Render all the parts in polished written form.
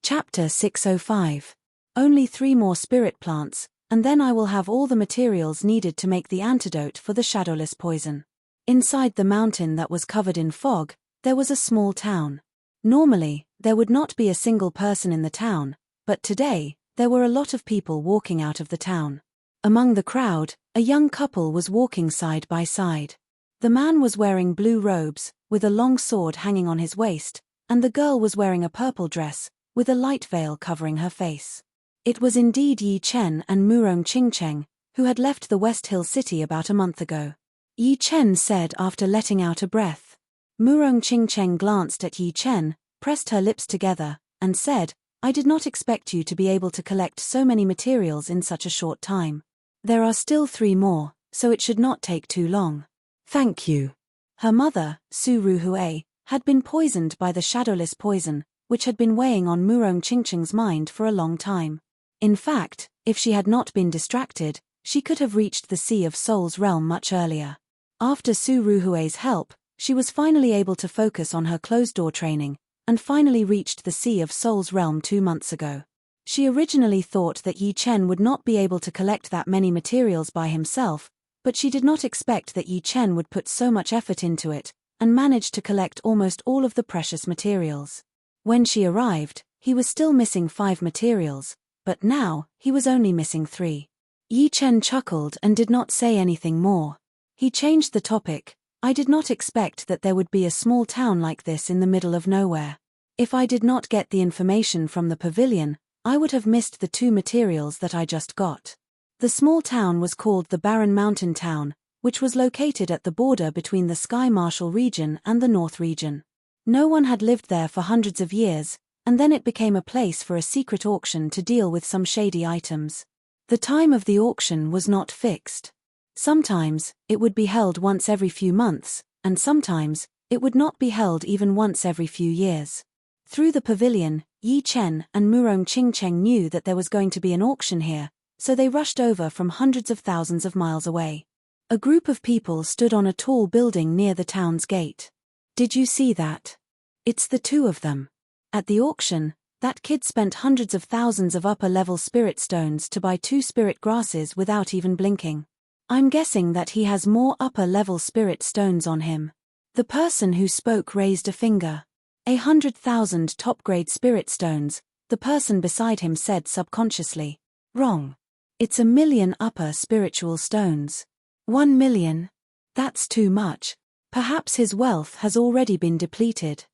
Chapter 605. Only 3 more spirit plants, and then I will have all the materials needed to make the antidote for the shadowless poison. Inside the mountain that was covered in fog, there was a small town. Normally, there would not be a single person in the town, but today, there were a lot of people walking out of the town. Among the crowd, a young couple was walking side by side. The man was wearing blue robes, with a long sword hanging on his waist, and the girl was wearing a purple dress, with a light veil covering her face. It was indeed Yi Chen and Murong Qingcheng, who had left the West Hill City about a month ago. Yi Chen said after letting out a breath. Murong Qingcheng glanced at Yi Chen, pressed her lips together, and said, "I did not expect you to be able to collect so many materials in such a short time. There are still 3 more, so it should not take too long." "Thank you." Her mother, Su Ruhui, had been poisoned by the shadowless poison, which had been weighing on Murong Qingcheng's mind for a long time. In fact, if she had not been distracted, she could have reached the Sea of Souls realm much earlier. After Su Ruhui's help, she was finally able to focus on her closed-door training, and finally reached the Sea of Souls realm 2 months ago. She originally thought that Yi Chen would not be able to collect that many materials by himself, but she did not expect that Yi Chen would put so much effort into it, and manage to collect almost all of the precious materials. When she arrived, he was still missing 5 materials, but now, he was only missing 3. Yi Chen chuckled and did not say anything more. He changed the topic. "I did not expect that there would be a small town like this in the middle of nowhere. If I did not get the information from the pavilion, I would have missed the 2 materials that I just got." The small town was called the Barren Mountain Town, which was located at the border between the Sky Marshal region and the North region. No one had lived there for hundreds of years, and then it became a place for a secret auction to deal with some shady items. The time of the auction was not fixed. Sometimes, it would be held once every few months, and sometimes, it would not be held even once every few years. Through the pavilion, Yi Chen and Murong Qingcheng knew that there was going to be an auction here, so they rushed over from hundreds of thousands of miles away. A group of people stood on a tall building near the town's gate. "Did you see that? It's the 2 of them." At the auction, that kid spent hundreds of thousands of upper-level spirit stones to buy 2 spirit grasses without even blinking. "I'm guessing that he has more upper-level spirit stones on him." The person who spoke raised a finger. 100,000 top-grade spirit stones, the person beside him said subconsciously. "Wrong. It's 1,000,000 upper spiritual stones." 1,000,000? That's too much. Perhaps his wealth has already been depleted.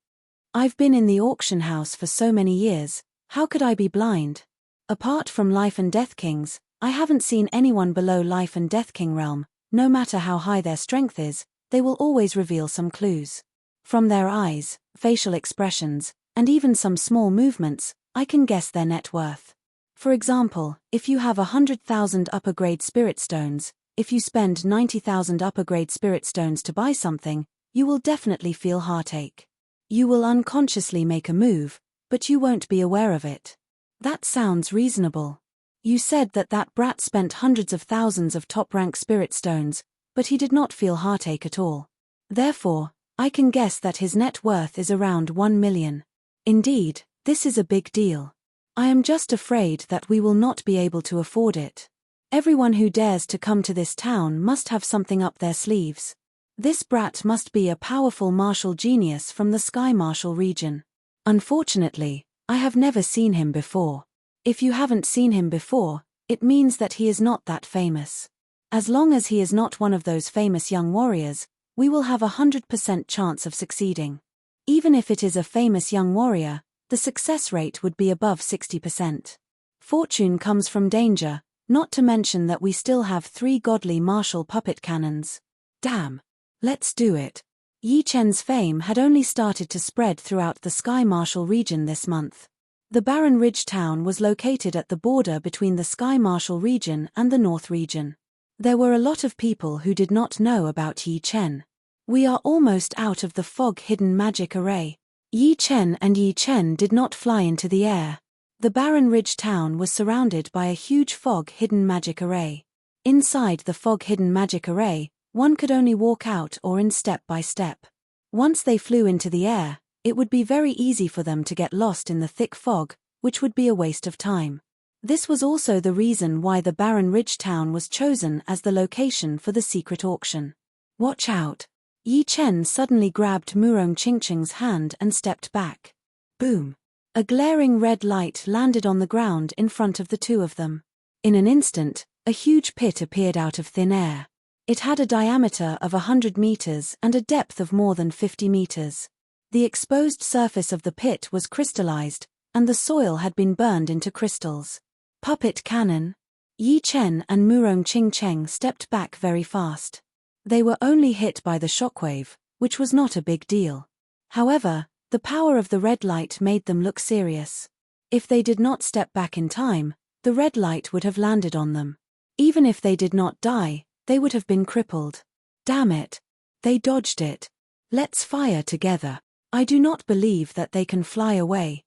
"I've been in the auction house for so many years, how could I be blind? Apart from Life and Death Kings, I haven't seen anyone below Life and Death King realm. No matter how high their strength is, they will always reveal some clues. From their eyes, facial expressions, and even some small movements, I can guess their net worth. For example, if you have 100,000 upper-grade spirit stones, if you spend 90,000 upper-grade spirit stones to buy something, you will definitely feel heartache. You will unconsciously make a move, but you won't be aware of it. That sounds reasonable. You said that that brat spent hundreds of thousands of top-rank spirit stones, but he did not feel heartache at all. Therefore, I can guess that his net worth is around 1,000,000. Indeed, this is a big deal. I am just afraid that we will not be able to afford it. Everyone who dares to come to this town must have something up their sleeves. This brat must be a powerful martial genius from the Sky Marshal region. Unfortunately, I have never seen him before. If you haven't seen him before, it means that he is not that famous. As long as he is not one of those famous young warriors, we will have 100% chance of succeeding. Even if it is a famous young warrior, the success rate would be above 60%. Fortune comes from danger, not to mention that we still have 3 godly martial puppet cannons. Damn. Let's do it. Yi Chen's fame had only started to spread throughout the Sky Marshal region this month. The Barren Ridge town was located at the border between the Sky Marshal region and the North region. There were a lot of people who did not know about Yi Chen. "We are almost out of the fog-hidden magic array." Yi Chen and Yi Chen did not fly into the air. The Barren Ridge town was surrounded by a huge fog-hidden magic array. Inside the fog-hidden magic array, one could only walk out or in step by step. Once they flew into the air, it would be very easy for them to get lost in the thick fog, which would be a waste of time. This was also the reason why the barren ridge town was chosen as the location for the secret auction. Watch out! Yi Chen suddenly grabbed Murong Qingqing's hand and stepped back. Boom! A glaring red light landed on the ground in front of the two of them. In an instant, a huge pit appeared out of thin air. It had a diameter of 100 meters and a depth of more than 50 meters. The exposed surface of the pit was crystallized, and the soil had been burned into crystals. Puppet cannon. Yi Chen and Murong Qingqing stepped back very fast. They were only hit by the shockwave, which was not a big deal. However, the power of the red light made them look serious. If they did not step back in time, the red light would have landed on them. Even if they did not die, they would have been crippled. Damn it! They dodged it. Let's fire together. I do not believe that they can fly away.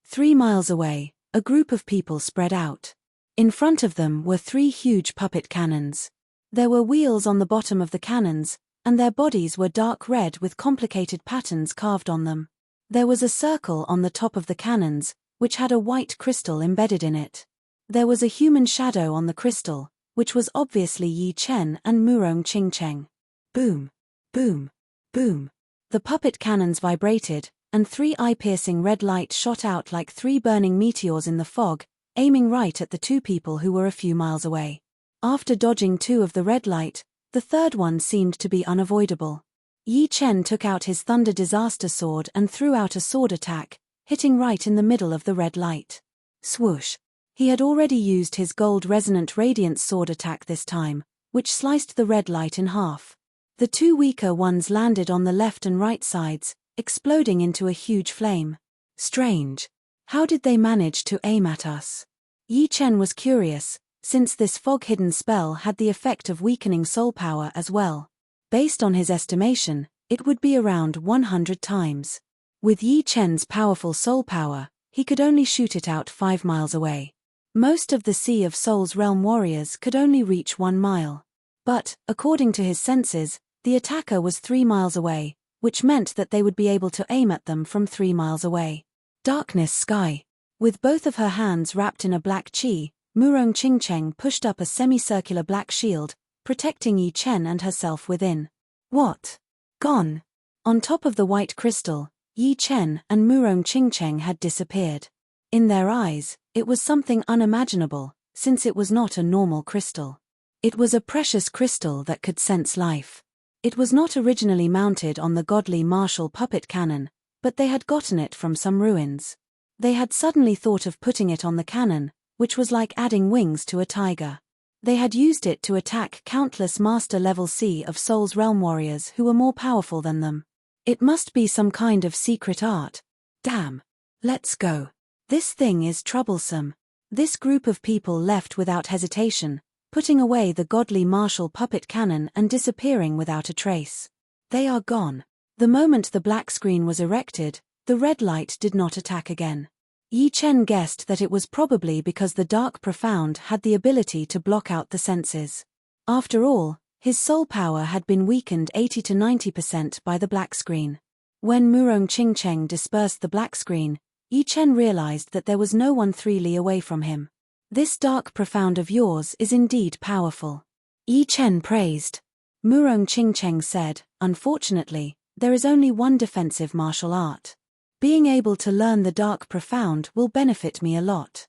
3 miles away, a group of people spread out. In front of them were 3 huge puppet cannons. There were wheels on the bottom of the cannons, and their bodies were dark red with complicated patterns carved on them. There was a circle on the top of the cannons, which had a white crystal embedded in it. There was a human shadow on the crystal, which was obviously Yi Chen and Murong Qingqing. Boom! Boom! Boom! The puppet cannons vibrated, and 3 eye-piercing red lights shot out like 3 burning meteors in the fog, aiming right at the 2 people who were a few miles away. After dodging 2 of the red light, the third one seemed to be unavoidable. Yi Chen took out his Thunder Disaster Sword and threw out a sword attack, hitting right in the middle of the red light. Swoosh! He had already used his Gold Resonant Radiance sword attack this time, which sliced the red light in half. The 2 weaker ones landed on the left and right sides, exploding into a huge flame. Strange. How did they manage to aim at us? Yi Chen was curious, since this fog-hidden spell had the effect of weakening soul power as well. Based on his estimation, it would be around 100 times. With Yi Chen's powerful soul power, he could only shoot it out 5 miles away. Most of the Sea of Souls realm warriors could only reach 1 mile. But, according to his senses, the attacker was 3 miles away, which meant that they would be able to aim at them from 3 miles away. Darkness sky. With both of her hands wrapped in a black chi, Murong Qingqing pushed up a semicircular black shield, protecting Yi Chen and herself within. What? Gone. On top of the white crystal, Yi Chen and Murong Qingqing had disappeared. In their eyes, it was something unimaginable, since it was not a normal crystal. It was a precious crystal that could sense life. It was not originally mounted on the godly martial puppet cannon, but they had gotten it from some ruins. They had suddenly thought of putting it on the cannon, which was like adding wings to a tiger. They had used it to attack countless master-level Sea of Souls realm warriors who were more powerful than them. It must be some kind of secret art. Damn. Let's go. This thing is troublesome. This group of people left without hesitation, putting away the godly martial puppet cannon and disappearing without a trace. They are gone. The moment the black screen was erected, the red light did not attack again. Yi Chen guessed that it was probably because the Dark Profound had the ability to block out the senses. After all, his soul power had been weakened 80 to 90% by the black screen. When Murong Qingqing dispersed the black screen, Yi Chen realized that there was no one 3 li away from him. This Dark Profound of yours is indeed powerful. Yi Chen praised. Murong Qingqing said, unfortunately, there is only one defensive martial art. Being able to learn the Dark Profound will benefit me a lot.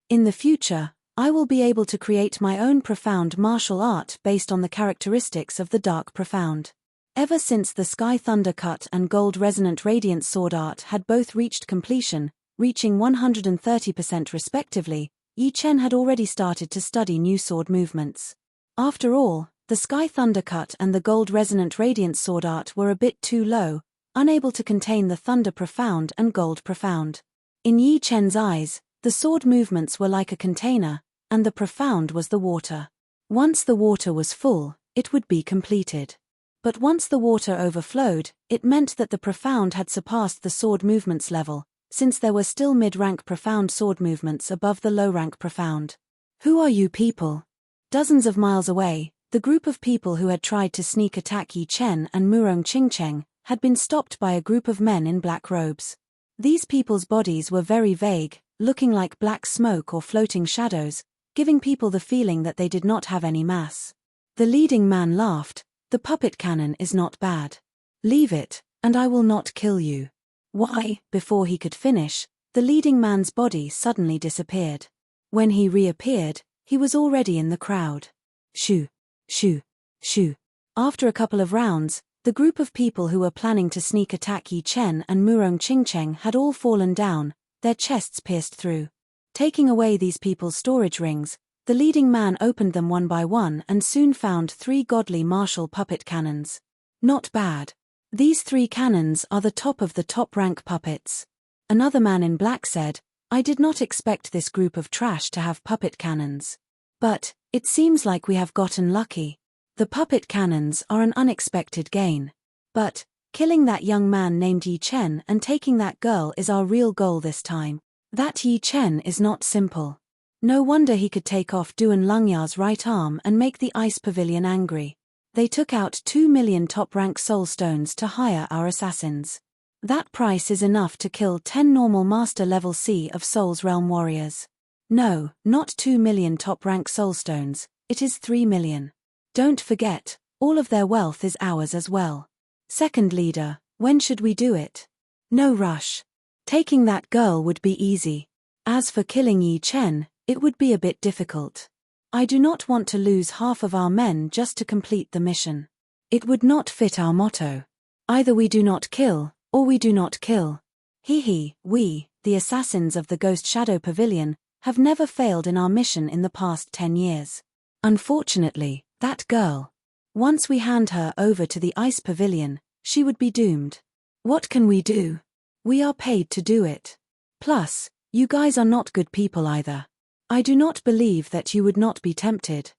In the future, I will be able to create my own profound martial art based on the characteristics of the Dark Profound. Ever since the Sky Thunder Cut and Gold Resonant Radiance sword art had both reached completion, reaching 130% respectively, Yi Chen had already started to study new sword movements. After all, the Sky Thunder Cut and the Gold Resonant Radiance sword art were a bit too low, unable to contain the Thunder Profound and Gold Profound. In Yi Chen's eyes, the sword movements were like a container, and the Profound was the water. Once the water was full, it would be completed. But once the water overflowed, it meant that the Profound had surpassed the sword movements level, since there were still mid-rank Profound sword movements above the low-rank Profound. Who are you people? Dozens of miles away, the group of people who had tried to sneak attack Yi Chen and Murong Qingqing had been stopped by a group of men in black robes. These people's bodies were very vague, looking like black smoke or floating shadows, giving people the feeling that they did not have any mass. The leading man laughed. The puppet cannon is not bad. Leave it, and I will not kill you. Why? Before he could finish, the leading man's body suddenly disappeared. When he reappeared, he was already in the crowd. Shoo, shoo, shoo. After a couple of rounds, the group of people who were planning to sneak attack Yi Chen and Murong Qingcheng had all fallen down, their chests pierced through. Taking away these people's storage rings, the leading man opened them one by one and soon found 3 godly martial puppet cannons. Not bad. These 3 cannons are the top of the top-rank puppets. Another man in black said, I did not expect this group of trash to have puppet cannons. But, it seems like we have gotten lucky. The puppet cannons are an unexpected gain. But, killing that young man named Yi Chen and taking that girl is our real goal this time. That Yi Chen is not simple. No wonder he could take off Duan Lungya's right arm and make the ice pavilion angry. They took out 2 million top-rank soul stones to hire our assassins. That price is enough to kill 10 normal master level C of Soul's Realm warriors. No, not 2 million top-rank soul stones, it is 3 million. Don't forget, all of their wealth is ours as well. Second leader, when should we do it? No rush. Taking that girl would be easy. As for killing Yi Chen, it would be a bit difficult. I do not want to lose half of our men just to complete the mission. It would not fit our motto. Either we do not kill, or we do not kill. We, the assassins of the Ghost Shadow Pavilion, have never failed in our mission in the past 10 years. Unfortunately, that girl. Once we hand her over to the Ice Pavilion, she would be doomed. What can we do? We are paid to do it. Plus, you guys are not good people either. I do not believe that you would not be tempted.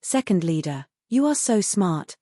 Second leader, you are so smart.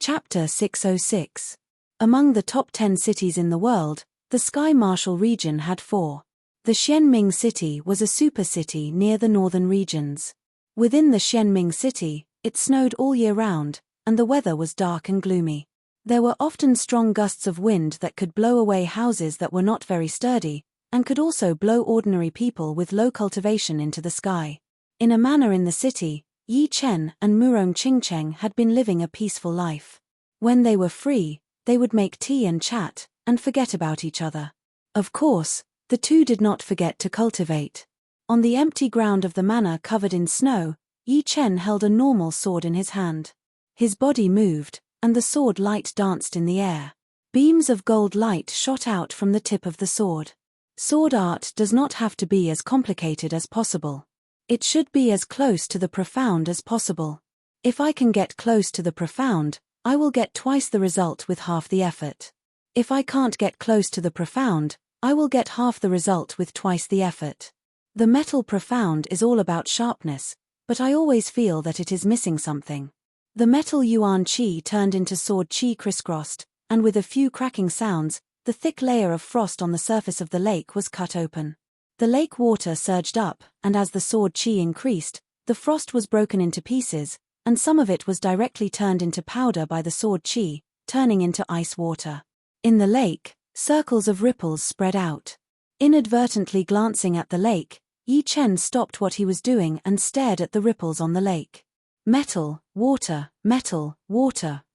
Chapter 606. Among the top 10 cities in the world, the Sky Marshal region had 4. The Xianming city was a super city near the northern regions. Within the Xianming city, it snowed all year round, and the weather was dark and gloomy. There were often strong gusts of wind that could blow away houses that were not very sturdy, and could also blow ordinary people with low cultivation into the sky. In a manor in the city, Yi Chen and Murong Qingcheng had been living a peaceful life. When they were free, they would make tea and chat, and forget about each other. Of course, the two did not forget to cultivate. On the empty ground of the manor covered in snow, Yi Chen held a normal sword in his hand. His body moved, and the sword light danced in the air. Beams of gold light shot out from the tip of the sword. Sword art does not have to be as complicated as possible. It should be as close to the profound as possible. If I can get close to the profound, I will get twice the result with half the effort. If I can't get close to the profound, I will get half the result with twice the effort. The metal profound is all about sharpness, but I always feel that it is missing something. The metal yuan qi turned into sword qi crisscrossed, and with a few cracking sounds, the thick layer of frost on the surface of the lake was cut open. The lake water surged up, and as the sword qi increased, the frost was broken into pieces, and some of it was directly turned into powder by the sword qi, turning into ice water. In the lake, circles of ripples spread out. Inadvertently glancing at the lake, Yi Chen stopped what he was doing and stared at the ripples on the lake. Metal, water,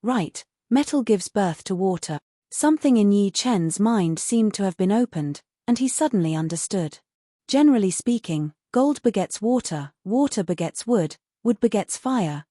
right, metal gives birth to water. Something in Yi Chen's mind seemed to have been opened, and he suddenly understood. Generally speaking, gold begets water begets wood begets fire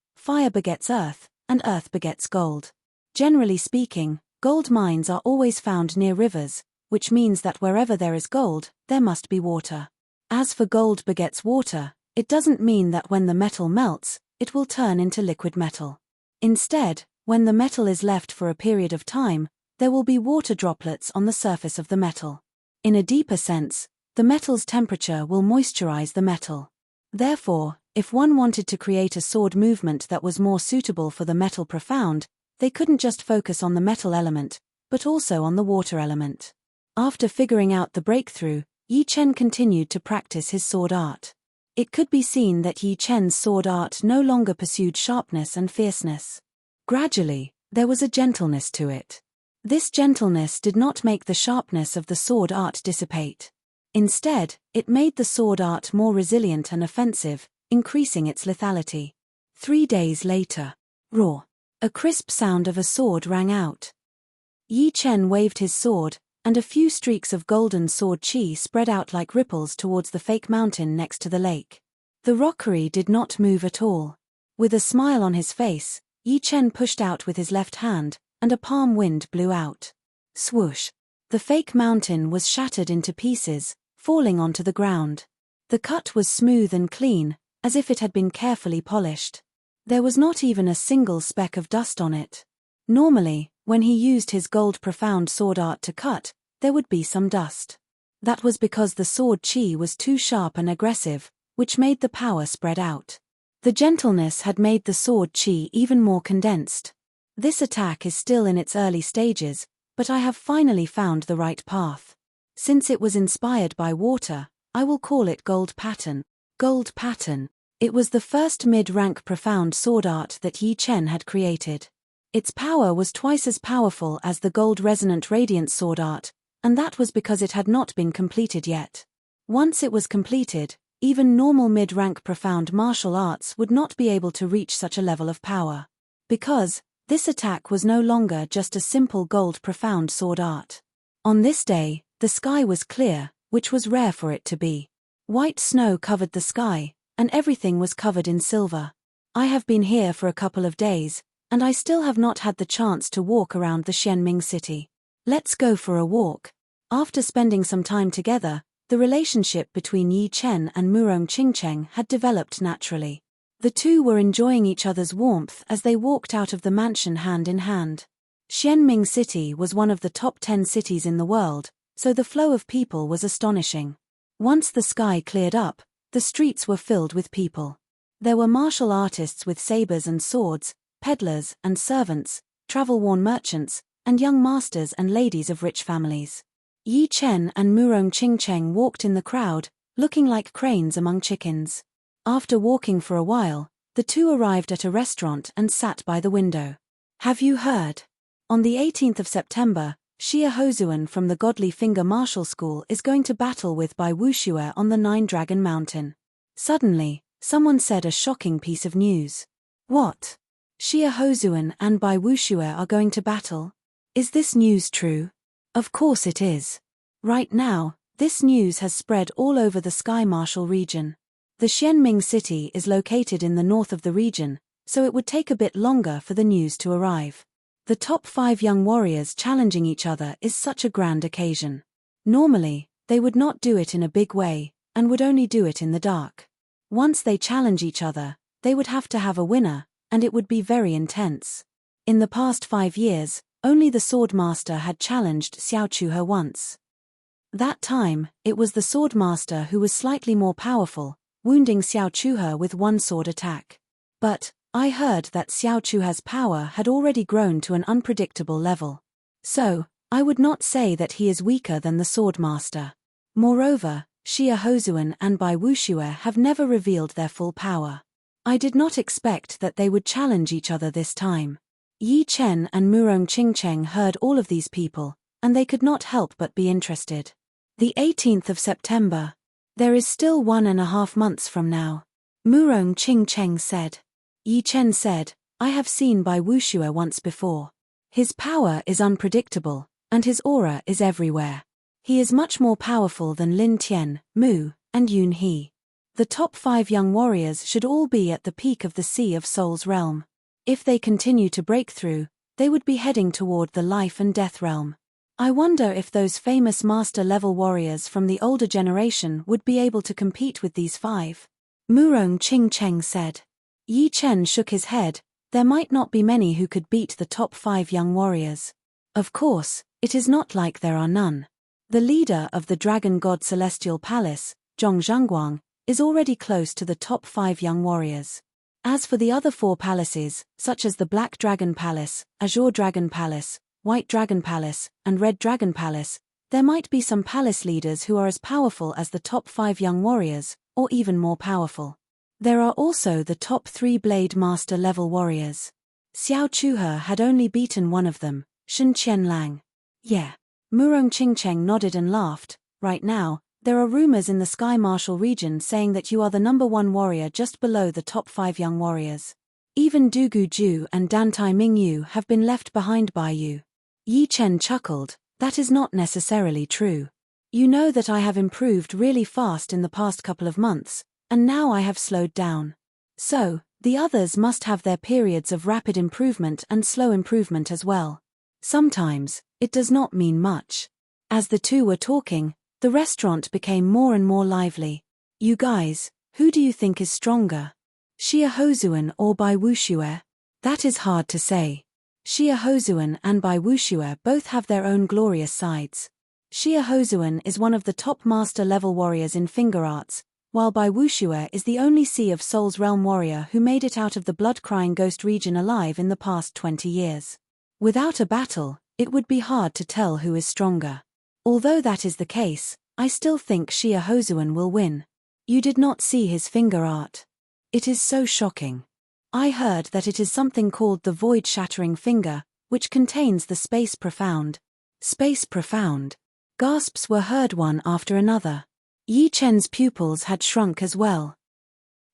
begets earth, and earth begets gold. Generally speaking, gold mines are always found near rivers, which means that wherever there is gold, there must be water. As for gold begets water, it doesn't mean that when the metal melts, it will turn into liquid metal. Instead, when the metal is left for a period of time, there will be water droplets on the surface of the metal. In a deeper sense, the metal's temperature will moisturize the metal. Therefore, if one wanted to create a sword movement that was more suitable for the metal profound, they couldn't just focus on the metal element, but also on the water element. After figuring out the breakthrough, Yi Chen continued to practice his sword art. It could be seen that Yi Chen's sword art no longer pursued sharpness and fierceness. Gradually, there was a gentleness to it. This gentleness did not make the sharpness of the sword art dissipate. Instead, it made the sword art more resilient and offensive, increasing its lethality. 3 days later. Roar. A crisp sound of a sword rang out. Yi Chen waved his sword, and a few streaks of golden sword chi spread out like ripples towards the fake mountain next to the lake. The rockery did not move at all. With a smile on his face, Yi Chen pushed out with his left hand, and a palm wind blew out. Swoosh! The fake mountain was shattered into pieces, falling onto the ground. The cut was smooth and clean, as if it had been carefully polished. There was not even a single speck of dust on it. Normally, when he used his gold profound sword art to cut, there would be some dust. That was because the sword chi was too sharp and aggressive, which made the power spread out. The gentleness had made the sword chi even more condensed. This attack is still in its early stages, but I have finally found the right path. Since it was inspired by water, I will call it Gold Pattern. Gold Pattern. It was the first mid-rank profound sword art that Yi Chen had created. Its power was twice as powerful as the gold resonant radiant sword art, and that was because it had not been completed yet. Once it was completed, even normal mid-rank profound martial arts would not be able to reach such a level of power. Because this attack was no longer just a simple gold profound sword art. On this day, the sky was clear, which was rare for it to be. White snow covered the sky, and everything was covered in silver. I have been here for a couple of days, and I still have not had the chance to walk around the Xianming city. Let's go for a walk. After spending some time together, the relationship between Yi Chen and Murong Qingcheng had developed naturally. The two were enjoying each other's warmth as they walked out of the mansion hand in hand. Xianming City was one of the top 10 cities in the world, so the flow of people was astonishing. Once the sky cleared up, the streets were filled with people. There were martial artists with sabers and swords, peddlers and servants, travel-worn merchants, and young masters and ladies of rich families. Yi Chen and Murong Qingcheng walked in the crowd, looking like cranes among chickens. After walking for a while, the two arrived at a restaurant and sat by the window. Have you heard? On the 18th of September, Xia Hozuan from the Godly Finger Martial School is going to battle with Bai Wuxue on the Nine Dragon Mountain. Suddenly, someone said a shocking piece of news. What? Xia Hozuan and Bai Wuxue are going to battle? Is this news true? Of course it is. Right now, this news has spread all over the Sky Martial region. The Xianming city is located in the north of the region, so it would take a bit longer for the news to arrive. The top 5 young warriors challenging each other is such a grand occasion. Normally, they would not do it in a big way, and would only do it in the dark. Once they challenge each other, they would have to have a winner, and it would be very intense. In the past 5 years, only the Swordmaster had challenged Xiao Chuhe once. That time, it was the Swordmaster who was slightly more powerful, wounding Xiao Chuhe with one sword attack. But I heard that Xiao Chuhe's power had already grown to an unpredictable level. So, I would not say that he is weaker than the Swordmaster. Moreover, Xia Hozuan and Bai Wuxue have never revealed their full power. I did not expect that they would challenge each other this time. Yi Chen and Murong Qingcheng heard all of these people, and they could not help but be interested. The 18th of September. There is still 1.5 months from now. Murong Qingcheng said. Yi Chen said, I have seen Bai Wuxue once before. His power is unpredictable, and his aura is everywhere. He is much more powerful than Lin Tian, Mu, and Yun He. The top 5 young warriors should all be at the peak of the Sea of Souls realm. If they continue to break through, they would be heading toward the life and death realm. I wonder if those famous master-level warriors from the older generation would be able to compete with these 5. Murong Qingcheng said. Yi Chen shook his head. There might not be many who could beat the top 5 young warriors. Of course, it is not like there are none. The leader of the Dragon God Celestial Palace, Zhong Zhangguang, is already close to the top 5 young warriors. As for the other 4 palaces, such as the Black Dragon Palace, Azure Dragon Palace, White Dragon Palace, and Red Dragon Palace, there might be some palace leaders who are as powerful as the top 5 young warriors, or even more powerful. There are also the top 3 Blade Master level warriors. Xiao Chuhe had only beaten one of them, Shen Qianlang. Yeah. Murong Qingcheng nodded and laughed. Right now, there are rumors in the Sky Martial region saying that you are the #1 warrior just below the top 5 young warriors. Even Dugu Ju and Dantai Mingyu have been left behind by you. Yi Chen chuckled. That is not necessarily true. You know that I have improved really fast in the past couple of months, and now I have slowed down. So, the others must have their periods of rapid improvement and slow improvement as well. Sometimes, it does not mean much. As the two were talking, the restaurant became more and more lively. You guys, who do you think is stronger? Xia Hozuan or Bai Wuxue? That is hard to say. Xia Hozuan and Bai Wuxue both have their own glorious sides. Xia Hozuan is one of the top master-level warriors in finger arts, while Bai Wuxue is the only Sea of Souls realm warrior who made it out of the blood-crying ghost region alive in the past 20 years. Without a battle, it would be hard to tell who is stronger. Although that is the case, I still think Xia Hozuan will win. You did not see his finger art. It is so shocking. I heard that it is something called the Void-Shattering Finger, which contains the Space Profound. Space Profound. Gasps were heard one after another. Yi Chen's pupils had shrunk as well.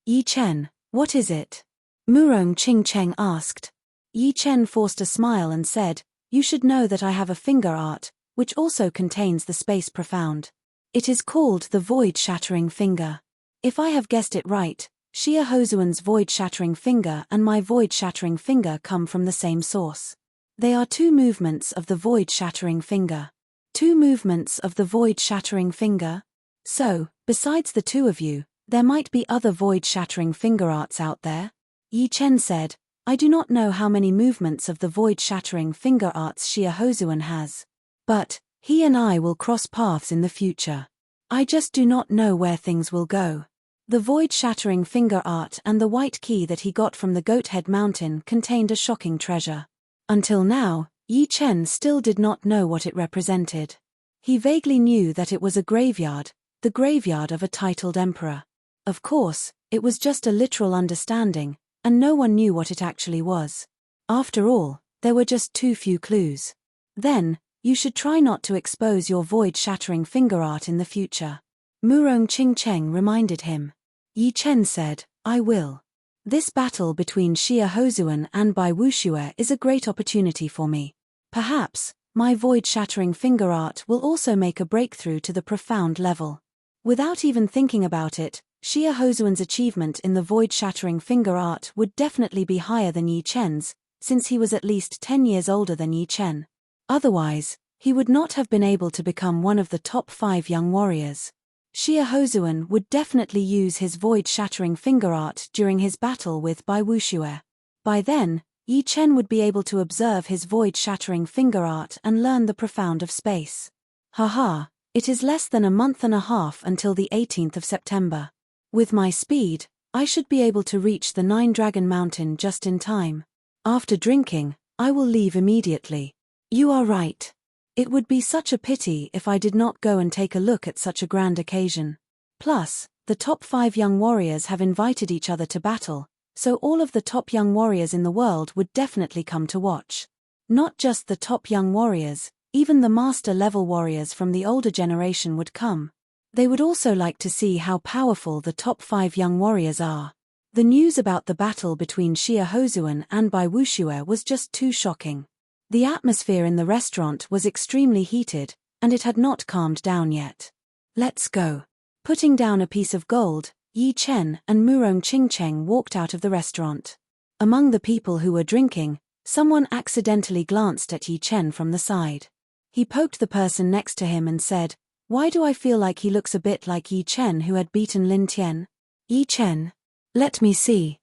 Yi Chen, what is it? Murong Qingcheng asked. Yi Chen forced a smile and said, You should know that I have a finger art, which also contains the Space Profound. It is called the Void-Shattering Finger. If I have guessed it right, Xia Hozuan's Void-Shattering Finger and my Void-Shattering Finger come from the same source. They are two movements of the Void-Shattering Finger. Two movements of the Void-Shattering Finger? So, besides the two of you, there might be other Void-Shattering Finger arts out there? Yi Chen said, I do not know how many movements of the Void-Shattering Finger arts Xia Hozuan has. But, he and I will cross paths in the future. I just do not know where things will go. The Void-Shattering Finger art and the white key that he got from the Goathead Mountain contained a shocking treasure. Until now, Yi Chen still did not know what it represented. He vaguely knew that it was a graveyard, the graveyard of a titled emperor. Of course, it was just a literal understanding, and no one knew what it actually was. After all, there were just too few clues. Then, you should try not to expose your Void-Shattering Finger art in the future. Murong Qingcheng reminded him. Yi Chen said, I will. This battle between Xia Hozuan and Bai Wuxue is a great opportunity for me. Perhaps, my Void-Shattering Finger art will also make a breakthrough to the profound level. Without even thinking about it, Xia Hozuan's achievement in the Void-Shattering Finger art would definitely be higher than Yi Chen's, since he was at least 10 years older than Yi Chen. Otherwise, he would not have been able to become one of the top 5 young warriors. Xia Hozuan would definitely use his Void-Shattering Finger art during his battle with Bai Wuxue. By then, Yi Chen would be able to observe his Void-Shattering Finger art and learn the profound of space. Haha, it is less than a month and a half until the 18th of September. With my speed, I should be able to reach the 9-Dragon Mountain just in time. After drinking, I will leave immediately. You are right. It would be such a pity if I did not go and take a look at such a grand occasion. Plus, the top 5 young warriors have invited each other to battle, so all of the top young warriors in the world would definitely come to watch. Not just the top young warriors, even the master-level warriors from the older generation would come. They would also like to see how powerful the top 5 young warriors are. The news about the battle between Xia Hozuan and Bai Wuxue was just too shocking. The atmosphere in the restaurant was extremely heated, and it had not calmed down yet. Let's go. Putting down a piece of gold, Yi Chen and Murong Qingcheng walked out of the restaurant. Among the people who were drinking, someone accidentally glanced at Yi Chen from the side. He poked the person next to him and said, Why do I feel like he looks a bit like Yi Chen who had beaten Lin Tian? Yi Chen? Let me see.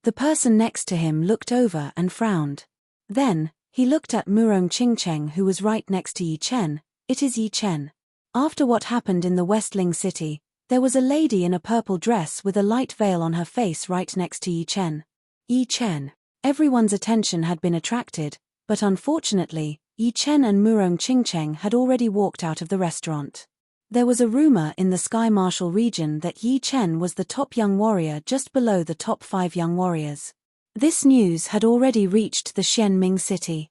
The person next to him looked over and frowned. Then, he looked at Murong Qingcheng who was right next to Yi Chen. It is Yi Chen. After what happened in the Westling city, there was a lady in a purple dress with a light veil on her face right next to Yi Chen. Yi Chen. Everyone's attention had been attracted, but unfortunately, Yi Chen and Murong Qingcheng had already walked out of the restaurant. There was a rumor in the Sky Martial region that Yi Chen was the top young warrior just below the top 5 young warriors. This news had already reached the Xianming city.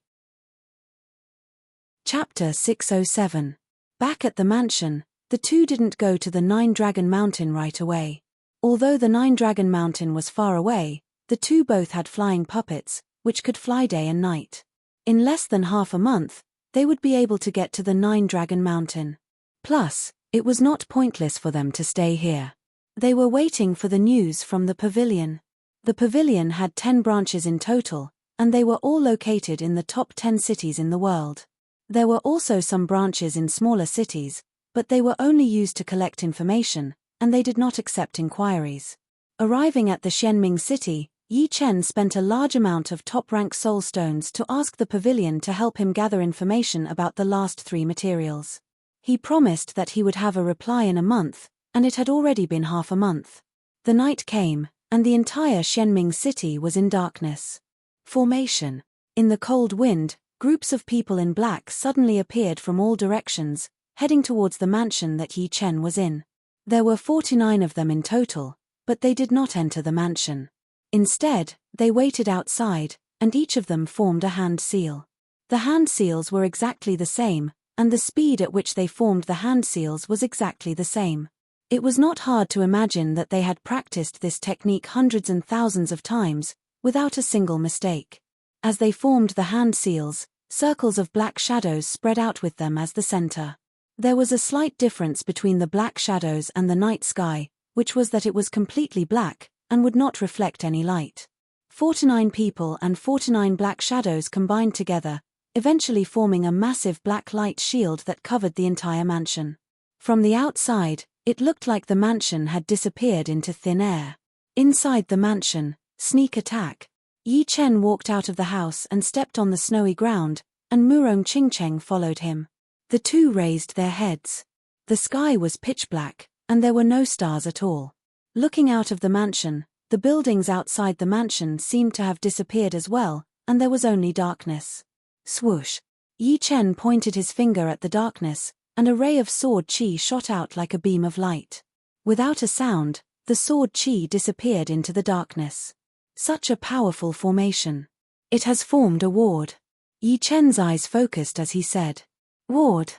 Chapter 607. Back at the mansion, the two didn't go to the Nine-Dragon Mountain right away. Although the Nine-Dragon Mountain was far away, the two both had flying puppets, which could fly day and night. In less than half a month, they would be able to get to the Nine-Dragon Mountain. Plus, it was not pointless for them to stay here. They were waiting for the news from the pavilion. The pavilion had 10 branches in total, and they were all located in the top 10 cities in the world. There were also some branches in smaller cities, but they were only used to collect information, and they did not accept inquiries. Arriving at the Xianming city, Yi Chen spent a large amount of top-rank soul stones to ask the pavilion to help him gather information about the last 3 materials. He promised that he would have a reply in a month, and it had already been half a month. The night came, and the entire Xianming city was in darkness. Formation. In the cold wind, groups of people in black suddenly appeared from all directions, heading towards the mansion that Yi Chen was in. There were 49 of them in total, but they did not enter the mansion. Instead, they waited outside, and each of them formed a hand seal. The hand seals were exactly the same, and the speed at which they formed the hand seals was exactly the same. It was not hard to imagine that they had practiced this technique hundreds and thousands of times, without a single mistake. As they formed the hand seals, circles of black shadows spread out with them as the center. There was a slight difference between the black shadows and the night sky, which was that it was completely black, and would not reflect any light. 49 people and 49 black shadows combined together, eventually forming a massive black light shield that covered the entire mansion. From the outside, it looked like the mansion had disappeared into thin air. Inside the mansion, sneak attack. Yi Chen walked out of the house and stepped on the snowy ground, and Murong Qingcheng followed him. The two raised their heads. The sky was pitch black, and there were no stars at all. Looking out of the mansion, the buildings outside the mansion seemed to have disappeared as well, and there was only darkness. Swoosh! Yi Chen pointed his finger at the darkness, and a ray of sword qi shot out like a beam of light. Without a sound, the sword qi disappeared into the darkness. Such a powerful formation. It has formed a ward. Yi Chen's eyes focused as he said. Ward.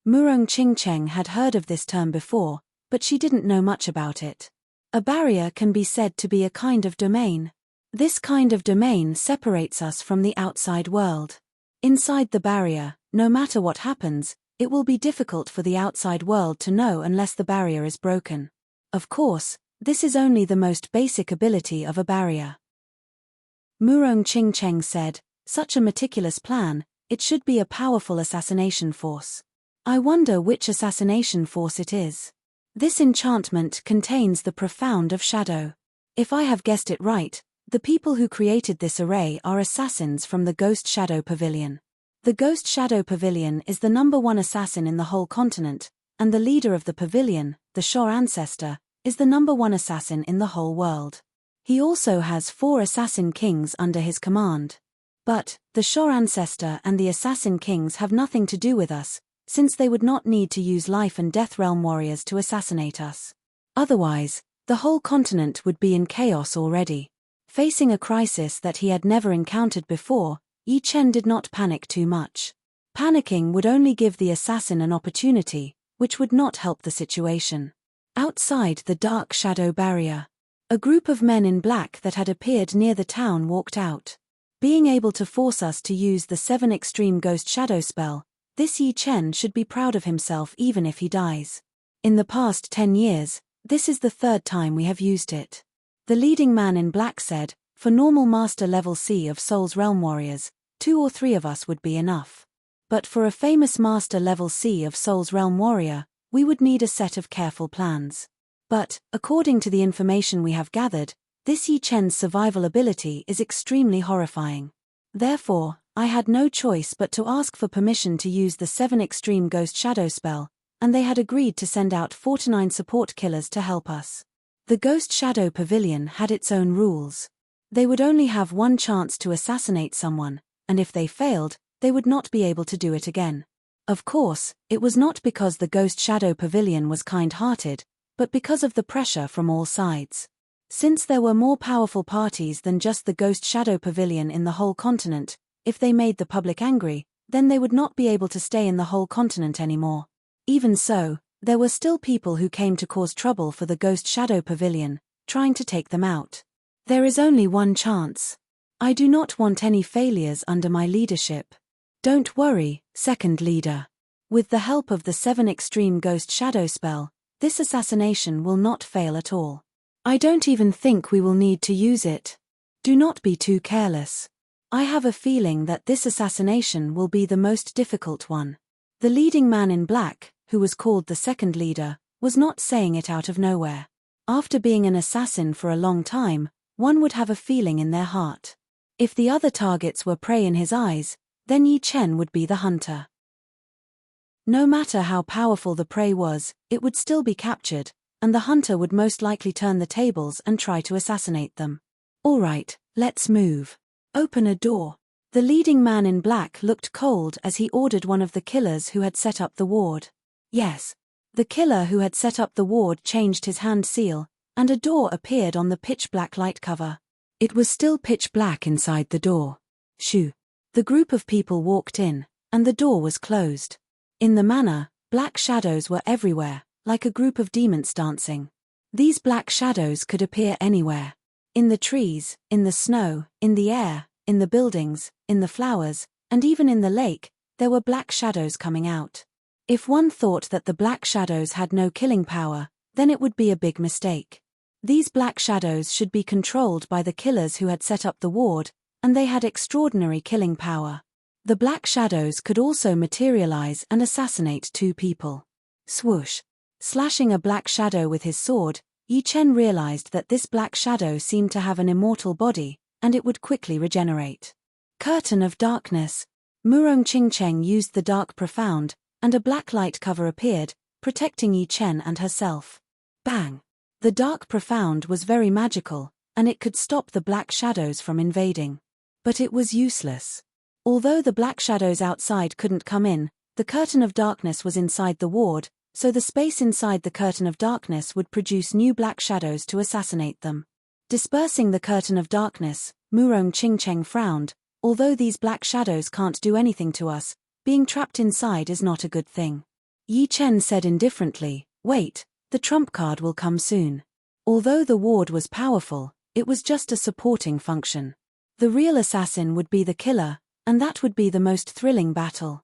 Murong Qingcheng had heard of this term before, but she didn't know much about it. A barrier can be said to be a kind of domain. This kind of domain separates us from the outside world. Inside the barrier, no matter what happens, it will be difficult for the outside world to know unless the barrier is broken. Of course, this is only the most basic ability of a barrier. Murong Qingcheng said, such a meticulous plan, it should be a powerful assassination force. I wonder which assassination force it is. This enchantment contains the profound of shadow. If I have guessed it right, the people who created this array are assassins from the Ghost Shadow Pavilion. The Ghost Shadow Pavilion is the #1 assassin in the whole continent, and the leader of the pavilion, the Shor Ancestor, is the #1 assassin in the whole world. He also has 4 assassin kings under his command. But, the Shor Ancestor and the assassin kings have nothing to do with us, since they would not need to use life and death realm warriors to assassinate us. Otherwise, the whole continent would be in chaos already. Facing a crisis that he had never encountered before, Yi Chen did not panic too much. Panicking would only give the assassin an opportunity, which would not help the situation. Outside the dark shadow barrier, a group of men in black that had appeared near the town walked out. Being able to force us to use the 7 extreme ghost shadow spell, this Yi Chen should be proud of himself even if he dies. In the past 10 years, this is the 3rd time we have used it. The leading man in black said, for normal master level C of Soul's Realm warriors, 2 or 3 of us would be enough. But for a famous master level C of Soul's Realm warrior, we would need a set of careful plans. But, according to the information we have gathered, this Yi Chen's survival ability is extremely horrifying. Therefore, I had no choice but to ask for permission to use the 7 extreme ghost shadow spell, and they had agreed to send out 49 support killers to help us. The Ghost Shadow Pavilion had its own rules. They would only have 1 chance to assassinate someone, and if they failed, they would not be able to do it again. Of course, it was not because the Ghost Shadow Pavilion was kind-hearted, but because of the pressure from all sides. Since there were more powerful parties than just the Ghost Shadow Pavilion in the whole continent, if they made the public angry, then they would not be able to stay in the whole continent anymore. Even so, there were still people who came to cause trouble for the Ghost Shadow Pavilion, trying to take them out. There is only one chance. I do not want any failures under my leadership. Don't worry, second leader. With the help of the 7 extreme Ghost Shadow spell, this assassination will not fail at all. I don't even think we will need to use it. Do not be too careless. I have a feeling that this assassination will be the most difficult one. The leading man in black, who was called the second leader, was not saying it out of nowhere. After being an assassin for a long time, one would have a feeling in their heart. If the other targets were prey in his eyes, then Yi Chen would be the hunter. No matter how powerful the prey was, it would still be captured, and the hunter would most likely turn the tables and try to assassinate them. All right, let's move. Open a door. The leading man in black looked cold as he ordered one of the killers who had set up the ward. Yes. The killer who had set up the ward changed his hand seal, and a door appeared on the pitch-black light cover. It was still pitch black inside the door. Shoo. The group of people walked in, and the door was closed. In the manor, black shadows were everywhere, like a group of demons dancing. These black shadows could appear anywhere. In the trees, in the snow, in the air, in the buildings, in the flowers, and even in the lake, there were black shadows coming out. If one thought that the black shadows had no killing power, then it would be a big mistake. These black shadows should be controlled by the killers who had set up the ward, and they had extraordinary killing power. The black shadows could also materialize and assassinate 2 people. Swoosh. Slashing a black shadow with his sword, Yi Chen realized that this black shadow seemed to have an immortal body, and it would quickly regenerate. Curtain of darkness. Murong Qingcheng used the dark profound, and a black light cover appeared, protecting Yi Chen and herself. Bang! The dark profound was very magical, and it could stop the black shadows from invading. But it was useless. Although the black shadows outside couldn't come in, the curtain of darkness was inside the ward, so the space inside the curtain of darkness would produce new black shadows to assassinate them. Dispersing the curtain of darkness, Murong Qingcheng frowned. Although these black shadows can't do anything to us, being trapped inside is not a good thing. Yi Chen said indifferently, wait, the trump card will come soon. Although the ward was powerful, it was just a supporting function. The real assassin would be the killer, and that would be the most thrilling battle.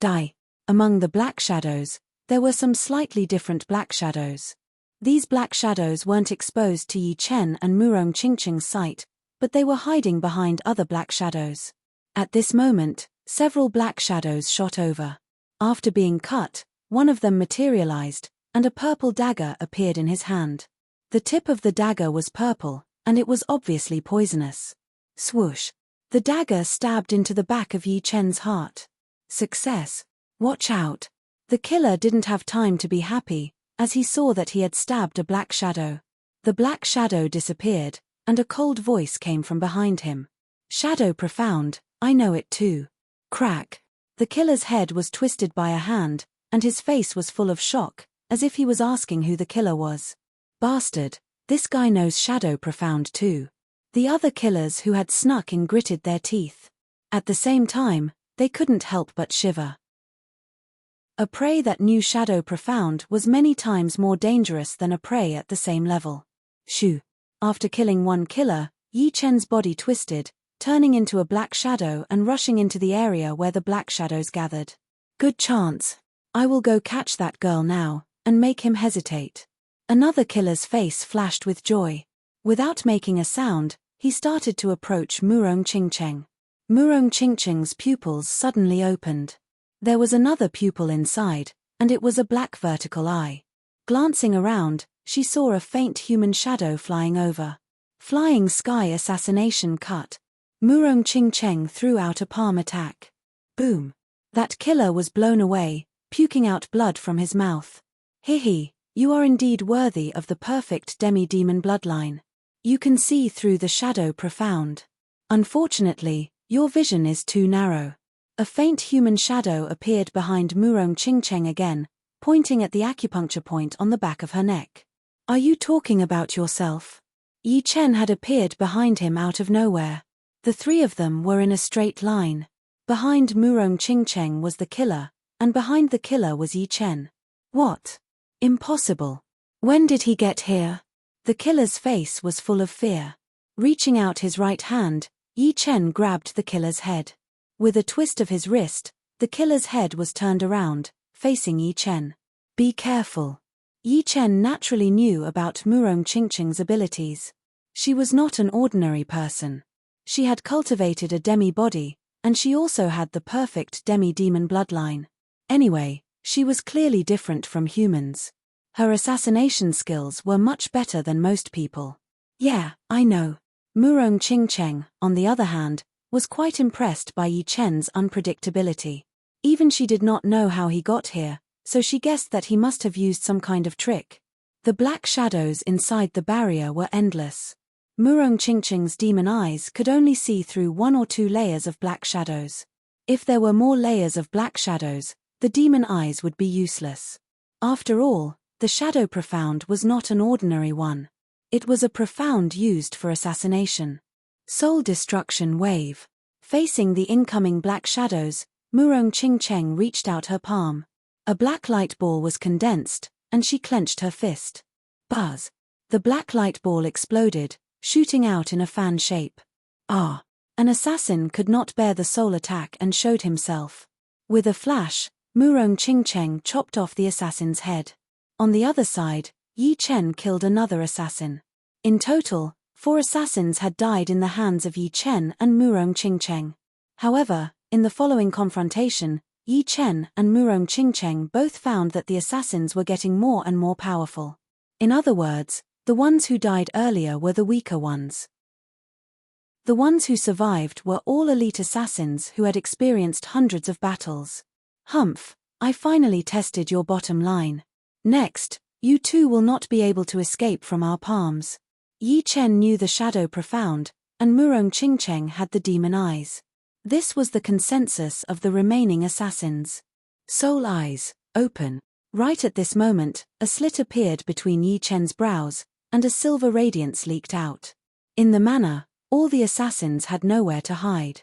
Die. Among the black shadows, there were some slightly different black shadows. These black shadows weren't exposed to Yi Chen and Murong Qingcheng's sight, but they were hiding behind other black shadows. At this moment, several black shadows shot over. After being cut, one of them materialized, and a purple dagger appeared in his hand. The tip of the dagger was purple, and it was obviously poisonous. Swoosh. The dagger stabbed into the back of Yi Chen's heart. Success. Watch out. The killer didn't have time to be happy, as he saw that he had stabbed a black shadow. The black shadow disappeared, and a cold voice came from behind him. Shadow profound, I know it too. Crack. The killer's head was twisted by a hand, and his face was full of shock, as if he was asking who the killer was. Bastard, this guy knows Shadow profound too. The other killers who had snuck in gritted their teeth. At the same time, they couldn't help but shiver. A prey that knew Shadow profound was many times more dangerous than a prey at the same level. Shoo. After killing one killer, Yi Chen's body twisted, turning into a black shadow and rushing into the area where the black shadows gathered. Good chance. I will go catch that girl now, and make him hesitate. Another killer's face flashed with joy. Without making a sound, he started to approach Murong Qingcheng. Murong Qingcheng's pupils suddenly opened. There was another pupil inside, and it was a black vertical eye. Glancing around, she saw a faint human shadow flying over. Flying sky assassination cut. Murong Qingcheng threw out a palm attack. Boom. That killer was blown away, puking out blood from his mouth. You are indeed worthy of the perfect demi-demon bloodline. You can see through the Shadow profound. Unfortunately, your vision is too narrow. A faint human shadow appeared behind Murong Qingcheng again, pointing at the acupuncture point on the back of her neck. Are you talking about yourself? Yi Chen had appeared behind him out of nowhere. The 3 of them were in a straight line. Behind Murong Qingcheng was the killer, and behind the killer was Yi Chen. What? Impossible. When did he get here? The killer's face was full of fear. Reaching out his right hand, Yi Chen grabbed the killer's head. With a twist of his wrist, the killer's head was turned around, facing Yi Chen. Be careful. Yi Chen naturally knew about Murong Qingcheng's abilities. She was not an ordinary person. She had cultivated a demi-body, and she also had the perfect demi-demon bloodline. Anyway, she was clearly different from humans. Her assassination skills were much better than most people. Yeah, I know. Murong Qingcheng, on the other hand, was quite impressed by Yi Chen's unpredictability. Even she did not know how he got here, so she guessed that he must have used some kind of trick. The black shadows inside the barrier were endless. Murong Qingcheng's demon eyes could only see through 1 or 2 layers of black shadows. If there were more layers of black shadows, the demon eyes would be useless. After all, the shadow profound was not an ordinary one. It was a profound used for assassination. Soul destruction wave. Facing the incoming black shadows, Murong Qingcheng reached out her palm. A black light ball was condensed, and she clenched her fist. Buzz. The black light ball exploded, shooting out in a fan shape. Ah! An assassin could not bear the soul attack and showed himself. With a flash, Murong Qingcheng chopped off the assassin's head. On the other side, Yi Chen killed another assassin. In total, 4 assassins had died in the hands of Yi Chen and Murong Qingcheng. However, in the following confrontation, Yi Chen and Murong Qingcheng both found that the assassins were getting more and more powerful. In other words, the ones who died earlier were the weaker ones. The ones who survived were all elite assassins who had experienced hundreds of battles. Humph, I finally tested your bottom line. Next, you two will not be able to escape from our palms. Yi Chen knew the shadow profound, and Murong Qingcheng had the demon eyes. This was the consensus of the remaining assassins. Soul eyes, open. Right at this moment, a slit appeared between Yi Chen's brows, and a silver radiance leaked out. In the manner, all the assassins had nowhere to hide.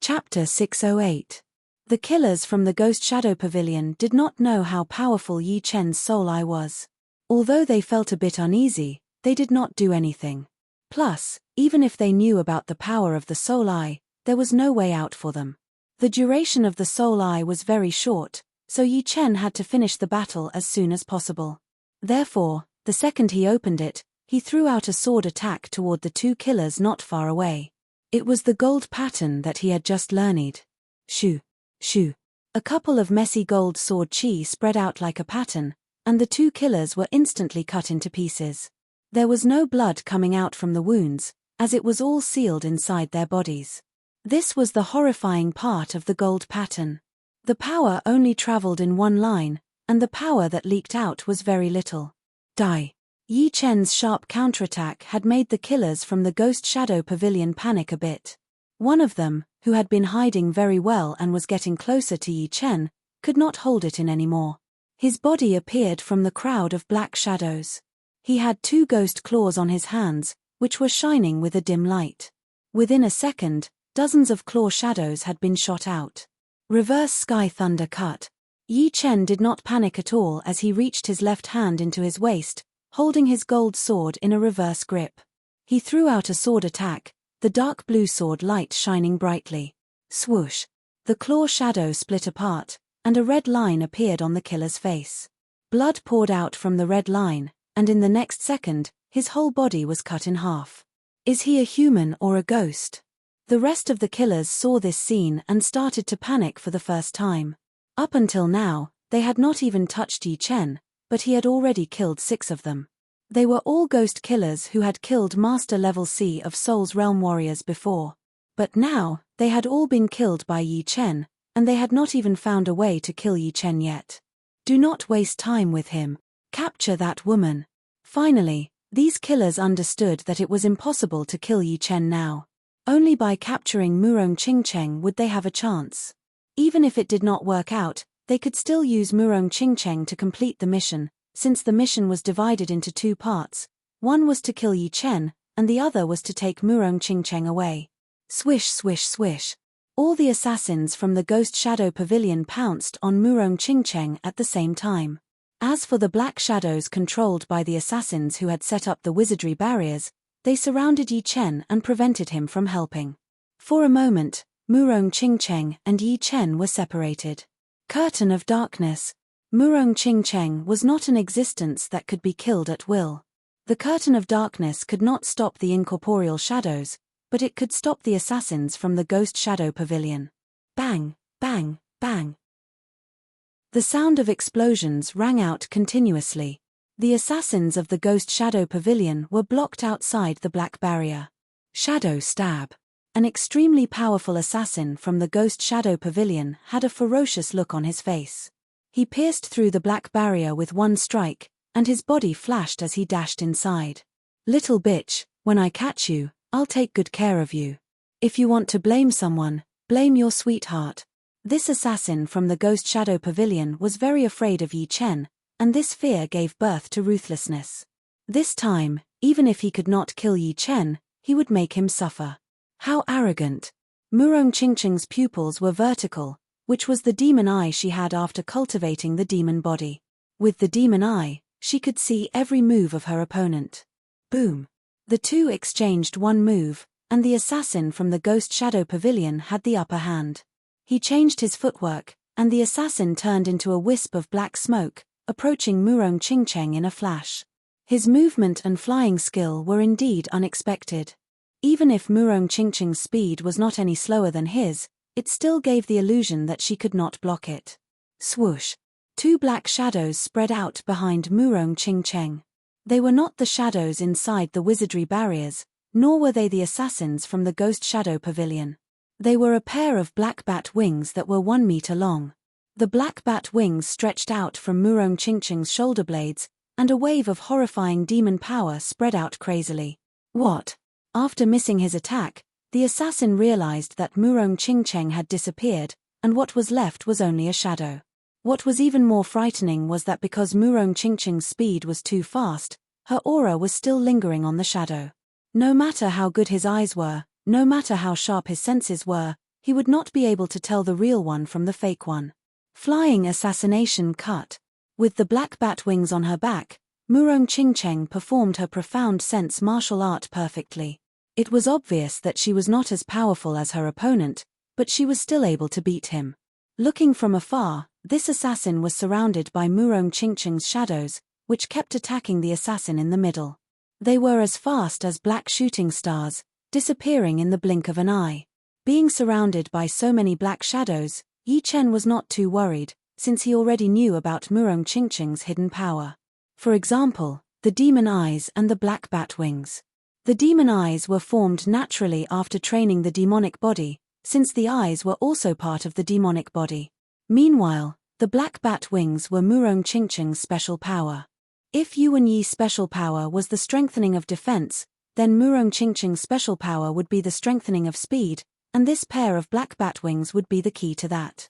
Chapter 608. The killers from the Ghost Shadow Pavilion did not know how powerful Yi Chen's soul eye was. Although they felt a bit uneasy, they did not do anything. Plus, even if they knew about the power of the soul eye, there was no way out for them. The duration of the soul eye was very short, so Yi Chen had to finish the battle as soon as possible. Therefore, the second he opened it, he threw out a sword attack toward the 2 killers not far away. It was the gold pattern that he had just learned. Shoo, shoo. A couple of messy gold sword chi spread out like a pattern, and the 2 killers were instantly cut into pieces. There was no blood coming out from the wounds, as it was all sealed inside their bodies. This was the horrifying part of the gold pattern. The power only traveled in one line, and the power that leaked out was very little. Die. Yi Chen's sharp counterattack had made the killers from the Ghost Shadow Pavilion panic a bit. One of them, who had been hiding very well and was getting closer to Yi Chen, could not hold it in anymore. His body appeared from the crowd of black shadows. He had 2 ghost claws on his hands, which were shining with a dim light. Within a second, dozens of claw shadows had been shot out. Reverse Sky Thunder Cut. Yi Chen did not panic at all as he reached his left hand into his waist, holding his gold sword in a reverse grip. He threw out a sword attack, the dark blue sword light shining brightly. Swoosh! The claw shadow split apart, and a red line appeared on the killer's face. Blood poured out from the red line, and in the next second, his whole body was cut in half. Is he a human or a ghost? The rest of the killers saw this scene and started to panic for the first time. Up until now, they had not even touched Yi Chen, but he had already killed 6 of them. They were all ghost killers who had killed Master Level C of Soul's Realm warriors before. But now, they had all been killed by Yi Chen, and they had not even found a way to kill Yi Chen yet. Do not waste time with him. Capture that woman. Finally, these killers understood that it was impossible to kill Yi Chen now. Only by capturing Murong Qingcheng would they have a chance. Even if it did not work out, they could still use Murong Qingcheng to complete the mission, since the mission was divided into 2 parts. One was to kill Yi Chen, and the other was to take Murong Qingcheng away. Swish, swish, swish. All the assassins from the Ghost Shadow Pavilion pounced on Murong Qingcheng at the same time. As for the black shadows controlled by the assassins who had set up the wizardry barriers, they surrounded Yi Chen and prevented him from helping. For a moment, Murong Qingcheng and Yi Chen were separated. Curtain of darkness. Murong Qingcheng was not an existence that could be killed at will. The curtain of darkness could not stop the incorporeal shadows, but it could stop the assassins from the Ghost Shadow Pavilion. Bang, bang, bang. The sound of explosions rang out continuously. The assassins of the Ghost Shadow Pavilion were blocked outside the black barrier. Shadow stab. An extremely powerful assassin from the Ghost Shadow Pavilion had a ferocious look on his face. He pierced through the black barrier with one strike, and his body flashed as he dashed inside. Little bitch, when I catch you, I'll take good care of you. If you want to blame someone, blame your sweetheart. This assassin from the Ghost Shadow Pavilion was very afraid of Yi Chen, and this fear gave birth to ruthlessness. This time, even if he could not kill Yi Chen, he would make him suffer. How arrogant. Murong Qingcheng's pupils were vertical, which was the demon eye she had after cultivating the demon body. With the demon eye, she could see every move of her opponent. Boom. The two exchanged one move, and the assassin from the Ghost Shadow Pavilion had the upper hand. He changed his footwork, and the assassin turned into a wisp of black smoke, approaching Murong Qingcheng in a flash. His movement and flying skill were indeed unexpected. Even if Murong Qingcheng's speed was not any slower than his, it still gave the illusion that she could not block it. Swoosh. Two black shadows spread out behind Murong Qingcheng. They were not the shadows inside the wizardry barriers, nor were they the assassins from the Ghost Shadow Pavilion. They were a pair of black bat wings that were 1 meter long. The black bat wings stretched out from Murong Qingcheng's shoulder blades, and a wave of horrifying demon power spread out crazily. What? After missing his attack, the assassin realized that Murong Qingcheng had disappeared, and what was left was only a shadow. What was even more frightening was that because Murong Qingcheng's speed was too fast, her aura was still lingering on the shadow. No matter how good his eyes were, no matter how sharp his senses were, he would not be able to tell the real one from the fake one. Flying assassination cut. With the black bat wings on her back, Murong Qingcheng performed her profound sense martial art perfectly. It was obvious that she was not as powerful as her opponent, but she was still able to beat him. Looking from afar, this assassin was surrounded by Murong Qingcheng's shadows, which kept attacking the assassin in the middle. They were as fast as black shooting stars, disappearing in the blink of an eye. Being surrounded by so many black shadows, Yi Chen was not too worried, since he already knew about Murong Qingcheng's hidden power. For example, the demon eyes and the black bat wings. The demon eyes were formed naturally after training the demonic body, since the eyes were also part of the demonic body. Meanwhile, the black bat wings were Murong Qingcheng's special power. If Yuan Yi's special power was the strengthening of defense, then Murong Qingcheng's special power would be the strengthening of speed, and this pair of black bat wings would be the key to that.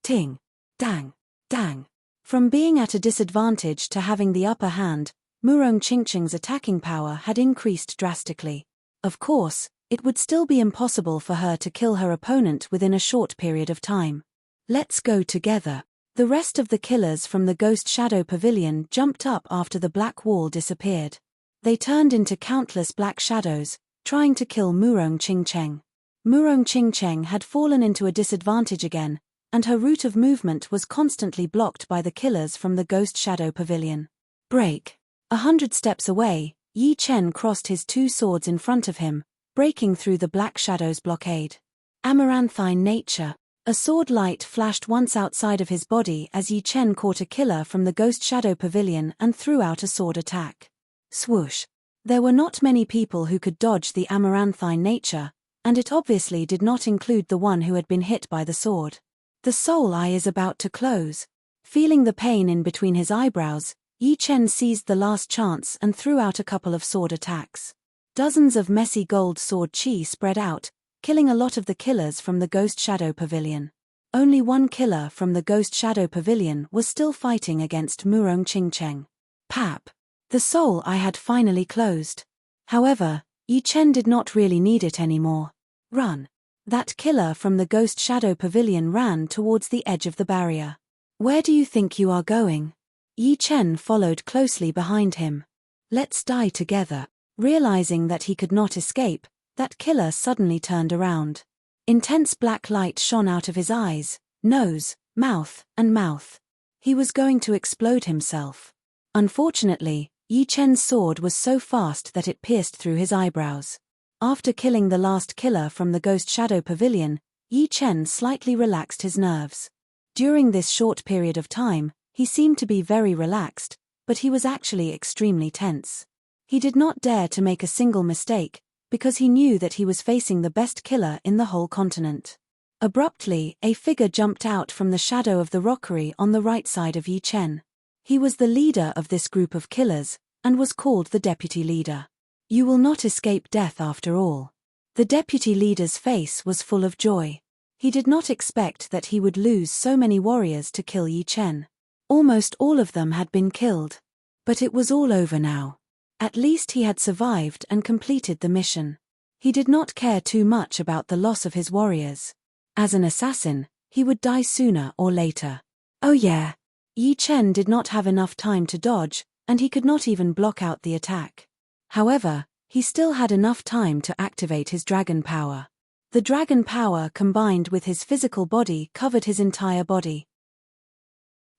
Ting. Dang. Dang. From being at a disadvantage to having the upper hand, Murong Qingcheng's attacking power had increased drastically. Of course, it would still be impossible for her to kill her opponent within a short period of time. Let's go together. The rest of the killers from the Ghost Shadow Pavilion jumped up after the black wall disappeared. They turned into countless black shadows, trying to kill Murong Qingcheng. Murong Qingcheng had fallen into a disadvantage again, and her route of movement was constantly blocked by the killers from the Ghost Shadow Pavilion. Break. 100 steps away, Yi Chen crossed his two swords in front of him, breaking through the black shadow's blockade. Amaranthine nature. A sword light flashed once outside of his body as Yi Chen caught a killer from the Ghost Shadow Pavilion and threw out a sword attack. Swoosh. There were not many people who could dodge the amaranthine nature, and it obviously did not include the one who had been hit by the sword. The soul eye is about to close. Feeling the pain in between his eyebrows, Yi Chen seized the last chance and threw out a couple of sword attacks. Dozens of messy gold sword chi spread out, killing a lot of the killers from the Ghost Shadow Pavilion. Only one killer from the Ghost Shadow Pavilion was still fighting against Murong Qingcheng. Pap. The soul eye had finally closed. However, Yi Chen did not really need it anymore. Run. That killer from the Ghost Shadow Pavilion ran towards the edge of the barrier. Where do you think you are going? Yi Chen followed closely behind him. Let's die together. Realizing that he could not escape, that killer suddenly turned around. Intense black light shone out of his eyes, nose, mouth, and mouth. He was going to explode himself. Unfortunately, Yi Chen's sword was so fast that it pierced through his eyebrows. After killing the last killer from the Ghost Shadow Pavilion, Yi Chen slightly relaxed his nerves. During this short period of time, he seemed to be very relaxed, but he was actually extremely tense. He did not dare to make a single mistake, because he knew that he was facing the best killer in the whole continent. Abruptly, a figure jumped out from the shadow of the rockery on the right side of Yi Chen. He was the leader of this group of killers, and was called the deputy leader. You will not escape death after all. The deputy leader's face was full of joy. He did not expect that he would lose so many warriors to kill Yi Chen. Almost all of them had been killed. But it was all over now. At least he had survived and completed the mission. He did not care too much about the loss of his warriors. As an assassin, he would die sooner or later. Oh yeah. Yi Chen did not have enough time to dodge, and he could not even block out the attack. However, he still had enough time to activate his dragon power. The dragon power combined with his physical body covered his entire body.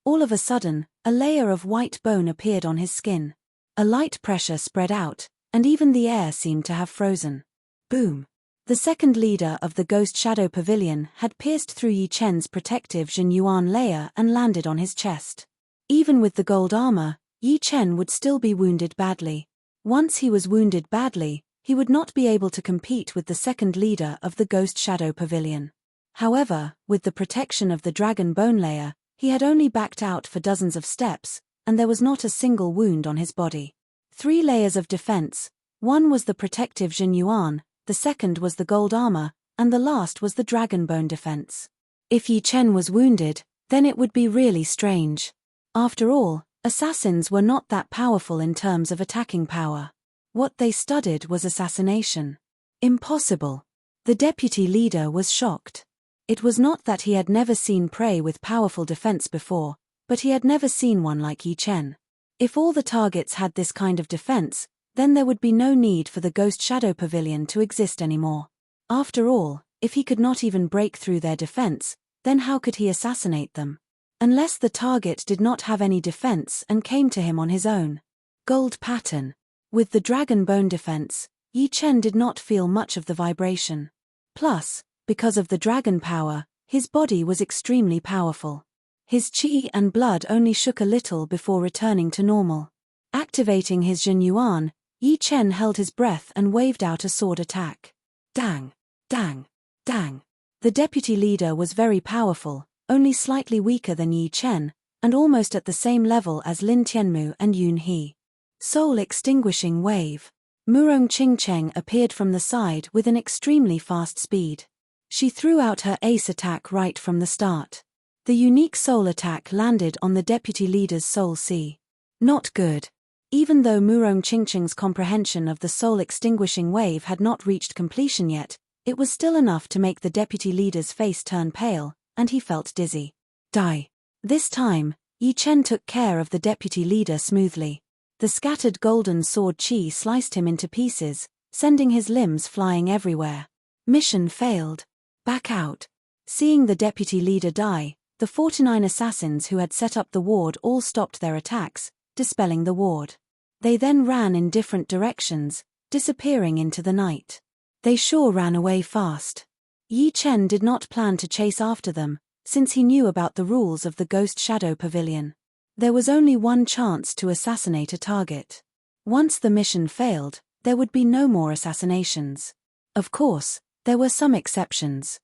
All of a sudden, a layer of white bone appeared on his skin. A light pressure spread out, and even the air seemed to have frozen. Boom! The second leader of the Ghost Shadow Pavilion had pierced through Yi Chen's protective Jinyuan layer and landed on his chest. Even with the gold armor, Yi Chen would still be wounded badly. Once he was wounded badly, he would not be able to compete with the second leader of the Ghost Shadow Pavilion. However, with the protection of the dragon bone layer, he had only backed out for dozens of steps, and there was not a single wound on his body. 3 layers of defense. One was the protective Jinyuan, the second was the gold armor, and the last was the dragon bone defense. If Yi Chen was wounded, then it would be really strange. After all, assassins were not that powerful in terms of attacking power. What they studied was assassination. Impossible. The deputy leader was shocked. It was not that he had never seen prey with powerful defense before, but he had never seen one like Yi Chen. If all the targets had this kind of defense, then there would be no need for the Ghost Shadow Pavilion to exist anymore. After all, if he could not even break through their defense, then how could he assassinate them? Unless the target did not have any defense and came to him on his own. Gold pattern. With the dragon bone defense, Yi Chen did not feel much of the vibration. Plus, because of the dragon power, his body was extremely powerful. His qi and blood only shook a little before returning to normal. Activating his Jinyuan, Yi Chen held his breath and waved out a sword attack. Dang! Dang! Dang! The deputy leader was very powerful, only slightly weaker than Yi Chen, and almost at the same level as Lin Tianmu and Yun He. Soul extinguishing wave. Murong Qingcheng appeared from the side with an extremely fast speed. She threw out her ace attack right from the start. The unique soul attack landed on the deputy leader's soul sea. Not good. Even though Murong Qingcheng's comprehension of the soul extinguishing wave had not reached completion yet, it was still enough to make the deputy leader's face turn pale, and he felt dizzy. Die. This time, Yi Chen took care of the deputy leader smoothly. The scattered golden sword qi sliced him into pieces, sending his limbs flying everywhere. Mission failed. Back out. Seeing the deputy leader die, the 49 assassins who had set up the ward all stopped their attacks, dispelling the ward. They then ran in different directions, disappearing into the night. They sure ran away fast. Yi Chen did not plan to chase after them, since he knew about the rules of the Ghost Shadow Pavilion. There was only one chance to assassinate a target. Once the mission failed, there would be no more assassinations. Of course, there were some exceptions.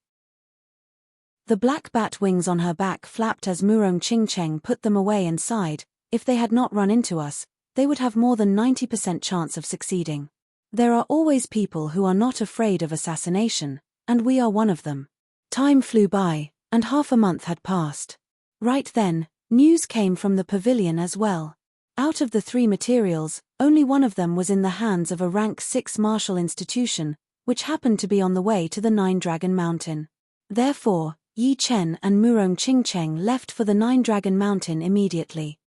The black bat wings on her back flapped as Murong Qingcheng put them away and sighed. If they had not run into us, they would have more than 90% chance of succeeding. There are always people who are not afraid of assassination, and we are one of them. Time flew by, and half a month had passed. Right then, news came from the pavilion as well. Out of the 3 materials, only one of them was in the hands of a rank 6 martial institution, which happened to be on the way to the 9-Dragon Mountain. Therefore, Yi Chen and Murong Qingcheng left for the 9-Dragon Mountain immediately.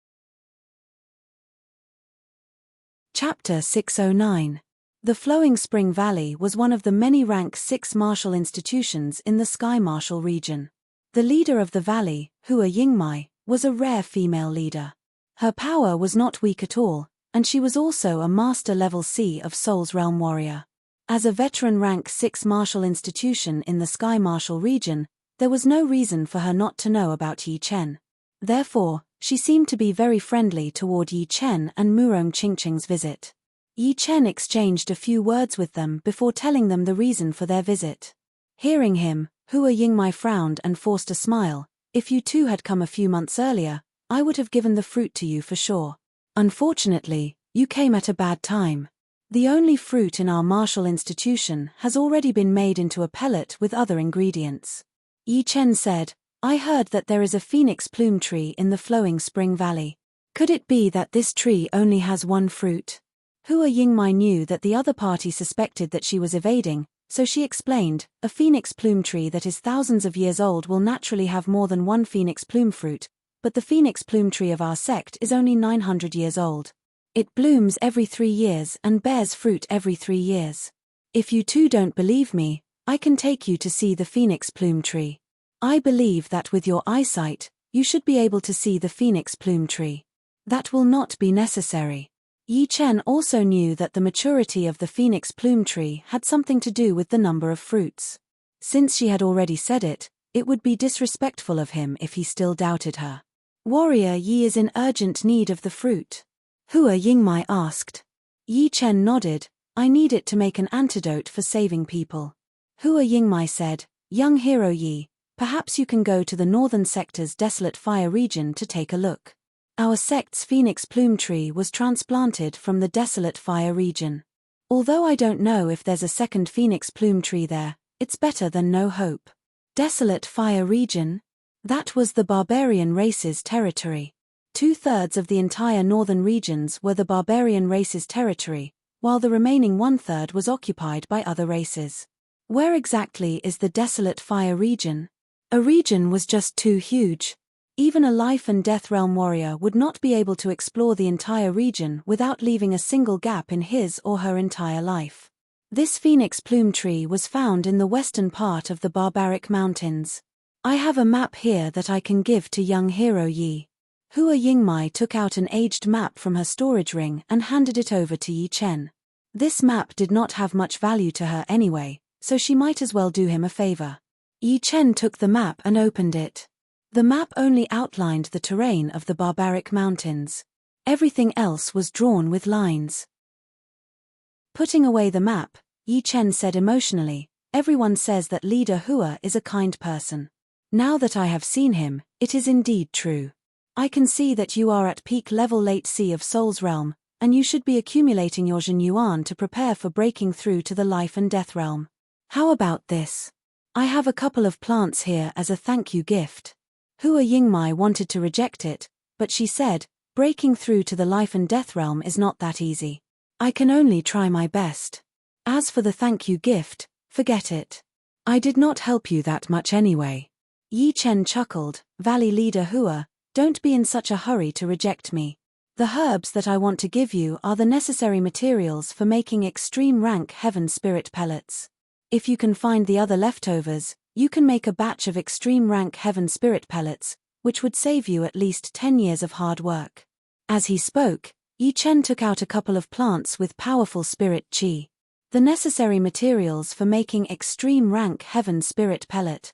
Chapter 609. The Flowing Spring Valley was one of the many rank 6 martial institutions in the Sky Martial region. The leader of the valley, Hua Yingmai, was a rare female leader. Her power was not weak at all, and she was also a Master Level C of Soul's Realm warrior. As a veteran rank 6 martial institution in the Sky Martial region, there was no reason for her not to know about Yi Chen. Therefore, she seemed to be very friendly toward Yi Chen and Murong Qingcheng's visit. Yi Chen exchanged a few words with them before telling them the reason for their visit. Hearing him, Hua Yingmai frowned and forced a smile. If you two had come a few months earlier, I would have given the fruit to you for sure. Unfortunately, you came at a bad time. The only fruit in our martial institution has already been made into a pellet with other ingredients. Yi Chen said, I heard that there is a phoenix plume tree in the Flowing Spring Valley. Could it be that this tree only has one fruit? Hua Yingmai knew that the other party suspected that she was evading, so she explained, a phoenix plume tree that is thousands of years old will naturally have more than one phoenix plume fruit, but the phoenix plume tree of our sect is only 900 years old. It blooms every 3 years and bears fruit every 3 years. If you two don't believe me, I can take you to see the phoenix plume tree. I believe that with your eyesight, you should be able to see the phoenix plume tree. That will not be necessary. Yi Chen also knew that the maturity of the phoenix plume tree had something to do with the number of fruits. Since she had already said it, it would be disrespectful of him if he still doubted her. Warrior Yi is in urgent need of the fruit. Hua Yingmai asked. Yi Chen nodded, I need it to make an antidote for saving people. Hua Yingmai said, young hero Yi, perhaps you can go to the northern sector's desolate fire region to take a look. Our sect's phoenix plume tree was transplanted from the desolate fire region. Although I don't know if there's a second phoenix plume tree there, it's better than no hope. Desolate fire region? That was the barbarian race's territory. 2/3 of the entire northern regions were the barbarian race's territory, while the remaining 1/3 was occupied by other races. Where exactly is the desolate fire region? A region was just too huge. Even a life and death realm warrior would not be able to explore the entire region without leaving a single gap in his or her entire life. This phoenix plume tree was found in the western part of the barbaric mountains. I have a map here that I can give to young hero Yi. Hua Yingmai took out an aged map from her storage ring and handed it over to Yi Chen. This map did not have much value to her anyway, so she might as well do him a favor. Yi Chen took the map and opened it. The map only outlined the terrain of the barbaric mountains. Everything else was drawn with lines. Putting away the map, Yi Chen said emotionally, everyone says that leader Hua is a kind person. Now that I have seen him, it is indeed true. I can see that you are at peak level late C of Soul's Realm, and you should be accumulating your Jin Yuan to prepare for breaking through to the life and death realm. How about this? I have a couple of plants here as a thank you gift. Hua Yingmai wanted to reject it, but she said, breaking through to the life and death realm is not that easy. I can only try my best. As for the thank you gift, forget it. I did not help you that much anyway. Yi Chen chuckled, Valley Leader Hua, don't be in such a hurry to reject me. The herbs that I want to give you are the necessary materials for making extreme rank heaven spirit pellets. If you can find the other leftovers, you can make a batch of extreme rank heaven spirit pellets, which would save you at least 10 years of hard work. As he spoke, Yi Chen took out a couple of plants with powerful spirit chi. The necessary materials for making extreme rank heaven spirit pellet.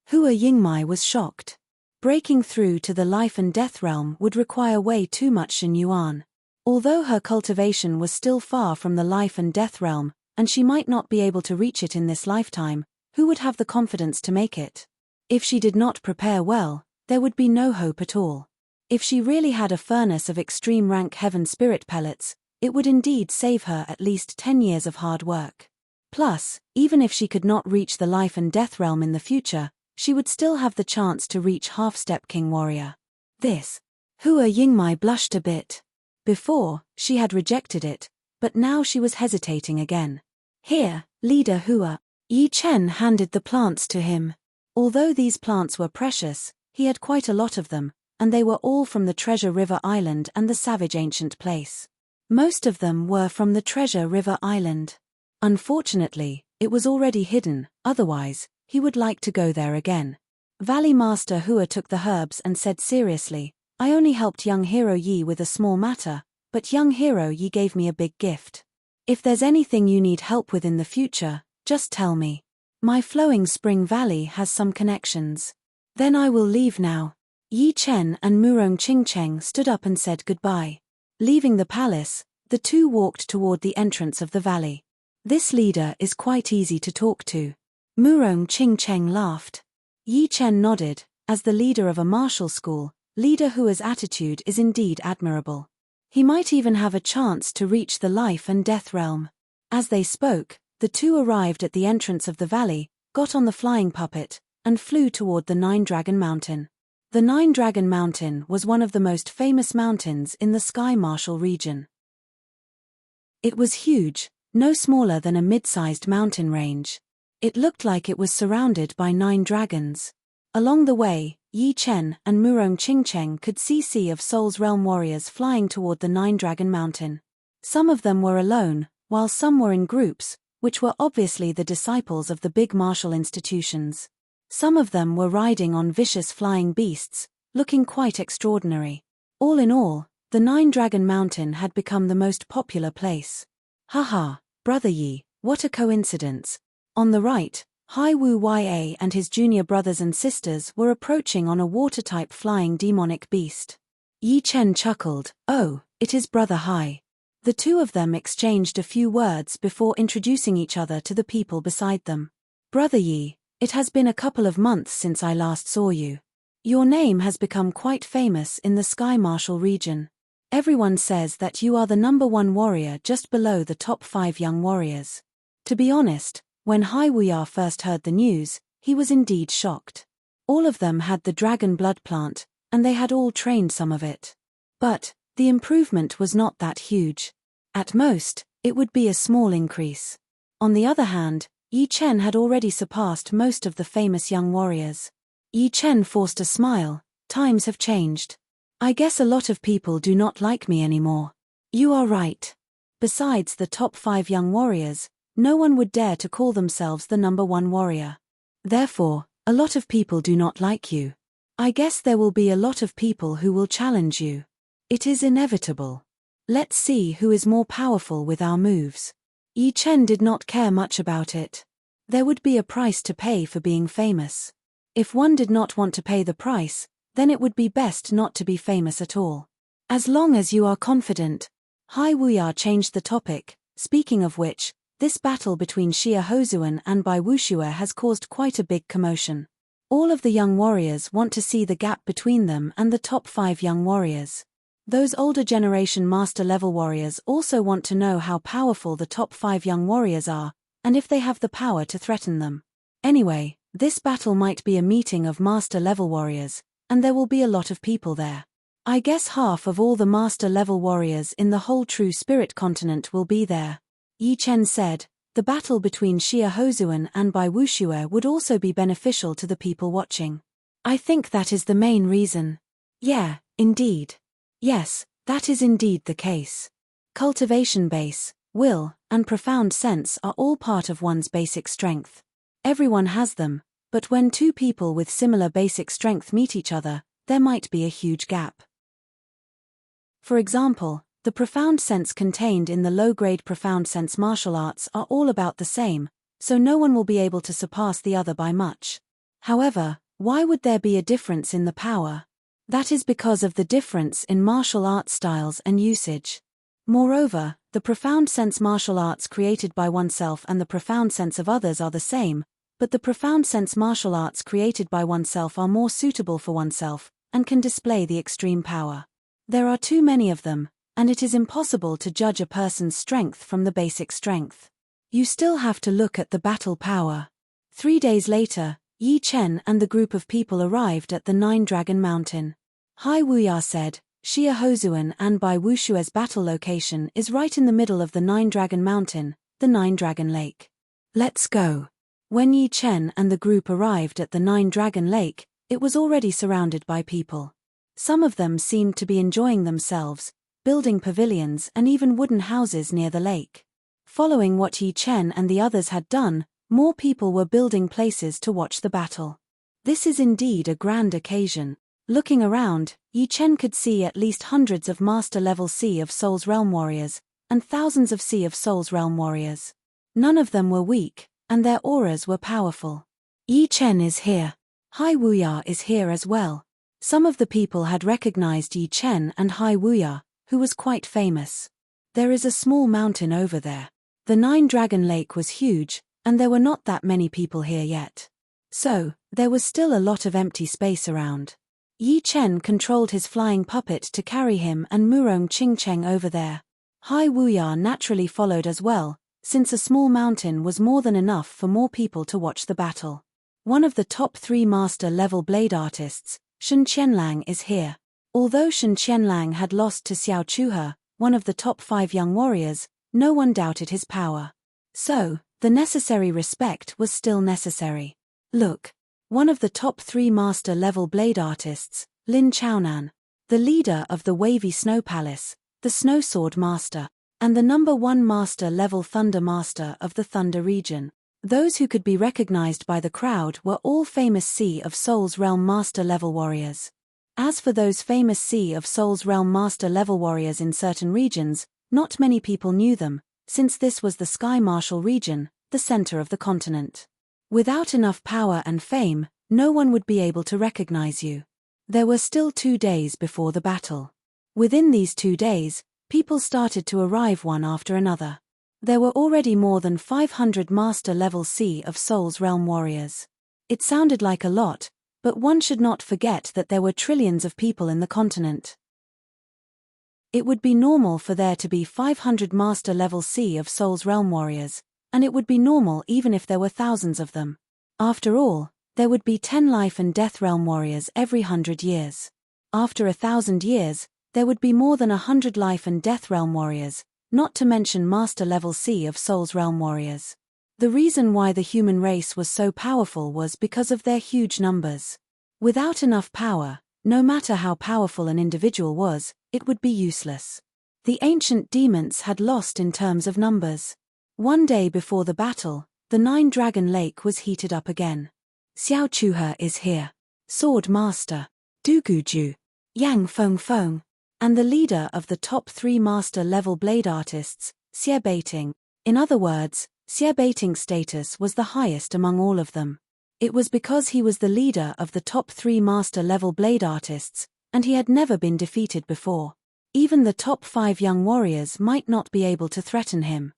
Hua Yingmai was shocked. Breaking through to the life and death realm would require way too much Jin Yuan. Although her cultivation was still far from the life and death realm, and she might not be able to reach it in this lifetime, who would have the confidence to make it? If she did not prepare well, there would be no hope at all. If she really had a furnace of extreme rank heaven spirit pellets, it would indeed save her at least 10 years of hard work. Plus, even if she could not reach the life and death realm in the future, she would still have the chance to reach half-step king warrior. This. Hua Yingmai blushed a bit. Before, she had rejected it, but now she was hesitating again. Here, leader Hua. Yi Chen handed the plants to him. Although these plants were precious, he had quite a lot of them, and they were all from the Treasure River Island and the Savage Ancient Place. Most of them were from the Treasure River Island. Unfortunately, it was already hidden, otherwise, he would like to go there again. Valley Master Hua took the herbs and said seriously, I only helped young Hero Yi with a small matter, but young Hero Yi gave me a big gift. If there's anything you need help with in the future, just tell me. My flowing spring valley has some connections. Then I will leave now. Yi Chen and Murong Qingcheng stood up and said goodbye. Leaving the palace, the two walked toward the entrance of the valley. This leader is quite easy to talk to. Murong Qingcheng laughed. Yi Chen nodded. As the leader of a martial school, Leader Hua's attitude is indeed admirable. He might even have a chance to reach the life and death realm. As they spoke, the two arrived at the entrance of the valley, got on the flying puppet, and flew toward the Nine-Dragon Mountain. The Nine-Dragon Mountain was one of the most famous mountains in the Sky Martial region. It was huge, no smaller than a mid-sized mountain range. It looked like it was surrounded by 9 dragons. Along the way, Yi Chen and Murong Qingcheng could see Sea of Souls realm warriors flying toward the Nine-Dragon Mountain. Some of them were alone, while some were in groups, which were obviously the disciples of the big martial institutions. Some of them were riding on vicious flying beasts, looking quite extraordinary. All in all, the Nine-Dragon Mountain had become the most popular place. Haha, Brother Yi, what a coincidence. On the right, Hai Wu Ya and his junior brothers and sisters were approaching on a water-type flying demonic beast. Yi Chen chuckled, oh, it is Brother Hai. The two of them exchanged a few words before introducing each other to the people beside them. Brother Yi, it has been a couple of months since I last saw you. Your name has become quite famous in the Sky Martial region. Everyone says that you are the #1 warrior just below the top 5 young warriors. To be honest, when Hai Wuya first heard the news, he was indeed shocked. All of them had the dragon blood plant, and they had all trained some of it. But the improvement was not that huge. At most, it would be a small increase. On the other hand, Yi Chen had already surpassed most of the famous young warriors. Yi Chen forced a smile. Times have changed. I guess a lot of people do not like me anymore. You are right. Besides the top 5 young warriors, no one would dare to call themselves the #1 warrior. Therefore, a lot of people do not like you. I guess there will be a lot of people who will challenge you. It is inevitable. Let's see who is more powerful with our moves. Yi Chen did not care much about it. There would be a price to pay for being famous. If one did not want to pay the price, then it would be best not to be famous at all. As long as you are confident. Hai Wuya changed the topic, speaking of which, this battle between Xia Hozuan and Bai Wuxue has caused quite a big commotion. All of the young warriors want to see the gap between them and the top 5 young warriors. Those older generation master-level warriors also want to know how powerful the top 5 young warriors are, and if they have the power to threaten them. Anyway, this battle might be a meeting of master-level warriors, and there will be a lot of people there. I guess half of all the master-level warriors in the whole True Spirit continent will be there. Yi Chen said, the battle between Xia Hozuan and Bai Wuxue would also be beneficial to the people watching. I think that is the main reason. Yeah, indeed. Yes, that is indeed the case. Cultivation base, will, and profound sense are all part of one's basic strength. Everyone has them, but when two people with similar basic strength meet each other, there might be a huge gap. For example, the profound sense contained in the low-grade profound sense martial arts are all about the same, so no one will be able to surpass the other by much. However, why would there be a difference in the power? That is because of the difference in martial arts styles and usage. Moreover, the profound sense martial arts created by oneself and the profound sense of others are the same, but the profound sense martial arts created by oneself are more suitable for oneself, and can display the extreme power. There are too many of them, and it is impossible to judge a person's strength from the basic strength. You still have to look at the battle power. 3 days later, Yi Chen and the group of people arrived at the Nine-Dragon Mountain. Hai Wuya said, Xia Hozuan and Bai Wushue's battle location is right in the middle of the Nine-Dragon Mountain, the Nine-Dragon Lake. Let's go. When Yi Chen and the group arrived at the Nine-Dragon Lake, it was already surrounded by people. Some of them seemed to be enjoying themselves, building pavilions and even wooden houses near the lake. Following what Yi Chen and the others had done, more people were building places to watch the battle. This is indeed a grand occasion. Looking around, Yi Chen could see at least hundreds of Master-level Sea of Souls Realm warriors, and thousands of Sea of Souls Realm warriors. None of them were weak, and their auras were powerful. Yi Chen is here. Hai Wuya is here as well. Some of the people had recognized Yi Chen and Hai Wuya, who was quite famous. There is a small mountain over there. The Nine-Dragon Lake was huge, and there were not that many people here yet. So, there was still a lot of empty space around. Yi Chen controlled his flying puppet to carry him and Murong Qingcheng over there. Hai Wuya naturally followed as well, since a small mountain was more than enough for more people to watch the battle. One of the top 3 master-level blade artists, Shen Qianlang, is here. Although Shen Qianlang had lost to Xiao Chuhe, one of the top 5 young warriors, no one doubted his power. So, the necessary respect was still necessary. Look. One of the top 3 master-level blade artists, Lin Chaonan, the leader of the Wavy Snow Palace, the Snow Sword Master, and the number 1 master-level Thunder Master of the Thunder region. Those who could be recognized by the crowd were all famous Sea of Souls Realm master-level warriors. As for those famous Sea of Souls Realm master-level warriors in certain regions, not many people knew them, since this was the Sky Martial region, the center of the continent. Without enough power and fame, no one would be able to recognize you. There were still 2 days before the battle. Within these 2 days, people started to arrive one after another. There were already more than 500 master-level Sea of Souls Realm warriors. It sounded like a lot, but one should not forget that there were trillions of people in the continent. It would be normal for there to be 500 master-level Sea of Souls Realm warriors, and it would be normal even if there were thousands of them. After all, there would be 10 life and death realm warriors every 100 years. After 1,000 years, there would be more than 100 life and death realm warriors, not to mention master-level Sea of Souls realm warriors. The reason why the human race was so powerful was because of their huge numbers. Without enough power, no matter how powerful an individual was, it would be useless. The ancient demons had lost in terms of numbers. One day before the battle, the Nine-Dragon Lake was heated up again. Xiao Chuhe is here. Sword Master, Du Guju, Yang Feng, and the leader of the top 3 master-level blade artists, Xie Beiting. In other words, Xie Beiting's status was the highest among all of them. It was because he was the leader of the top 3 master-level blade artists, and he had never been defeated before. Even the top 5 young warriors might not be able to threaten him.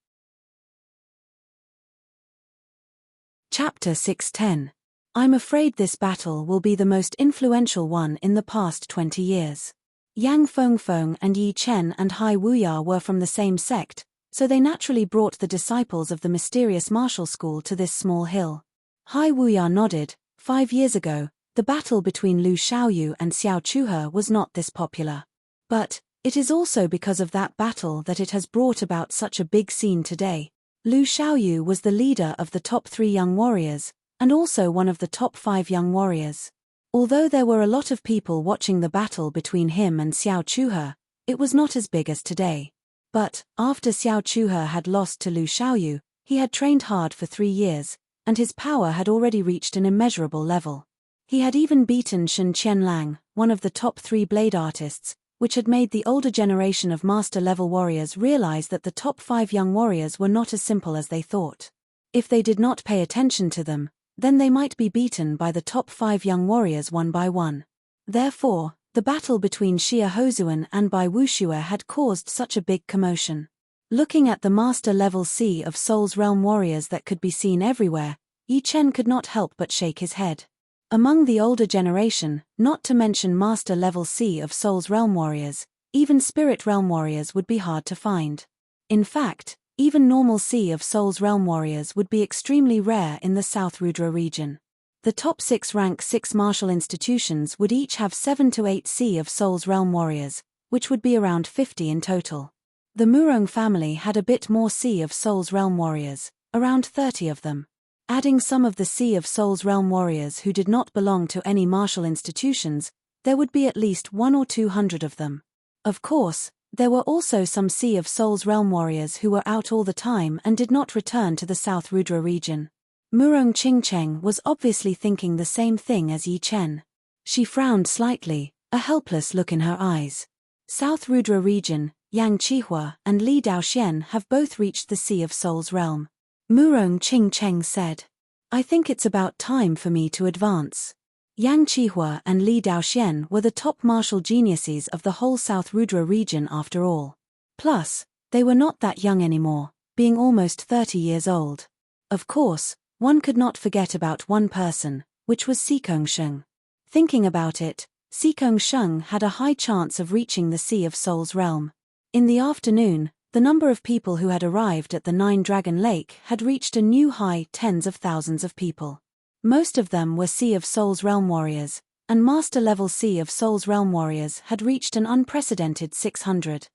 Chapter 610. I'm afraid this battle will be the most influential one in the past 20 years. Yang Feng and Yi Chen and Hai Wuya were from the same sect, so they naturally brought the disciples of the mysterious martial school to this small hill. Hai Wuya nodded. 5 years ago, the battle between Lu Xiaoyu and Xiao Chuhe was not this popular. But it is also because of that battle that it has brought about such a big scene today. Lu Xiaoyu was the leader of the top 3 young warriors, and also one of the top 5 young warriors. Although there were a lot of people watching the battle between him and Xiao Chuhe, it was not as big as today. But, after Xiao Chuhe had lost to Lu Xiaoyu, he had trained hard for 3 years, and his power had already reached an immeasurable level. He had even beaten Shen Qianlang, one of the top 3 blade artists, which had made the older generation of master-level warriors realize that the top 5 young warriors were not as simple as they thought. If they did not pay attention to them, then they might be beaten by the top 5 young warriors one by one. Therefore, the battle between Xia Hozuan and Bai Wushue had caused such a big commotion. Looking at the master-level Sea of Souls realm warriors that could be seen everywhere, Yi Chen could not help but shake his head. Among the older generation, not to mention master-level Sea of Souls realm warriors, even spirit realm warriors would be hard to find. In fact, even normal Sea of Souls realm warriors would be extremely rare in the South Rudra region. The top 6 rank 6 martial institutions would each have 7 to 8 Sea of Souls realm warriors, which would be around 50 in total. The Murong family had a bit more Sea of Souls Realm warriors, around 30 of them. Adding some of the Sea of Souls Realm warriors who did not belong to any martial institutions, there would be at least 100 or 200 of them. Of course, there were also some Sea of Souls Realm warriors who were out all the time and did not return to the South Rudra region. Murong Qingcheng was obviously thinking the same thing as Yi Chen. She frowned slightly, a helpless look in her eyes. South Rudra region, Yang Qihua and Li Daoxian have both reached the Sea of Souls realm. Murong Qingcheng said, "I think it's about time for me to advance." Yang Qihua and Li Daoxian were the top martial geniuses of the whole South Rudra region after all. Plus, they were not that young anymore, being almost 30 years old. Of course, one could not forget about one person, which was Sikong Sheng. Thinking about it, Sikong Sheng had a high chance of reaching the Sea of Souls realm. In the afternoon, the number of people who had arrived at the Nine-Dragon Lake had reached a new high, tens of thousands of people. Most of them were Sea of Souls Realm warriors, and Master-level Sea of Souls Realm warriors had reached an unprecedented 600.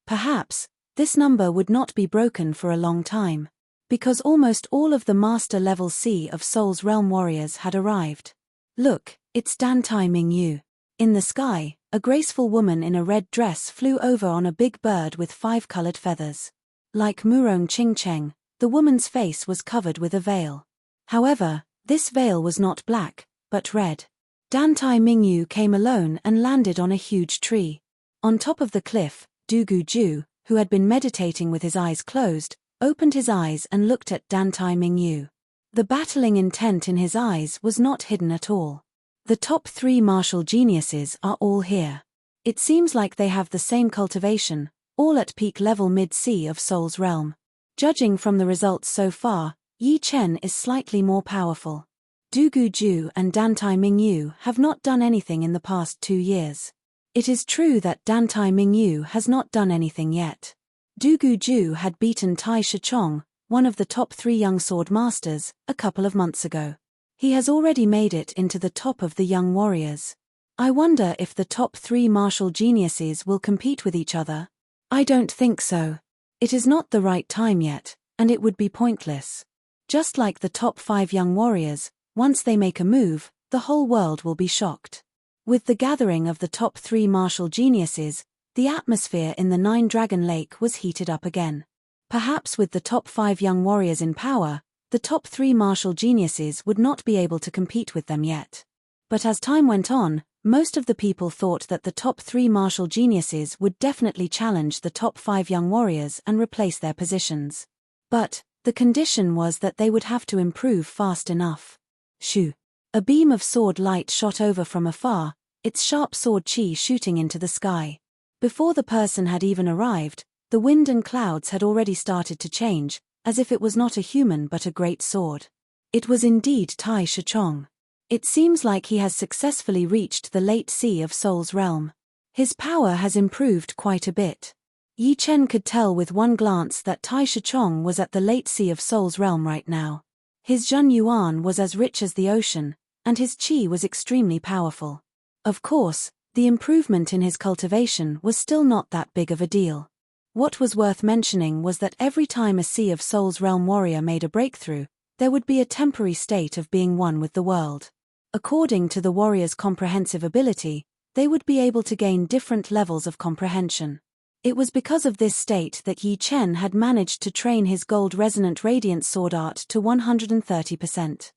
Perhaps, this number would not be broken for a long time, because almost all of the Master-level Sea of Souls Realm warriors had arrived. Look, it's Dantai Mingyu. In the sky, a graceful woman in a red dress flew over on a big bird with 5 colored feathers. Like Murong Qingcheng, the woman's face was covered with a veil. However, this veil was not black, but red. Dantai Mingyu came alone and landed on a huge tree. On top of the cliff, Dugu Ju, who had been meditating with his eyes closed, opened his eyes and looked at Dantai Mingyu. The battling intent in his eyes was not hidden at all. The top 3 martial geniuses are all here. It seems like they have the same cultivation, all at peak level mid-Sea of Souls realm. Judging from the results so far, Yi Chen is slightly more powerful. Dugu Ju and Dantai Mingyu have not done anything in the past 2 years. It is true that Dantai Mingyu has not done anything yet. Dugu Ju had beaten Tai Shichong, one of the top 3 young sword masters, a couple of months ago. He has already made it into the top of the young warriors. I wonder if the top 3 martial geniuses will compete with each other. I don't think so. It is not the right time yet, and it would be pointless. Just like the top 5 young warriors, once they make a move, the whole world will be shocked. With the gathering of the top 3 martial geniuses, the atmosphere in the Nine-Dragon Lake was heated up again. Perhaps with the top 5 young warriors in power, the top 3 martial geniuses would not be able to compete with them yet. But as time went on, most of the people thought that the top 3 martial geniuses would definitely challenge the top 5 young warriors and replace their positions. But the condition was that they would have to improve fast enough. Shoo! A beam of sword light shot over from afar, its sharp sword chi shooting into the sky. Before the person had even arrived, the wind and clouds had already started to change, as if it was not a human but a great sword. It was indeed Tai Shichong. It seems like he has successfully reached the late Sea of Souls realm. His power has improved quite a bit. Yi Chen could tell with one glance that Tai Shichong was at the late Sea of Souls realm right now. His Zhen Yuan was as rich as the ocean, and his qi was extremely powerful. Of course, the improvement in his cultivation was still not that big of a deal. What was worth mentioning was that every time a Sea of Souls realm warrior made a breakthrough, there would be a temporary state of being one with the world. According to the warrior's comprehensive ability, they would be able to gain different levels of comprehension. It was because of this state that Yi Chen had managed to train his gold resonant radiant sword art to 130%.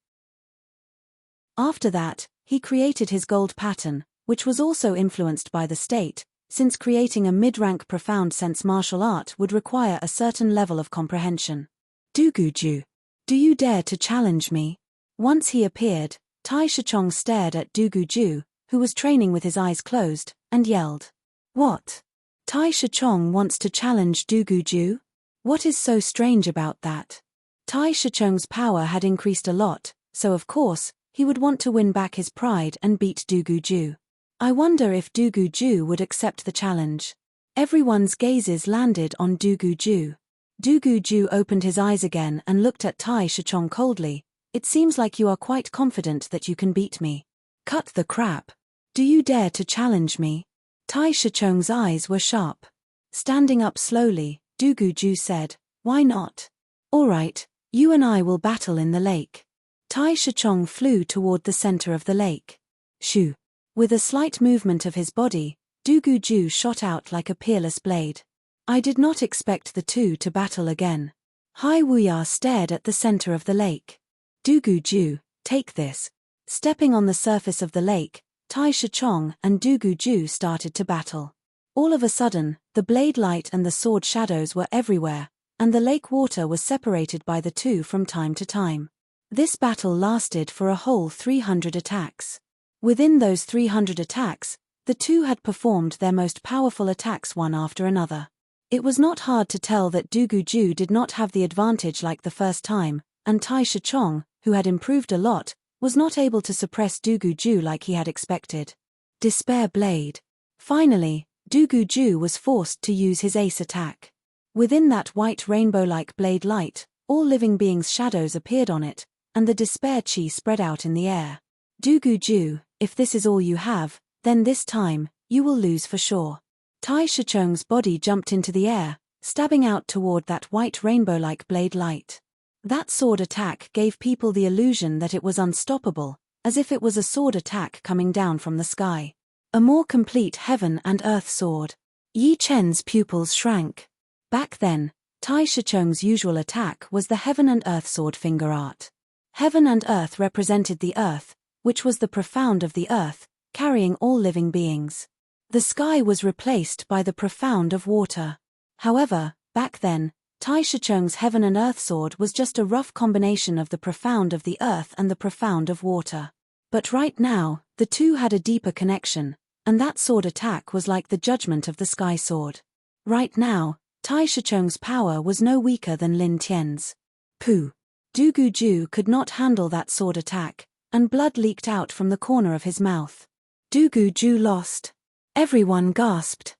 After that, he created his gold pattern, which was also influenced by the state, since creating a mid-rank profound sense martial art would require a certain level of comprehension. Duguju, do you dare to challenge me? Once he appeared, Tai Shichong stared at Duguju, who was training with his eyes closed, and yelled. What? Tai Shichong wants to challenge Duguju? What is so strange about that? Tai Shichong's power had increased a lot, so of course, he would want to win back his pride and beat Duguju. I wonder if Duguju would accept the challenge. Everyone's gazes landed on Duguju. Duguju opened his eyes again and looked at Tai Shichong coldly. It seems like you are quite confident that you can beat me. Cut the crap. Do you dare to challenge me? Tai Shichong's eyes were sharp. Standing up slowly, Du Guju said, "Why not? All right, you and I will battle in the lake." Tai Shichong flew toward the center of the lake. Shoo! With a slight movement of his body, Du Guju shot out like a peerless blade. I did not expect the two to battle again. Hai Wuya stared at the center of the lake. Du Guju, take this. Stepping on the surface of the lake, Tai Shichong and Du Guju started to battle. All of a sudden, the blade light and the sword shadows were everywhere, and the lake water was separated by the two from time to time. This battle lasted for a whole 300 attacks. Within those 300 attacks, the two had performed their most powerful attacks one after another. It was not hard to tell that Du Guju did not have the advantage like the first time, and Tai Shichong, who had improved a lot, was not able to suppress Du Guju like he had expected. Despair Blade. Finally, Du Guju was forced to use his ace attack. Within that white rainbow-like blade light, all living beings' shadows appeared on it, and the despair chi spread out in the air. Du Guju, if this is all you have, then this time, you will lose for sure. Tai Shichong's body jumped into the air, stabbing out toward that white rainbow-like blade light. That sword attack gave people the illusion that it was unstoppable, as if it was a sword attack coming down from the sky. A more complete heaven and earth sword. Yi Chen's pupils shrank. Back then, Tai Shichong's usual attack was the heaven and earth sword finger art. Heaven and earth represented the earth, which was the profound of the earth, carrying all living beings. The sky was replaced by the profound of water. However, back then, Tai Shichong's heaven and earth sword was just a rough combination of the profound of the earth and the profound of water. But right now, the two had a deeper connection, and that sword attack was like the judgment of the sky sword. Right now, Tai Shichong's power was no weaker than Lin Tian's. Pooh! Du Guju could not handle that sword attack, and blood leaked out from the corner of his mouth. Du Guju lost. Everyone gasped.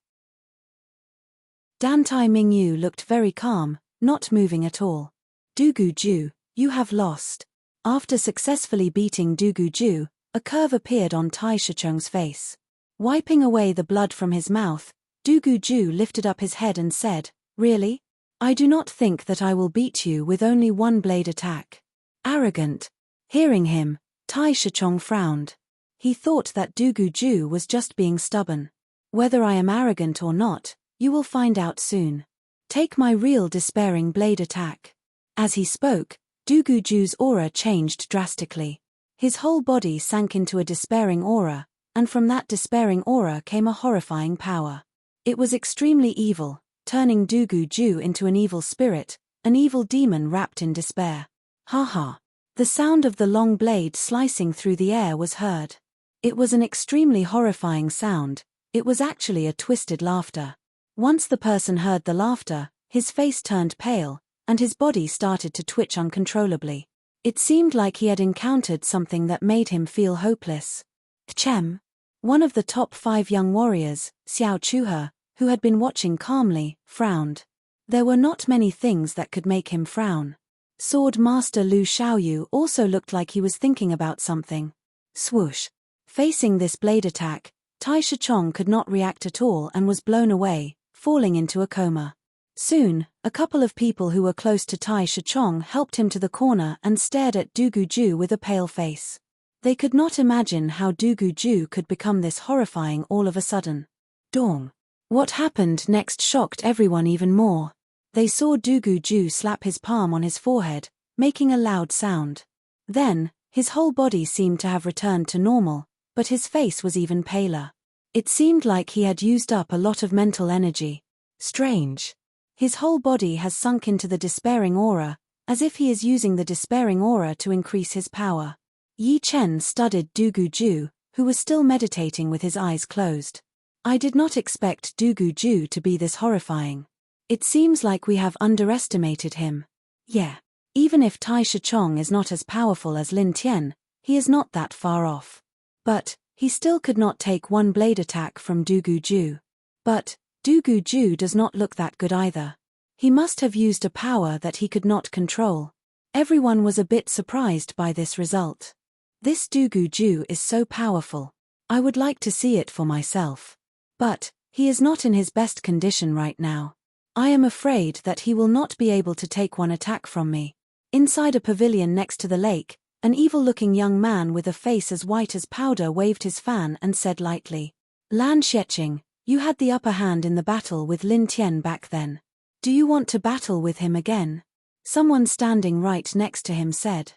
Dan Tai Mingyu looked very calm, not moving at all. Du Guju, you have lost. After successfully beating Du Guju, a curve appeared on Tai Shichong's face. Wiping away the blood from his mouth, Du Guju lifted up his head and said, "Really? I do not think that I will beat you with only one blade attack." Arrogant. Hearing him, Tai Shichong frowned. He thought that Du Guju was just being stubborn. Whether I am arrogant or not, you will find out soon. Take my real despairing blade attack. As he spoke, Du Guju's aura changed drastically. His whole body sank into a despairing aura, and from that despairing aura came a horrifying power. It was extremely evil, turning Du Guju into an evil spirit, an evil demon wrapped in despair. Ha ha! The sound of the long blade slicing through the air was heard. It was an extremely horrifying sound. It was actually a twisted laughter. Once the person heard the laughter, his face turned pale, and his body started to twitch uncontrollably. It seemed like he had encountered something that made him feel hopeless. Chem. One of the top 5 young warriors, Xiao Chuhe, who had been watching calmly, frowned. There were not many things that could make him frown. Sword Master Lu Xiaoyu also looked like he was thinking about something. Swoosh. Facing this blade attack, Tai Shichong could not react at all and was blown away, falling into a coma. Soon, a couple of people who were close to Tai Shichong helped him to the corner and stared at Du Guju with a pale face. They could not imagine how Du Guju could become this horrifying all of a sudden. Dong. What happened next shocked everyone even more. They saw Du Guju slap his palm on his forehead, making a loud sound. Then, his whole body seemed to have returned to normal, but his face was even paler. It seemed like he had used up a lot of mental energy. Strange. His whole body has sunk into the despairing aura, as if he is using the despairing aura to increase his power. Yi Chen studied Du Guju, who was still meditating with his eyes closed. I did not expect Du Guju to be this horrifying. It seems like we have underestimated him. Yeah. Even if Tai Shichong is not as powerful as Lin Tian, he is not that far off. But, he still could not take one blade attack from Du Guju. But, Du Guju does not look that good either. He must have used a power that he could not control. Everyone was a bit surprised by this result. This Du Guju is so powerful. I would like to see it for myself. But he is not in his best condition right now. I am afraid that he will not be able to take one attack from me. Inside a pavilion next to the lake, an evil-looking young man with a face as white as powder waved his fan and said lightly, "Lan Xiecheng, you had the upper hand in the battle with Lin Tian back then. Do you want to battle with him again?" Someone standing right next to him said.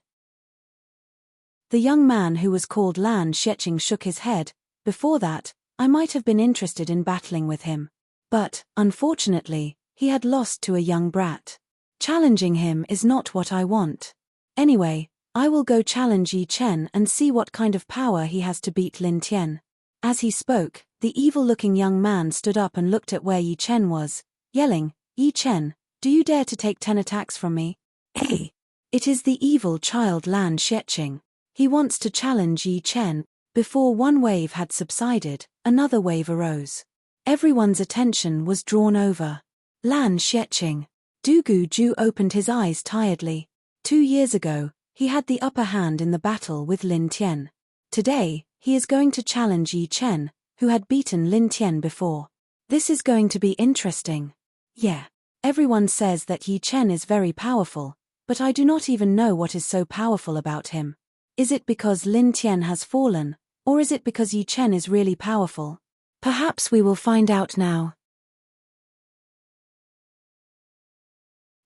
The young man who was called Lan Xiecheng shook his head. Before that, I might have been interested in battling with him. But, unfortunately, he had lost to a young brat. Challenging him is not what I want. Anyway, I will go challenge Yi Chen and see what kind of power he has to beat Lin Tian. As he spoke, the evil-looking young man stood up and looked at where Yi Chen was, yelling, "Yi Chen, do you dare to take 10 attacks from me?" Hey! It is the evil child Lan Xiecheng. He wants to challenge Yi Chen. Before one wave had subsided, another wave arose. Everyone's attention was drawn over. Lan Xiecheng. Du Guju opened his eyes tiredly. 2 years ago, he had the upper hand in the battle with Lin Tian. Today, he is going to challenge Yi Chen, who had beaten Lin Tian before. This is going to be interesting. Yeah. Everyone says that Yi Chen is very powerful, but I do not even know what is so powerful about him. Is it because Lin Tian has fallen, or is it because Yi Chen is really powerful? Perhaps we will find out now.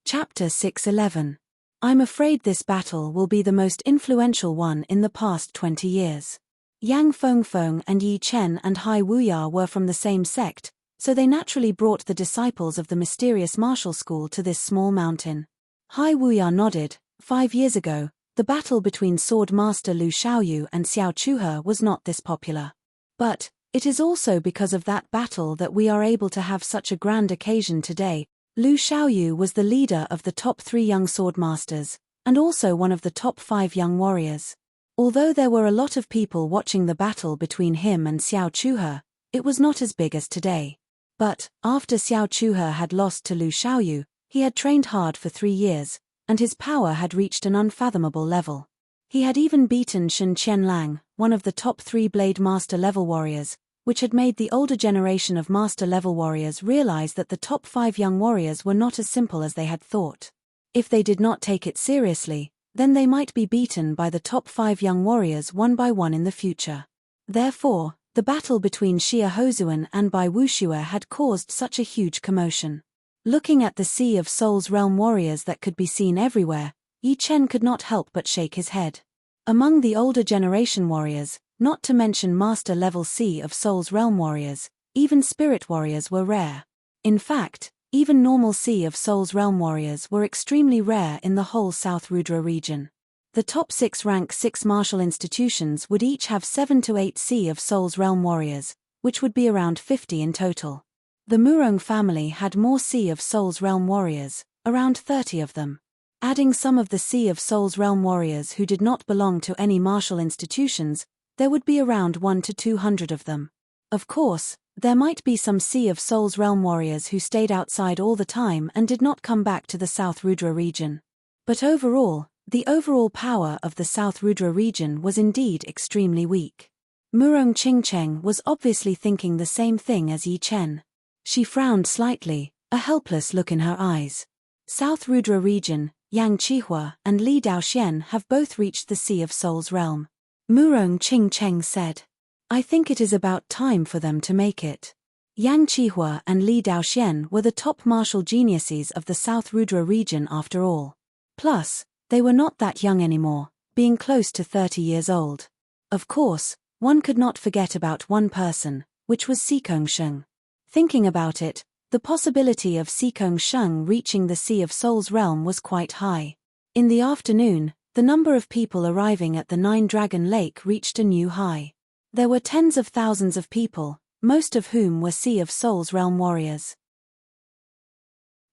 Chapter 6:11. I'm afraid this battle will be the most influential one in the past 20 years. Yang Fengfeng and Yi Chen and Hai Wuya were from the same sect, so they naturally brought the disciples of the mysterious martial school to this small mountain. Hai Wuya nodded. 5 years ago, the battle between Sword Master Lu Xiaoyu and Xiao Chuhe was not this popular. But it is also because of that battle that we are able to have such a grand occasion today. Lu Xiaoyu was the leader of the top 3 young swordmasters, and also one of the top 5 young warriors. Although there were a lot of people watching the battle between him and Xiao Chuhe, it was not as big as today. But, after Xiao Chuhe had lost to Lu Xiaoyu, he had trained hard for 3 years, and his power had reached an unfathomable level. He had even beaten Shen Qianlang, one of the top 3 Blade Master level warriors, which had made the older generation of master-level warriors realize that the top 5 young warriors were not as simple as they had thought. If they did not take it seriously, then they might be beaten by the top 5 young warriors one by one in the future. Therefore, the battle between Xia Hozuan and Bai Wuxue had caused such a huge commotion. Looking at the Sea of Souls realm warriors that could be seen everywhere, Yi Chen could not help but shake his head. Among the older generation warriors, not to mention master-level Sea of Souls realm warriors, even spirit warriors were rare. In fact, even normal Sea of Souls realm warriors were extremely rare in the whole South Rudra region. The top 6 rank 6 martial institutions would each have 7 to 8 Sea of Souls realm warriors, which would be around 50 in total. The Murong family had more Sea of Souls realm warriors, around 30 of them. Adding some of the Sea of Souls realm warriors who did not belong to any martial institutions, there would be around 1 to 200 of them. Of course, there might be some Sea of Souls realm warriors who stayed outside all the time and did not come back to the South Rudra region. But overall, the overall power of the South Rudra region was indeed extremely weak. Murong Qingcheng was obviously thinking the same thing as Yi Chen. She frowned slightly, a helpless look in her eyes. South Rudra region, Yang Qihua and Li Daoxian have both reached the Sea of Souls realm. Murong Qingcheng said, "I think it is about time for them to make it." Yang Qihua and Li Daoxian were the top martial geniuses of the South Rudra region after all. Plus, they were not that young anymore, being close to 30 years old. Of course, one could not forget about one person, which was Sikong Sheng. Thinking about it, the possibility of Sikong Sheng reaching the Sea of Souls realm was quite high. In the afternoon, the number of people arriving at the Nine-Dragon Lake reached a new high. There were tens of thousands of people, most of whom were Sea of Souls realm warriors.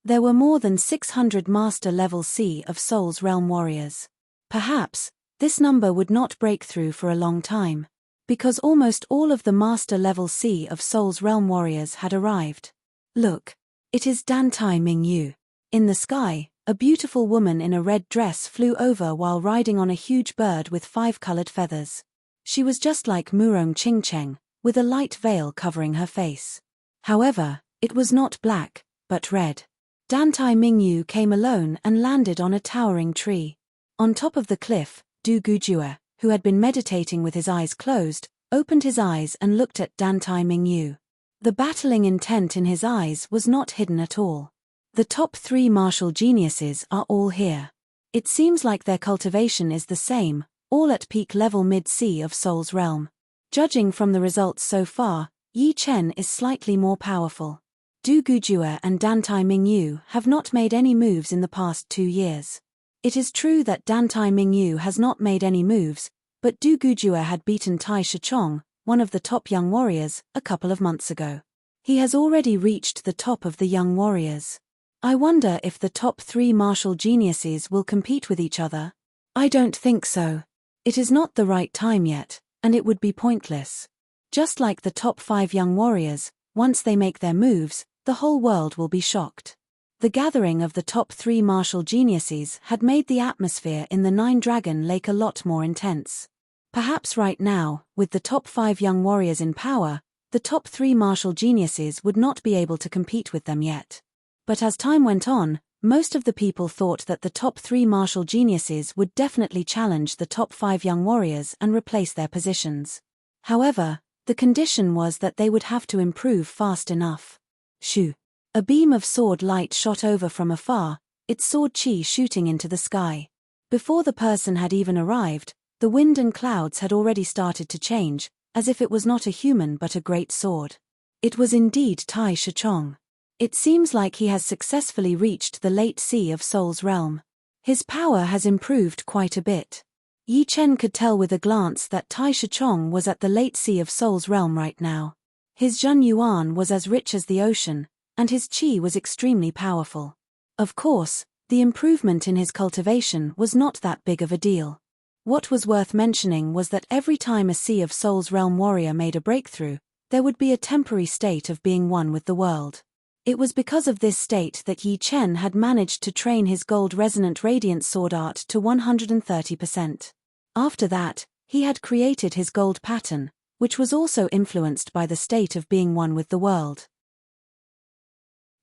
There were more than 600 master-level Sea of Souls realm warriors. Perhaps, this number would not break through for a long time, because almost all of the master-level Sea of Souls realm warriors had arrived. Look, it is Dantai Mingyu. In the sky, a beautiful woman in a red dress flew over while riding on a huge bird with 5 colored feathers. She was just like Murong Qingcheng, with a light veil covering her face. However, it was not black, but red. Dan Tai Mingyu came alone and landed on a towering tree. On top of the cliff, Du Gujue, who had been meditating with his eyes closed, opened his eyes and looked at Dan Tai Mingyu. The battling intent in his eyes was not hidden at all. The top 3 martial geniuses are all here. It seems like their cultivation is the same, all at peak level mid-sea of Soul's realm. Judging from the results so far, Yi Chen is slightly more powerful. Du Gujue and Dan Tai Mingyu have not made any moves in the past 2 years. It is true that Dan Tai Mingyu has not made any moves, but Du Gujue had beaten Tai Shichong, one of the top young warriors, a couple of months ago. He has already reached the top of the young warriors. I wonder if the top 3 martial geniuses will compete with each other. I don't think so. It is not the right time yet, and it would be pointless. Just like the top 5 young warriors, once they make their moves, the whole world will be shocked. The gathering of the top 3 martial geniuses had made the atmosphere in the Nine Dragon Lake a lot more intense. Perhaps right now, with the top 5 young warriors in power, the top 3 martial geniuses would not be able to compete with them yet. But as time went on, most of the people thought that the top 3 martial geniuses would definitely challenge the top 5 young warriors and replace their positions. However, the condition was that they would have to improve fast enough. Shoo! A beam of sword light shot over from afar, its sword chi shooting into the sky. Before the person had even arrived, the wind and clouds had already started to change, as if it was not a human but a great sword. It was indeed Tai Shichong. It seems like he has successfully reached the late sea of Soul's realm. His power has improved quite a bit. Yi Chen could tell with a glance that Tai Shichong was at the late sea of Soul's realm right now. His Zhen Yuan was as rich as the ocean, and his qi was extremely powerful. Of course, the improvement in his cultivation was not that big of a deal. What was worth mentioning was that every time a Sea of Soul's realm warrior made a breakthrough, there would be a temporary state of being one with the world. It was because of this state that Yi Chen had managed to train his gold resonant radiant sword art to 130%. After that, he had created his gold pattern, which was also influenced by the state of being one with the world.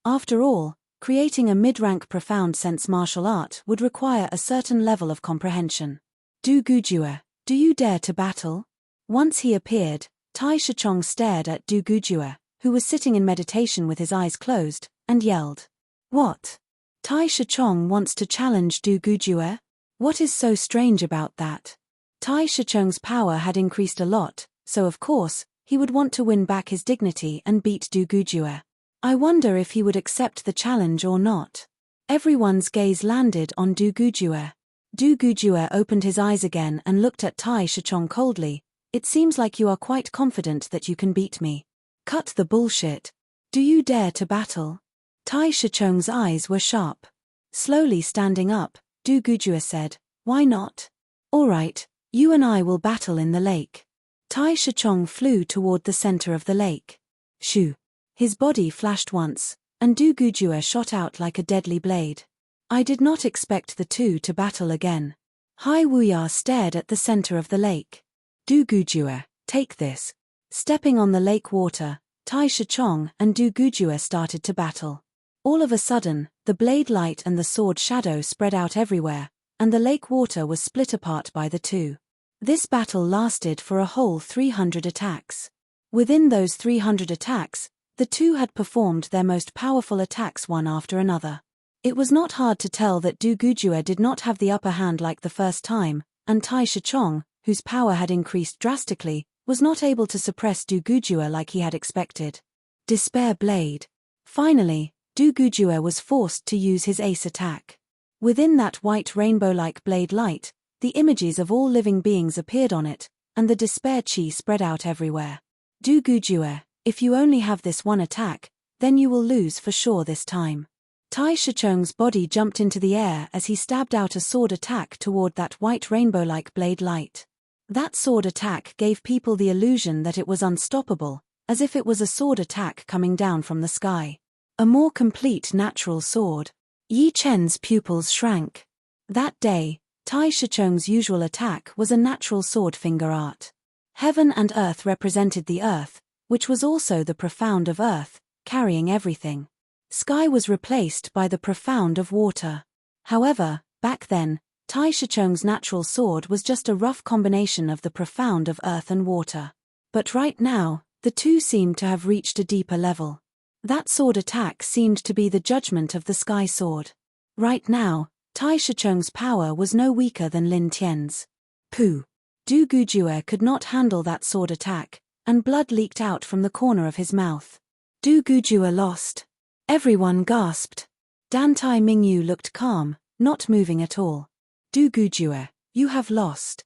After all, creating a mid-rank profound sense martial art would require a certain level of comprehension. Du Gujue, do you dare to battle? Once he appeared, Tai Shichong stared at Du Gujue, who was sitting in meditation with his eyes closed, and yelled. What? Tai Shichong wants to challenge Du Gujue? What is so strange about that? Tai Shichong's power had increased a lot, so of course, he would want to win back his dignity and beat Du Gujue. I wonder if he would accept the challenge or not. Everyone's gaze landed on Du Gujue. Du Gujue opened his eyes again and looked at Tai Shichong coldly. It seems like you are quite confident that you can beat me. Cut the bullshit. Do you dare to battle? Tai Shichong's eyes were sharp. Slowly standing up, Du Gujue said, why not? All right, you and I will battle in the lake. Tai Shichong flew toward the center of the lake. Shoo! His body flashed once, and Du Gujue shot out like a deadly blade. I did not expect the two to battle again. Hai Wuya stared at the center of the lake. Du Gujue, take this. Stepping on the lake water, Tai Shichong and Du Gujue started to battle. All of a sudden, the blade light and the sword shadow spread out everywhere, and the lake water was split apart by the two. This battle lasted for a whole 300 attacks. Within those 300 attacks, the two had performed their most powerful attacks one after another. It was not hard to tell that Du Gujue did not have the upper hand like the first time, and Tai Shichong, whose power had increased drastically, was not able to suppress Du Gujue like he had expected. Despair Blade. Finally, Du Gujue was forced to use his ace attack. Within that white rainbow-like blade light, the images of all living beings appeared on it, and the despair chi spread out everywhere. Du Gujue, if you only have this one attack, then you will lose for sure this time. Tai Shichong's body jumped into the air as he stabbed out a sword attack toward that white rainbow-like blade light. That sword attack gave people the illusion that it was unstoppable, as if it was a sword attack coming down from the sky. A more complete natural sword. Yi Chen's pupils shrank. That day, Tai Shichong's usual attack was a natural sword finger art. Heaven and earth represented the earth, which was also the profound of earth, carrying everything. Sky was replaced by the profound of water. However, back then, Tai Shichong's natural sword was just a rough combination of the profound of earth and water. But right now, the two seemed to have reached a deeper level. That sword attack seemed to be the judgment of the sky sword. Right now, Tai Shichong's power was no weaker than Lin Tian's. Pooh! Du Gujue could not handle that sword attack, and blood leaked out from the corner of his mouth. Du Gujue lost. Everyone gasped. Dan Tai Mingyu looked calm, not moving at all. Du Gujue, you have lost.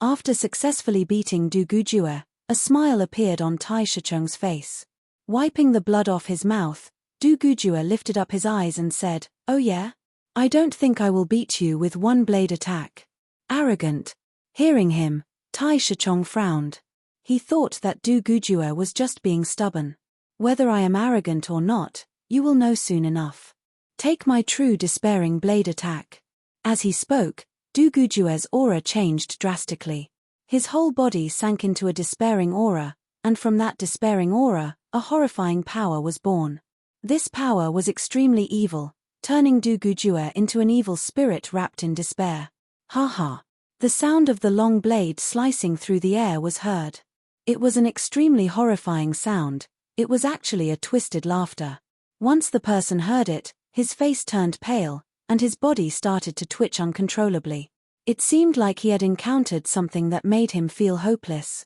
After successfully beating Du Gujue, a smile appeared on Tai Shichong's face. Wiping the blood off his mouth, Du Gujue lifted up his eyes and said, "Oh yeah? I don't think I will beat you with one blade attack." Arrogant. Hearing him, Tai Shichong frowned. He thought that Du Gujue was just being stubborn. Whether I am arrogant or not, you will know soon enough. Take my true despairing blade attack. As he spoke, Du Gujue's aura changed drastically. His whole body sank into a despairing aura, and from that despairing aura, a horrifying power was born. This power was extremely evil, turning Du Gujue into an evil spirit wrapped in despair. Ha ha. The sound of the long blade slicing through the air was heard. It was an extremely horrifying sound. It was actually a twisted laughter. Once the person heard it, his face turned pale, and his body started to twitch uncontrollably. It seemed like he had encountered something that made him feel hopeless.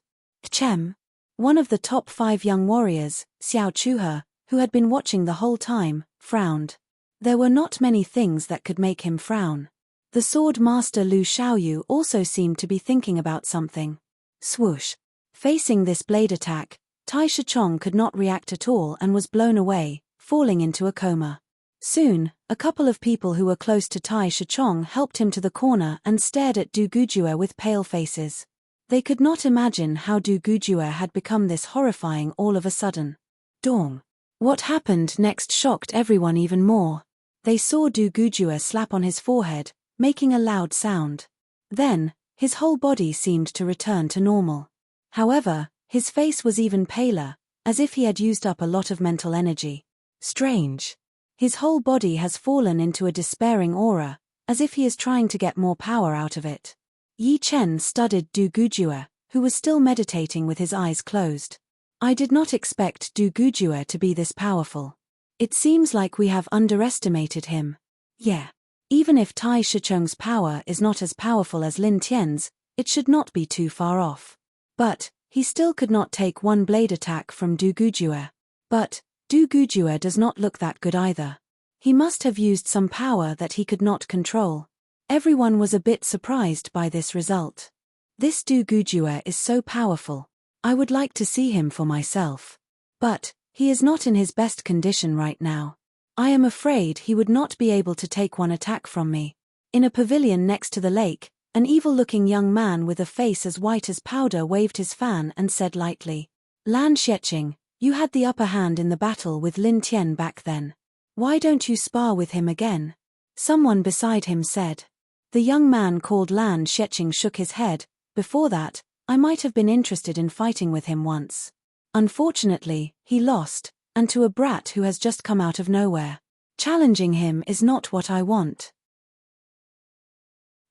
Chem. One of the top 5 young warriors, Xiao Chuhe, who had been watching the whole time, frowned. There were not many things that could make him frown. The sword master Lu Xiaoyu also seemed to be thinking about something. Swoosh. Facing this blade attack, Tai Shichong could not react at all and was blown away, falling into a coma. Soon, a couple of people who were close to Tai Shichong helped him to the corner and stared at Du Gujue with pale faces. They could not imagine how Du Gujue had become this horrifying all of a sudden. Dong. What happened next shocked everyone even more. They saw Du Gujue slap on his forehead, making a loud sound. Then, his whole body seemed to return to normal. However, his face was even paler, as if he had used up a lot of mental energy. Strange. His whole body has fallen into a despairing aura, as if he is trying to get more power out of it. Yi Chen studied Du Gujue, who was still meditating with his eyes closed. I did not expect Du Gujue to be this powerful. It seems like we have underestimated him. Yeah. Even if Tai Shichong's power is not as powerful as Lin Tian's, it should not be too far off. But, he still could not take one blade attack from Du Gujue. But, Du Gujue does not look that good either. He must have used some power that he could not control. Everyone was a bit surprised by this result. This Du Gujue is so powerful. I would like to see him for myself. But, he is not in his best condition right now. I am afraid he would not be able to take one attack from me. In a pavilion next to the lake, an evil-looking young man with a face as white as powder waved his fan and said lightly, "Lan Xieching, you had the upper hand in the battle with Lin Tian back then. Why don't you spar with him again?" Someone beside him said. The young man called Lan Xieching shook his head. Before that, I might have been interested in fighting with him once. Unfortunately, he lost, and to a brat who has just come out of nowhere. Challenging him is not what I want.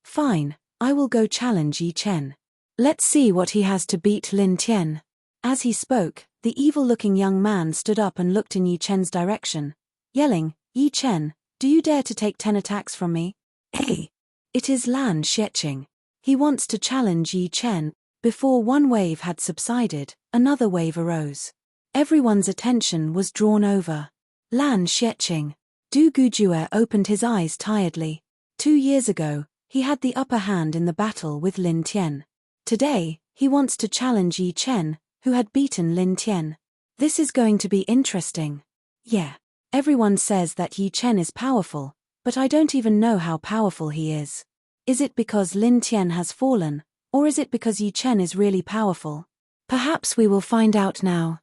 Fine, I will go challenge Yi Chen. Let's see what he has to beat Lin Tian. As he spoke, the evil-looking young man stood up and looked in Yi Chen's direction, yelling, "Yi Chen, do you dare to take 10 attacks from me?" Hey! It is Lan Xieching. He wants to challenge Yi Chen. Before one wave had subsided, another wave arose. Everyone's attention was drawn over. Lan Xieching. Du Gujue opened his eyes tiredly. 2 years ago, he had the upper hand in the battle with Lin Tian. Today, he wants to challenge Yi Chen, who had beaten Lin Tian. This is going to be interesting. Yeah. Everyone says that Yi Chen is powerful, but I don't even know how powerful he is. Is it because Lin Tian has fallen, or is it because Yi Chen is really powerful? Perhaps we will find out now.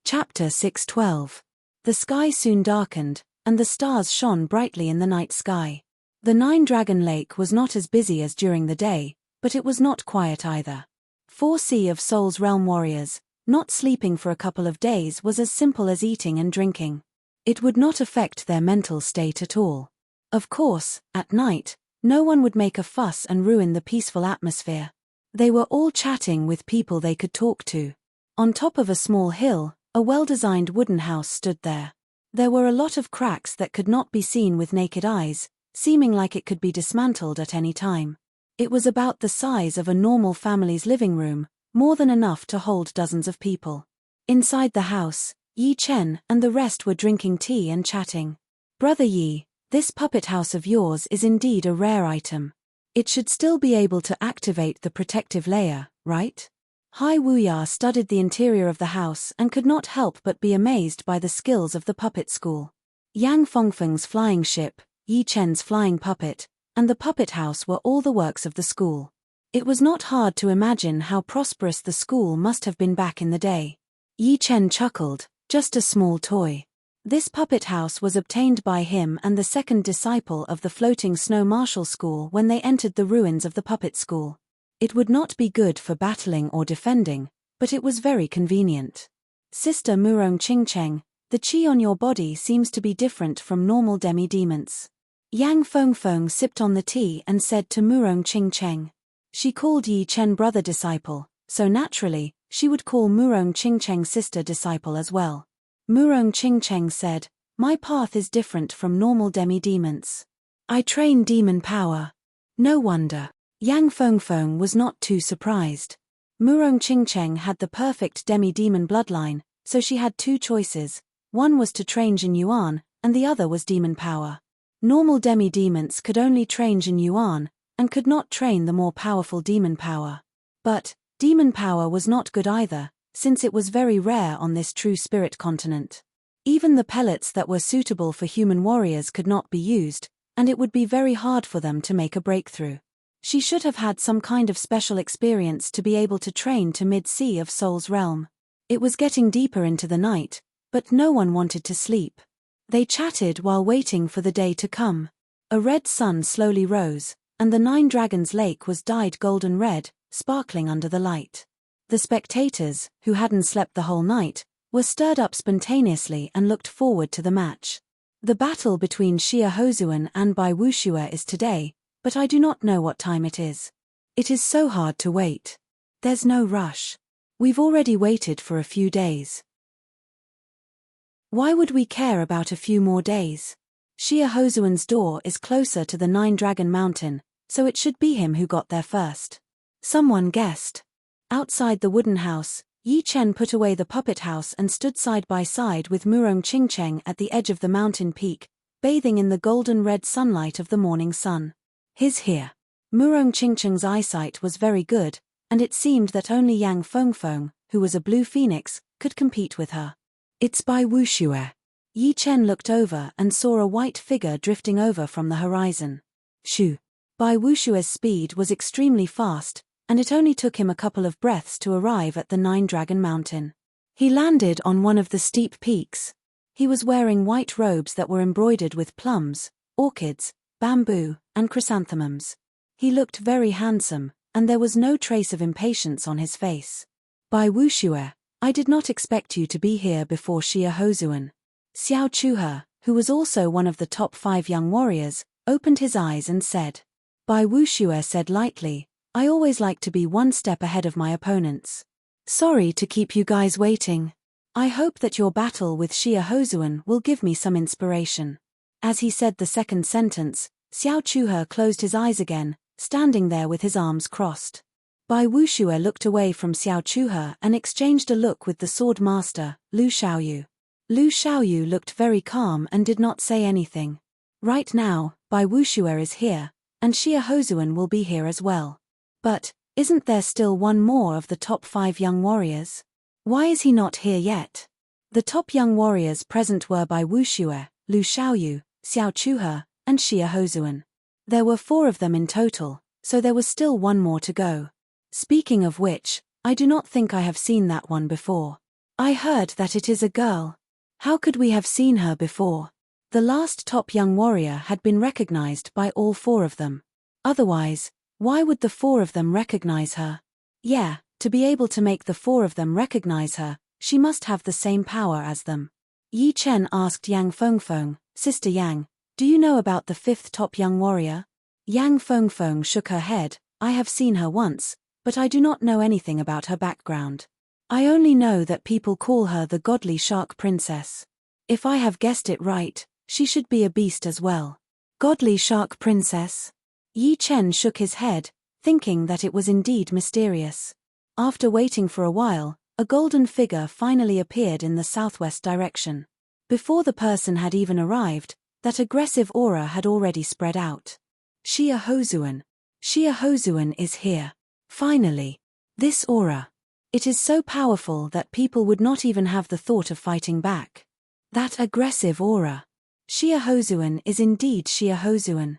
Chapter 612. The sky soon darkened, and the stars shone brightly in the night sky. The Nine-Dragon Lake was not as busy as during the day, but it was not quiet either. 4 Sea of Souls realm warriors, not sleeping for a couple of days was as simple as eating and drinking. It would not affect their mental state at all. Of course, at night, no one would make a fuss and ruin the peaceful atmosphere. They were all chatting with people they could talk to. On top of a small hill, a well-designed wooden house stood there. There were a lot of cracks that could not be seen with naked eyes, seeming like it could be dismantled at any time. It was about the size of a normal family's living room, more than enough to hold dozens of people. Inside the house, Yi Chen and the rest were drinking tea and chatting. "Brother Yi, this puppet house of yours is indeed a rare item. It should still be able to activate the protective layer, right?" Hai Wuya studied the interior of the house and could not help but be amazed by the skills of the puppet school. Yang Fengfeng's flying ship, Yi Chen's flying puppet, and the puppet house were all the works of the school. It was not hard to imagine how prosperous the school must have been back in the day. Yi Chen chuckled, "Just a small toy." This puppet house was obtained by him and the second disciple of the floating snow martial school when they entered the ruins of the puppet school. It would not be good for battling or defending, but it was very convenient. "Sister Murong Qingcheng, the qi on your body seems to be different from normal demi-demons." Yang Fengfeng sipped on the tea and said to Murong Qingcheng. She called Yi Chen brother disciple, so naturally, she would call Murong Qingcheng sister disciple as well. Murong Qingcheng said, "My path is different from normal demi-demons. I train demon power." No wonder. Yang Fengfeng was not too surprised. Murong Qingcheng had the perfect demi-demon bloodline, so she had 2 choices. One was to train Jin Yuan, and the other was demon power. Normal demi-demons could only train Jin Yuan, and could not train the more powerful demon power. But demon power was not good either, since it was very rare on this true spirit continent. Even the pellets that were suitable for human warriors could not be used, and it would be very hard for them to make a breakthrough. She should have had some kind of special experience to be able to train to mid-Sea of Souls realm. It was getting deeper into the night, but no one wanted to sleep. They chatted while waiting for the day to come. A red sun slowly rose, and the Nine-Dragons Lake was dyed golden red, sparkling under the light. The spectators, who hadn't slept the whole night, were stirred up spontaneously and looked forward to the match. The battle between Xia Hozuan and Bai Wuxue is today, but I do not know what time it is. It is so hard to wait. There's no rush. We've already waited for a few days. Why would we care about a few more days? Xia Hozuan's door is closer to the Nine-Dragon Mountain, so it should be him who got there first. Someone guessed. Outside the wooden house, Yi Chen put away the puppet house and stood side by side with Murong Qingcheng at the edge of the mountain peak, bathing in the golden red sunlight of the morning sun. "He's here." Murong Qingcheng's eyesight was very good, and it seemed that only Yang Fengfeng, who was a blue phoenix, could compete with her. "It's Bai Wuxue." Yi Chen looked over and saw a white figure drifting over from the horizon. Shoo! Bai Wuxue's speed was extremely fast, and it only took him a couple of breaths to arrive at the Nine-Dragon Mountain. He landed on one of the steep peaks. He was wearing white robes that were embroidered with plums, orchids, bamboo, and chrysanthemums. He looked very handsome, and there was no trace of impatience on his face. "Bai Wuxue, I did not expect you to be here before Xia Hozuan." Xiao Chuhe, who was also one of the top 5 young warriors, opened his eyes and said. Bai Wuxue said lightly, "I always like to be one step ahead of my opponents. Sorry to keep you guys waiting. I hope that your battle with Xia Hozuan will give me some inspiration." As he said the second sentence, Xiao Chuhe closed his eyes again, standing there with his arms crossed. Bai Wuxue looked away from Xiao Chuhe and exchanged a look with the sword master, Lu Xiaoyu. Lu Xiaoyu looked very calm and did not say anything. Right now, Bai Wuxue is here, and Xia Hozuan will be here as well. But, isn't there still one more of the top 5 young warriors? Why is he not here yet? The top young warriors present were Bai Wuxue, Lu Xiaoyu, Xiao Chuhe, and Xia Hozuan. There were 4 of them in total, so there was still one more to go. Speaking of which, I do not think I have seen that one before. I heard that it is a girl. How could we have seen her before? The last top young warrior had been recognized by all four of them. Otherwise, why would the four of them recognize her? Yeah, to be able to make the four of them recognize her, she must have the same power as them. Yi Chen asked Yang Fengfeng, Sister Yang, do you know about the fifth top young warrior? Yang Fengfeng shook her head, I have seen her once, but I do not know anything about her background. I only know that people call her the godly shark princess. If I have guessed it right, she should be a beast as well. Godly shark princess? Yi Chen shook his head, thinking that it was indeed mysterious. After waiting for a while, a golden figure finally appeared in the southwest direction. Before the person had even arrived, that aggressive aura had already spread out. Xia Hozuan. Xia Hozuan is here. Finally. This aura. It is so powerful that people would not even have the thought of fighting back. That aggressive aura. Xia Hozuan is indeed Xia Hozuan.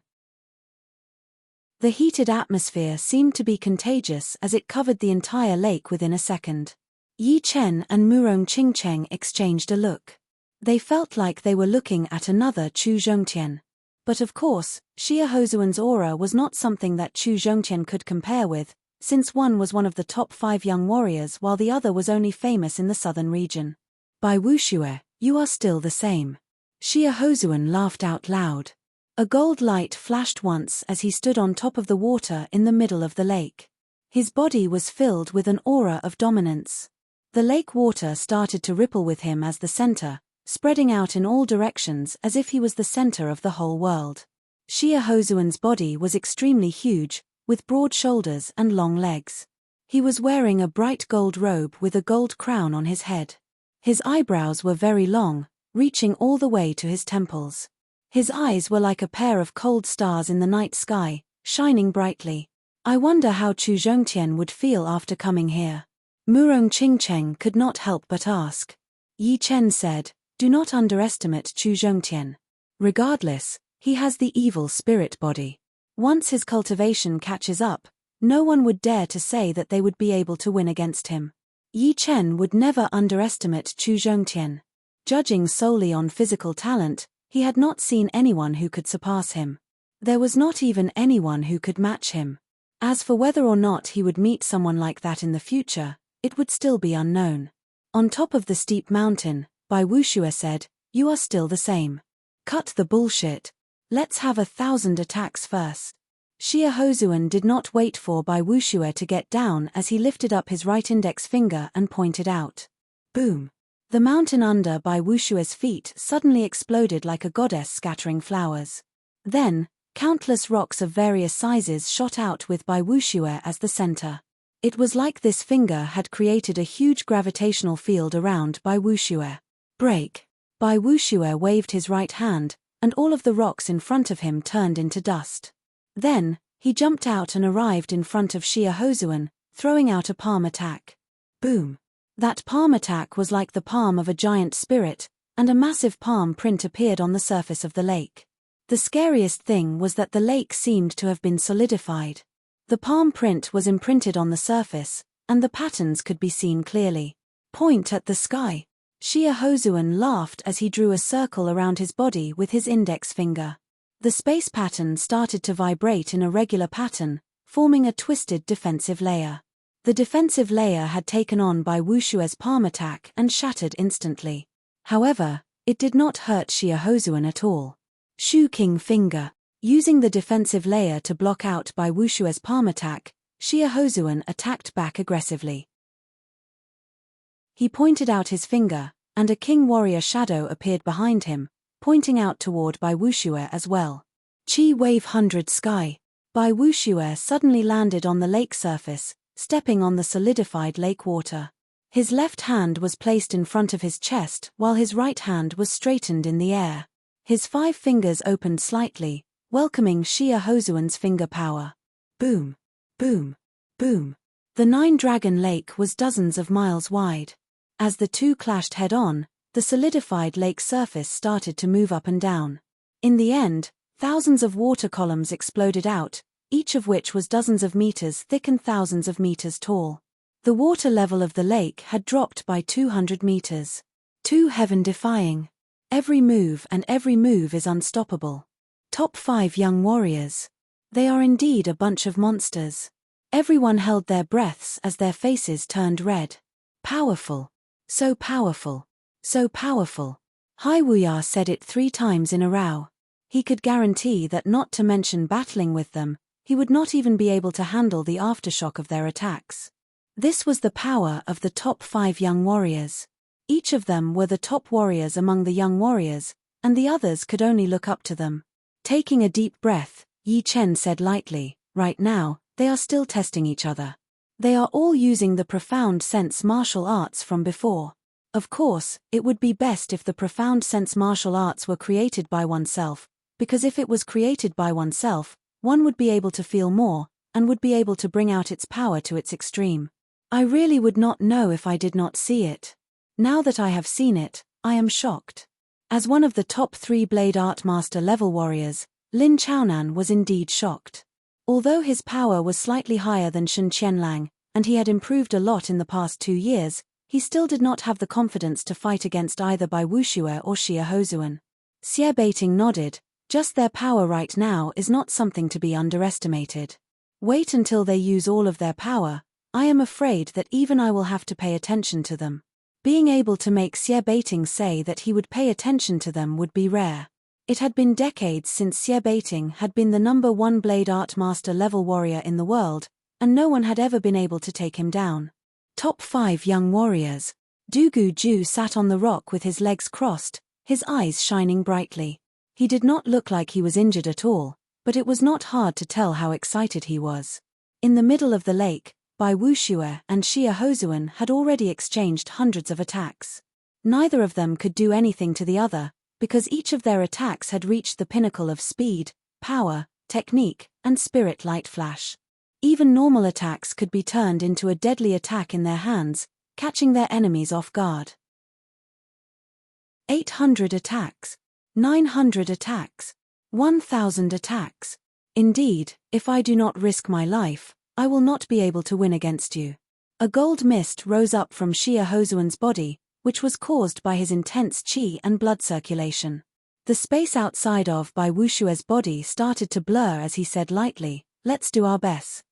The heated atmosphere seemed to be contagious as it covered the entire lake within a second. Yi Chen and Murong Qingcheng exchanged a look. They felt like they were looking at another Chu Zhongtian. But of course, Xia Hozuan's aura was not something that Chu Zhongtian could compare with, since one was one of the top 5 young warriors while the other was only famous in the southern region. Bai Wuxue, you are still the same. Xia Hozuan laughed out loud. A gold light flashed once as he stood on top of the water in the middle of the lake. His body was filled with an aura of dominance. The lake water started to ripple with him as the center, spreading out in all directions as if he was the center of the whole world. Xia Hozuan's body was extremely huge, with broad shoulders and long legs. He was wearing a bright gold robe with a gold crown on his head. His eyebrows were very long, reaching all the way to his temples. His eyes were like a pair of cold stars in the night sky, shining brightly. I wonder how Chu Zhongtian would feel after coming here. Murong Qingcheng could not help but ask. Yi Chen said, do not underestimate Chu Zhongtian. Regardless, he has the evil spirit body. Once his cultivation catches up, no one would dare to say that they would be able to win against him. Yi Chen would never underestimate Chu Zhongtian. Judging solely on physical talent, he had not seen anyone who could surpass him. There was not even anyone who could match him. As for whether or not he would meet someone like that in the future, it would still be unknown. On top of the steep mountain, Bai Wuxue said, you are still the same. Cut the bullshit. Let's have 1,000 attacks first. Xia Hozuan did not wait for Bai Wuxue to get down as he lifted up his right index finger and pointed out. Boom. The mountain under Bai Wuxue's feet suddenly exploded like a goddess scattering flowers. Then, countless rocks of various sizes shot out with Bai Wuxue as the center. It was like this finger had created a huge gravitational field around Bai Wuxue. Break. Bai Wuxue waved his right hand, and all of the rocks in front of him turned into dust. Then, he jumped out and arrived in front of Xia Hozuan, throwing out a palm attack. Boom. That palm attack was like the palm of a giant spirit, and a massive palm print appeared on the surface of the lake. The scariest thing was that the lake seemed to have been solidified. The palm print was imprinted on the surface, and the patterns could be seen clearly. Point at the sky. Xia Hozuan laughed as he drew a circle around his body with his index finger. The space pattern started to vibrate in a regular pattern, forming a twisted defensive layer. The defensive layer had taken on Bai Wuxue's palm attack and shattered instantly. However, it did not hurt Xia Hozuan at all. Shu King Finger. Using the defensive layer to block out Bai Wuxue's palm attack, Xia Hozuan attacked back aggressively. He pointed out his finger, and a king warrior shadow appeared behind him, pointing out toward Bai Wuxue as well. Chi Wave 100 Sky. Bai Wuxue suddenly landed on the lake surface, stepping on the solidified lake water. His left hand was placed in front of his chest while his right hand was straightened in the air. His 5 fingers opened slightly, welcoming Xia Hozuan's finger power. Boom. Boom. Boom. The 9-dragon lake was dozens of miles wide. As the two clashed head-on, the solidified lake surface started to move up and down. In the end, thousands of water columns exploded out, each of which was dozens of meters thick and thousands of meters tall. The water level of the lake had dropped by 200 meters. Too heaven-defying. Every move is unstoppable. Top 5 young warriors. They are indeed a bunch of monsters. Everyone held their breaths as their faces turned red. Powerful. So powerful. So powerful. Hai Wuya said it 3 times in a row. He could guarantee that, not to mention battling with them, he would not even be able to handle the aftershock of their attacks. This was the power of the top 5 young warriors. Each of them were the top warriors among the young warriors, and the others could only look up to them. Taking a deep breath, Yi Chen said lightly, "Right now, they are still testing each other. They are all using the profound sense martial arts from before. Of course, it would be best if the profound sense martial arts were created by oneself, because if it was created by oneself, one would be able to feel more, and would be able to bring out its power to its extreme. I really would not know if I did not see it. Now that I have seen it, I am shocked." As one of the top 3 Blade Art Master level warriors, Lin Chaonan was indeed shocked. Although his power was slightly higher than Shen Qianlang, and he had improved a lot in the past 2 years, he still did not have the confidence to fight against either Bai Wuxue or Xie Hozhuan. Xie Baiting nodded. Just their power right now is not something to be underestimated. Wait until they use all of their power. I am afraid that even I will have to pay attention to them. Being able to make Xie Baiting say that he would pay attention to them would be rare. It had been decades since Xie Baiting had been the number 1 Blade Art Master level warrior in the world, and no one had ever been able to take him down. Top 5 young warriors. Dugu Ju sat on the rock with his legs crossed, his eyes shining brightly. He did not look like he was injured at all, but it was not hard to tell how excited he was. In the middle of the lake, Bai Wuxue and Xie Hozhuan had already exchanged hundreds of attacks. Neither of them could do anything to the other, because each of their attacks had reached the pinnacle of speed, power, technique, and spirit light flash. Even normal attacks could be turned into a deadly attack in their hands, catching their enemies off guard. 800 attacks. 900 attacks. 1,000 attacks. Indeed, if I do not risk my life, I will not be able to win against you. A gold mist rose up from Xie Hozhuan's body, which was caused by his intense qi and blood circulation. The space outside of Bai Wuxue's body started to blur as he said lightly, "Let's do our best."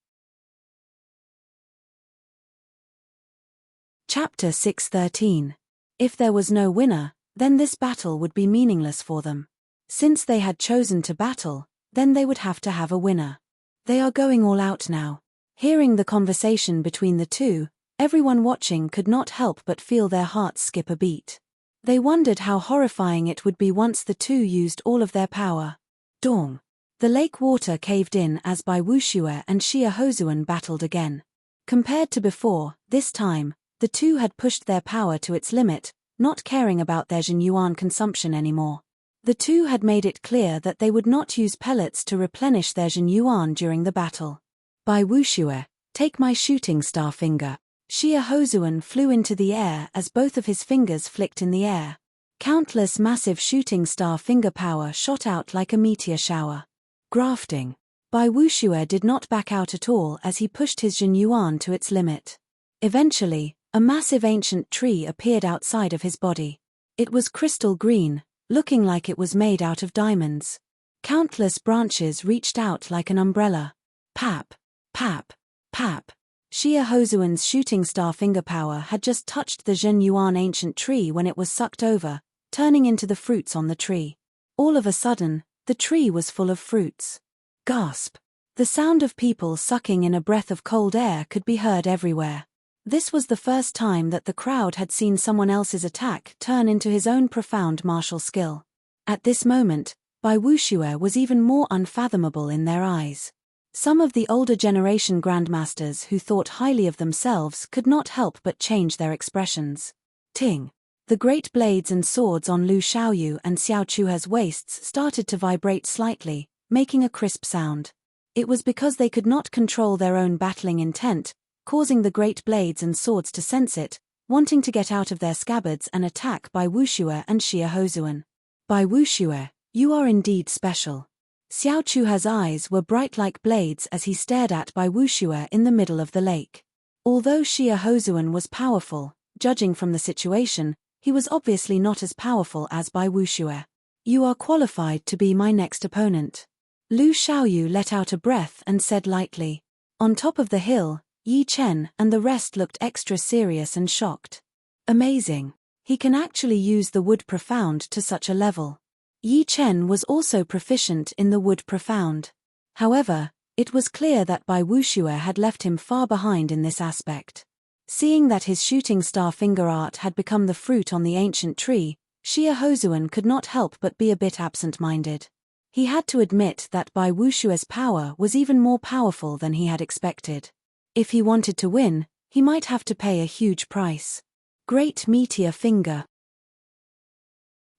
Chapter 613. If there was no winner, then this battle would be meaningless for them. Since they had chosen to battle, then they would have to have a winner. They are going all out now. Hearing the conversation between the two, everyone watching could not help but feel their hearts skip a beat. They wondered how horrifying it would be once the two used all of their power. Dong. The lake water caved in as Bai Wuxue and Xie Hozhuan battled again. Compared to before, this time, the two had pushed their power to its limit, not caring about their Jin Yuan consumption anymore. The two had made it clear that they would not use pellets to replenish their Jin Yuan during the battle. Bai Wuxue, take my shooting star finger. Xie Hozhuan flew into the air as both of his fingers flicked in the air. Countless massive shooting star finger power shot out like a meteor shower. Grafting. Bai Wuxue did not back out at all as he pushed his Jin Yuan to its limit. Eventually, a massive ancient tree appeared outside of his body. It was crystal green, looking like it was made out of diamonds. Countless branches reached out like an umbrella. Pap, pap, pap. Xie Hozhuan's shooting star finger power had just touched the Zhen Yuan ancient tree when it was sucked over, turning into the fruits on the tree. All of a sudden, the tree was full of fruits. Gasp! The sound of people sucking in a breath of cold air could be heard everywhere. This was the first time that the crowd had seen someone else's attack turn into his own profound martial skill. At this moment, Bai Wuxue was even more unfathomable in their eyes. Some of the older generation grandmasters who thought highly of themselves could not help but change their expressions. Ting! The great blades and swords on Lu Xiaoyu and Xiao Chuhe's waists started to vibrate slightly, making a crisp sound. It was because they could not control their own battling intent, causing the great blades and swords to sense it, wanting to get out of their scabbards and attack Bai Wuxue and Xie Hozhuan. Bai Wuxue, you are indeed special. Xiao Chuhe's eyes were bright like blades as he stared at Bai Wuxue in the middle of the lake. Although Xie Hozhuan was powerful, judging from the situation, he was obviously not as powerful as Bai Wuxue. You are qualified to be my next opponent. Lu Xiaoyu let out a breath and said lightly. On top of the hill, Yi Chen and the rest looked extra serious and shocked. Amazing. He can actually use the wood profound to such a level. Yi Chen was also proficient in the wood profound. However, it was clear that Bai Wuxue had left him far behind in this aspect. Seeing that his shooting star finger art had become the fruit on the ancient tree, Xie Hozun could not help but be a bit absent-minded. He had to admit that Bai Wuxue's power was even more powerful than he had expected. If he wanted to win, he might have to pay a huge price. Great Meteor Finger.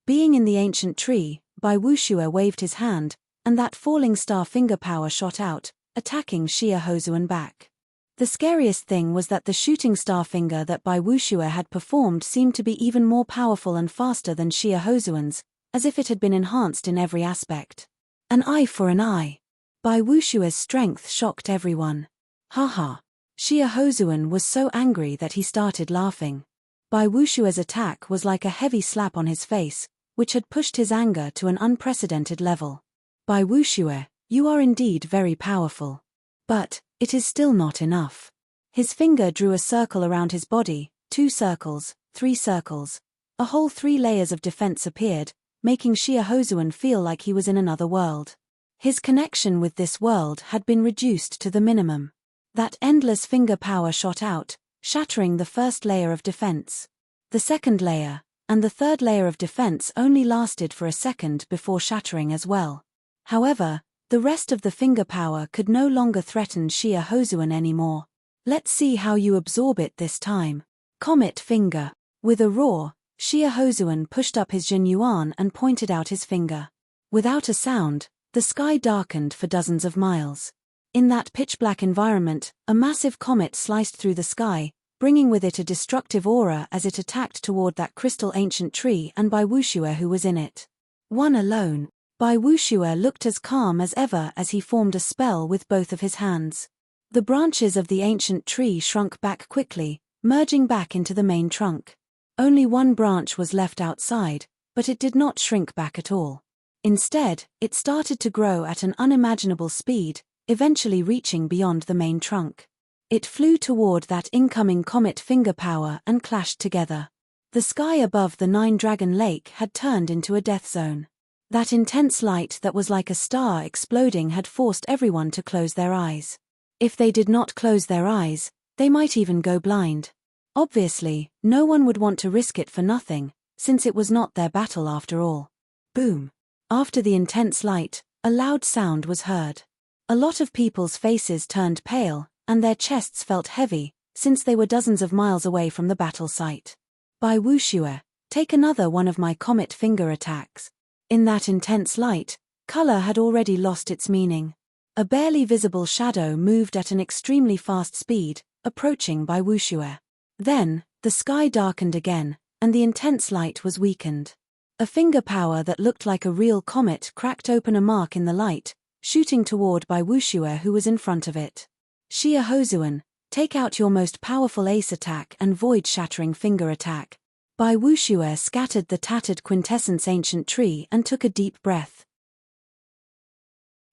Being in the ancient tree, Bai Wuxue waved his hand, and that falling star finger power shot out, attacking Xie Hozun back. The scariest thing was that the shooting star finger that Bai Wuxue had performed seemed to be even more powerful and faster than Xie Hozun's, as if it had been enhanced in every aspect. An eye for an eye. Bai Wuxue's strength shocked everyone. Haha. Xie Hozun was so angry that he started laughing. Bai Wuxue's attack was like a heavy slap on his face, which had pushed his anger to an unprecedented level. Bai Wuxue, you are indeed very powerful. But it is still not enough. His finger drew a circle around his body, 2 circles, 3 circles. A whole 3 layers of defense appeared, making Xie Hozun feel like he was in another world. His connection with this world had been reduced to the minimum. That endless finger power shot out, shattering the first layer of defense. The second layer, and the third layer of defense only lasted for a second before shattering as well. However, the rest of the finger power could no longer threaten Xie Hozun anymore. Let's see how you absorb it this time. Comet Finger. With a roar, Xie Hozun pushed up his Jin Yuan and pointed out his finger. Without a sound, the sky darkened for dozens of miles. In that pitch-black environment, a massive comet sliced through the sky, bringing with it a destructive aura as it attacked toward that crystal ancient tree and Bai Wuxue who was in it. One alone. Bai Wuxue looked as calm as ever as he formed a spell with both of his hands. The branches of the ancient tree shrunk back quickly, merging back into the main trunk. Only one branch was left outside, but it did not shrink back at all. Instead, it started to grow at an unimaginable speed, eventually reaching beyond the main trunk. It flew toward that incoming comet finger power and clashed together. The sky above the 9-Dragon Lake had turned into a death zone. That intense light that was like a star exploding had forced everyone to close their eyes. If they did not close their eyes, they might even go blind. Obviously, no one would want to risk it for nothing, since it was not their battle after all. Boom. After the intense light, a loud sound was heard. A lot of people's faces turned pale, and their chests felt heavy, since they were dozens of miles away from the battle site. Bai Wuxue, take another one of my comet finger attacks. In that intense light, color had already lost its meaning. A barely visible shadow moved at an extremely fast speed, approaching Bai Wuxue. Then, the sky darkened again, and the intense light was weakened. A finger power that looked like a real comet cracked open a mark in the light, shooting toward Bai Wuxue who was in front of it. Xie Hozun, take out your most powerful ace attack and void-shattering finger attack. Bai Wuxue scattered the tattered quintessence ancient tree and took a deep breath.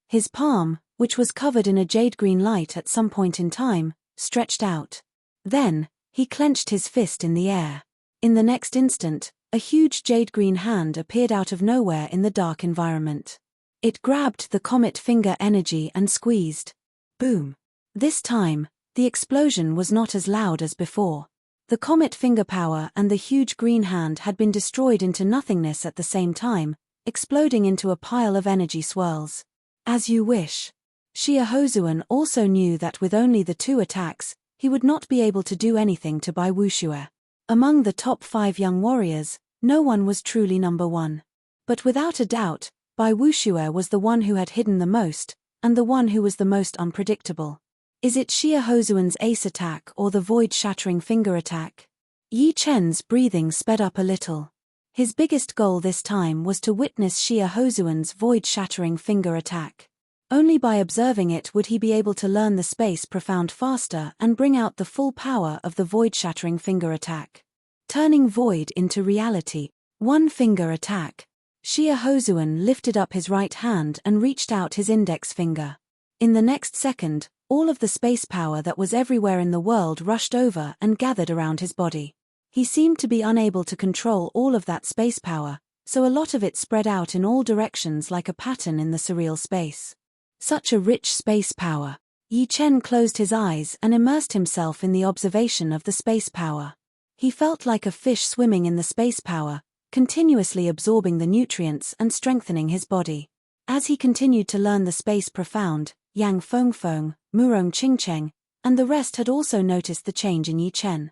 His palm, which was covered in a jade-green light at some point in time, stretched out. Then, he clenched his fist in the air. In the next instant, a huge jade-green hand appeared out of nowhere in the dark environment. It grabbed the comet finger energy and squeezed. Boom. This time, the explosion was not as loud as before. The comet finger power and the huge green hand had been destroyed into nothingness at the same time, exploding into a pile of energy swirls. As you wish. Xie Hozun also knew that with only the 2 attacks, he would not be able to do anything to Bai Wuxue. Among the top 5 young warriors, no one was truly number 1. But without a doubt, Bai Wuxue was the one who had hidden the most, and the one who was the most unpredictable. Is it Xie Hozun's ace attack or the void-shattering finger attack? Yi Chen's breathing sped up a little. His biggest goal this time was to witness Xie Hozun's void-shattering finger attack. Only by observing it would he be able to learn the space profound faster and bring out the full power of the void-shattering finger attack. turning void into reality. One finger attack. Xia Hozuan lifted up his right hand and reached out his index finger. In the next second, all of the space power that was everywhere in the world rushed over and gathered around his body. He seemed to be unable to control all of that space power, so a lot of it spread out in all directions like a pattern in the surreal space. Such a rich space power. Yi Chen closed his eyes and immersed himself in the observation of the space power. He felt like a fish swimming in the space power, continuously absorbing the nutrients and strengthening his body. As he continued to learn the space profound, Yang Fengfeng, Murong Qingcheng, and the rest had also noticed the change in Yi Chen.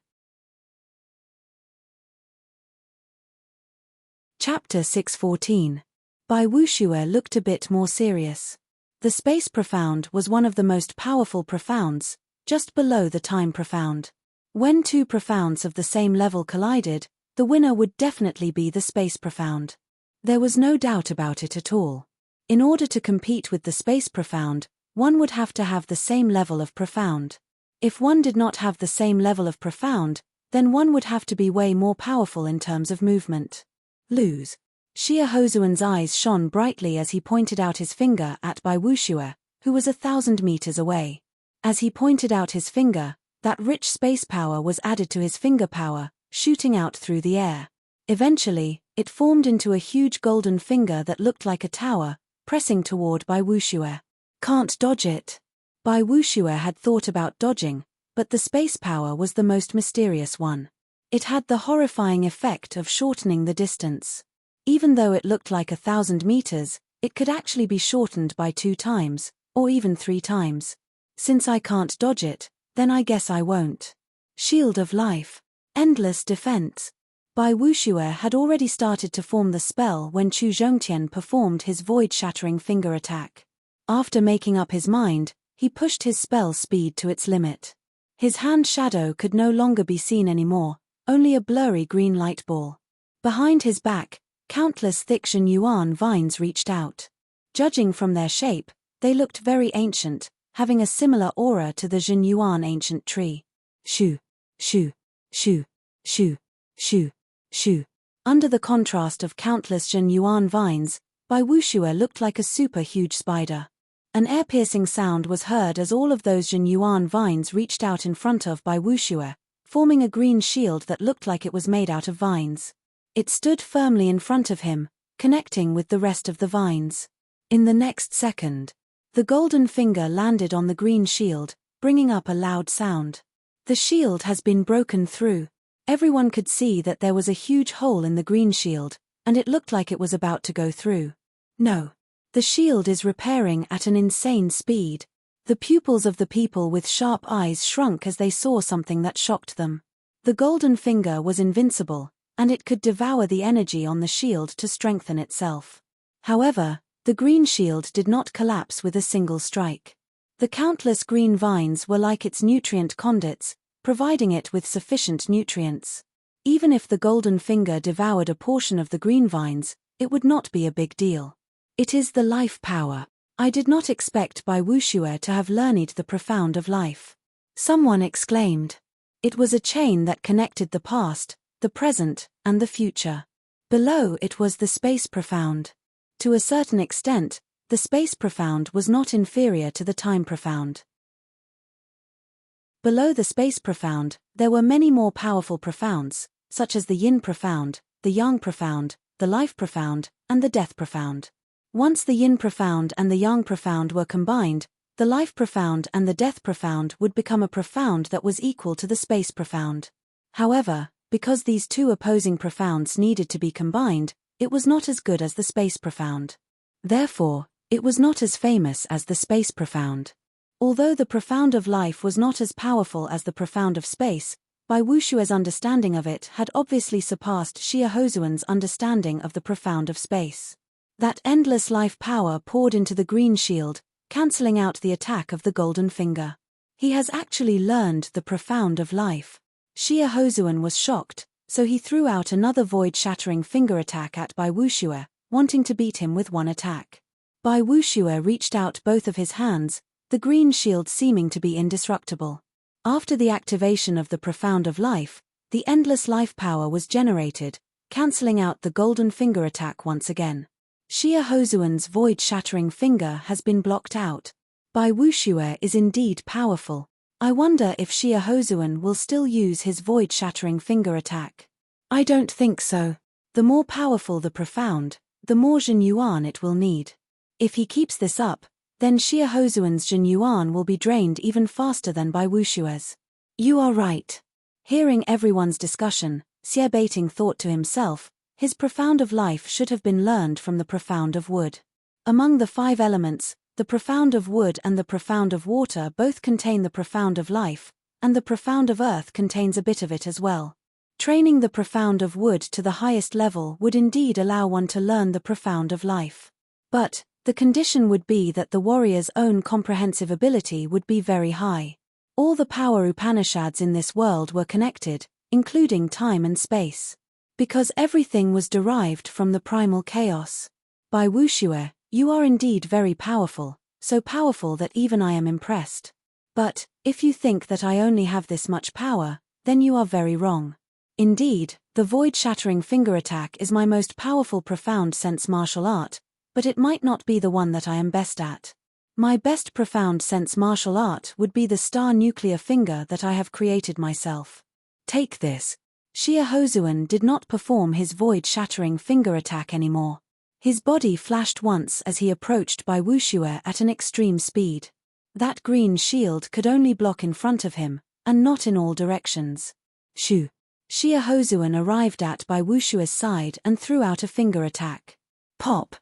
Chapter 614. Bai Wuxue looked a bit more serious. The space profound was one of the most powerful profounds, just below the time profound. When two profounds of the same level collided, the winner would definitely be the space profound. There was no doubt about it at all. In order to compete with the space profound, one would have to have the same level of profound. If one did not have the same level of profound, then one would have to be way more powerful in terms of movement. Lose. Xia Hozuan's eyes shone brightly as he pointed out his finger at Bai Wuxue, who was 1,000 meters away. As he pointed out his finger, that rich space power was added to his finger power, shooting out through the air. Eventually, it formed into a huge golden finger that looked like a tower, pressing toward Bai Wuxue. Can't dodge it. Bai Wuxue had thought about dodging, but the space power was the most mysterious one. It had the horrifying effect of shortening the distance. Even though it looked like 1,000 meters, it could actually be shortened by 2 times, or even 3 times. Since I can't dodge it, then I guess I won't. Shield of Life. Endless defense. Bai Wuxue had already started to form the spell when Chu Zhongtian performed his void-shattering finger attack. After making up his mind, he pushed his spell speed to its limit. His hand shadow could no longer be seen anymore, only a blurry green light ball. Behind his back, countless thick Zhenyuan vines reached out. Judging from their shape, they looked very ancient, having a similar aura to the Zhenyuan ancient tree. Shoo, shoo, shoo, shoo, shoo, shoo. Under the contrast of countless Zhenyuan vines, Bai Wuxue looked like a super huge spider. An air-piercing sound was heard as all of those Zhenyuan vines reached out in front of Bai Wuxue, forming a green shield that looked like it was made out of vines. It stood firmly in front of him, connecting with the rest of the vines. In the next second, the golden finger landed on the green shield, bringing up a loud sound. The shield has been broken through. Everyone could see that there was a huge hole in the green shield, and it looked like it was about to go through. No. The shield is repairing at an insane speed. The pupils of the people with sharp eyes shrunk as they saw something that shocked them. The golden finger was invincible, and it could devour the energy on the shield to strengthen itself. However, the green shield did not collapse with a single strike. The countless green vines were like its nutrient conduits, providing it with sufficient nutrients. Even if the golden finger devoured a portion of the green vines, it would not be a big deal. It is the life power. I did not expect Bai Wuxue to have learned the profound of life. Someone exclaimed. It was a chain that connected the past, the present, and the future. Below it was the space profound. To a certain extent, the space profound was not inferior to the time profound. Below the space profound, there were many more powerful profounds, such as the yin profound, the yang profound, the life profound, and the death profound. Once the yin profound and the yang profound were combined, the life profound and the death profound would become a profound that was equal to the space profound. However, because these two opposing profounds needed to be combined, it was not as good as the space profound. Therefore, it was not as famous as the space profound. Although the profound of life was not as powerful as the profound of space, Bai Wuxue's understanding of it had obviously surpassed Xia Hozuan's understanding of the profound of space. That endless life power poured into the green shield, cancelling out the attack of the golden finger. He has actually learned the profound of life. Xia Hozuan was shocked, so he threw out another void-shattering finger attack at Bai Wuxue, wanting to beat him with one attack. Bai Wuxue reached out both of his hands, the green shield seeming to be indestructible. After the activation of the profound of life, The endless life power was generated, cancelling out the golden finger attack once again. Xia Hozuan's void-shattering finger has been blocked out. Bai Wuxue is indeed powerful. I wonder if Xia Hozuan will still use his void-shattering finger attack. I don't think so. The more powerful the profound, the more Jin Yuan it will need. If he keeps this up, then Xia Hozuan's Jin Yuan will be drained even faster than Bai Wuxue's. You are right. Hearing everyone's discussion, Xie Baiting thought to himself, his profound of life should have been learned from the profound of wood. Among the 5 elements, the profound of wood and the profound of water both contain the profound of life, and the profound of earth contains a bit of it as well. Training the profound of wood to the highest level would indeed allow one to learn the profound of life. But the condition would be that the warrior's own comprehensive ability would be very high. All the power Upanishads in this world were connected, including time and space. Because everything was derived from the primal chaos. Bai Wuxue, you are indeed very powerful, so powerful that even I am impressed. But, if you think that I only have this much power, then you are very wrong. Indeed, the void-shattering finger attack is my most powerful profound sense martial art, but it might not be the one that I am best at. My best profound sense martial art would be the star nuclear finger that I have created myself. Take this. Xia Hozuan did not perform his void-shattering finger attack anymore. His body flashed once as he approached Bai Wuxue at an extreme speed. That green shield could only block in front of him, and not in all directions. Shoo! Xia Hozuan arrived at Bai Wuxue's side and threw out a finger attack. Pop!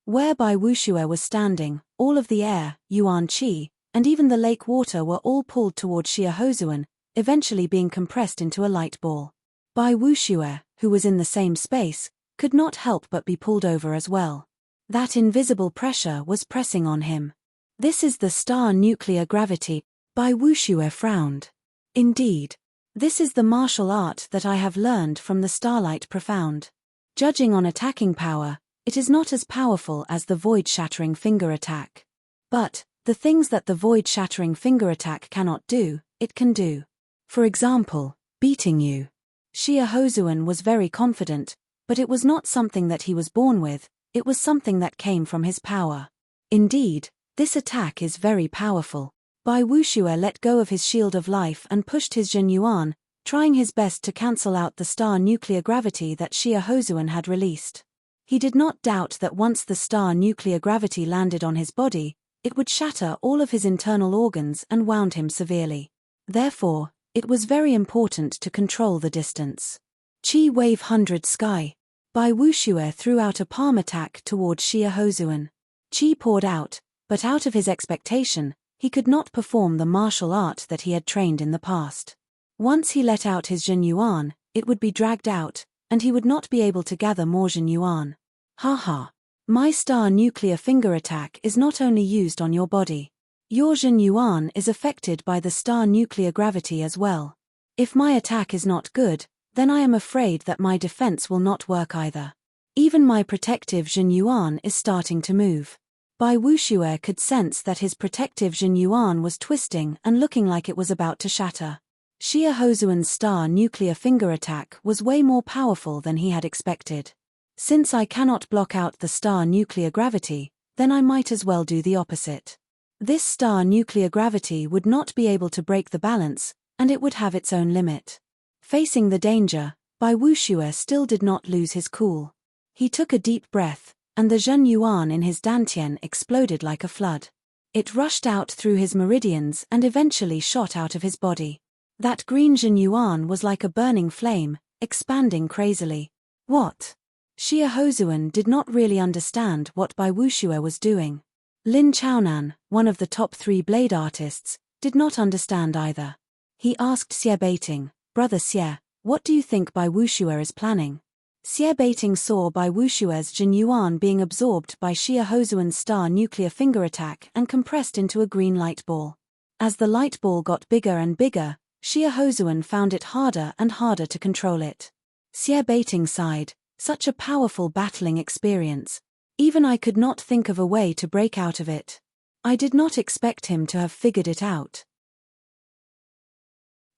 Where Bai Wuxue was standing, all of the air, yuan qi, and even the lake water were all pulled toward Xia Hozuan, eventually being compressed into a light ball. Bai Wuxue, who was in the same space, could not help but be pulled over as well. That invisible pressure was pressing on him. This is the star nuclear gravity. Bai Wuxue frowned. Indeed. This is the martial art that I have learned from the Starlight Profound. Judging on attacking power, it is not as powerful as the void-shattering finger attack. But, the things that the void-shattering finger attack cannot do, it can do. For example, beating you. Xia Hozuan was very confident, but it was not something that he was born with, it was something that came from his power. Indeed, this attack is very powerful. Bai Wuxue let go of his shield of life and pushed his Jin Yuan, trying his best to cancel out the star nuclear gravity that Xia Hozuan had released. He did not doubt that once the star nuclear gravity landed on his body, it would shatter all of his internal organs and wound him severely. Therefore, it was very important to control the distance. Qi wave 100 sky. Bai Wuxue threw out a palm attack toward Xia Hozuan. Qi poured out, but out of his expectation, he could not perform the martial art that he had trained in the past. Once he let out his Jin Yuan, it would be dragged out, and he would not be able to gather more Jin Yuan. Haha. My star nuclear finger attack is not only used on your body. Your Jin Yuan is affected by the star nuclear gravity as well. If my attack is not good, then I am afraid that my defense will not work either. Even my protective Jin Yuan is starting to move. Bai Wuxue could sense that his protective Jin Yuan was twisting and looking like it was about to shatter. Xia Hozuan's star nuclear finger attack was way more powerful than he had expected. Since I cannot block out the star nuclear gravity, then I might as well do the opposite. This star nuclear gravity would not be able to break the balance, and it would have its own limit. Facing the danger, Bai Wuxue still did not lose his cool. He took a deep breath, and the Jin Yuan in his dantian exploded like a flood. It rushed out through his meridians and eventually shot out of his body. That green Jin Yuan was like a burning flame, expanding crazily. What? Xia Hozuan did not really understand what Bai Wuxue was doing. Lin Chaonan, one of the top 3 blade artists, did not understand either. He asked Xie Baiting, "Brother Xie, what do you think Bai Wuxue is planning?" Xie Baiting saw Bai Wuxue's Jin Yuan being absorbed by Xia Hozuan's star nuclear finger attack and compressed into a green light ball. As the light ball got bigger and bigger, Xia Hozuan found it harder and harder to control it. Xie Baiting sighed, such a powerful battling experience. Even I could not think of a way to break out of it. I did not expect him to have figured it out.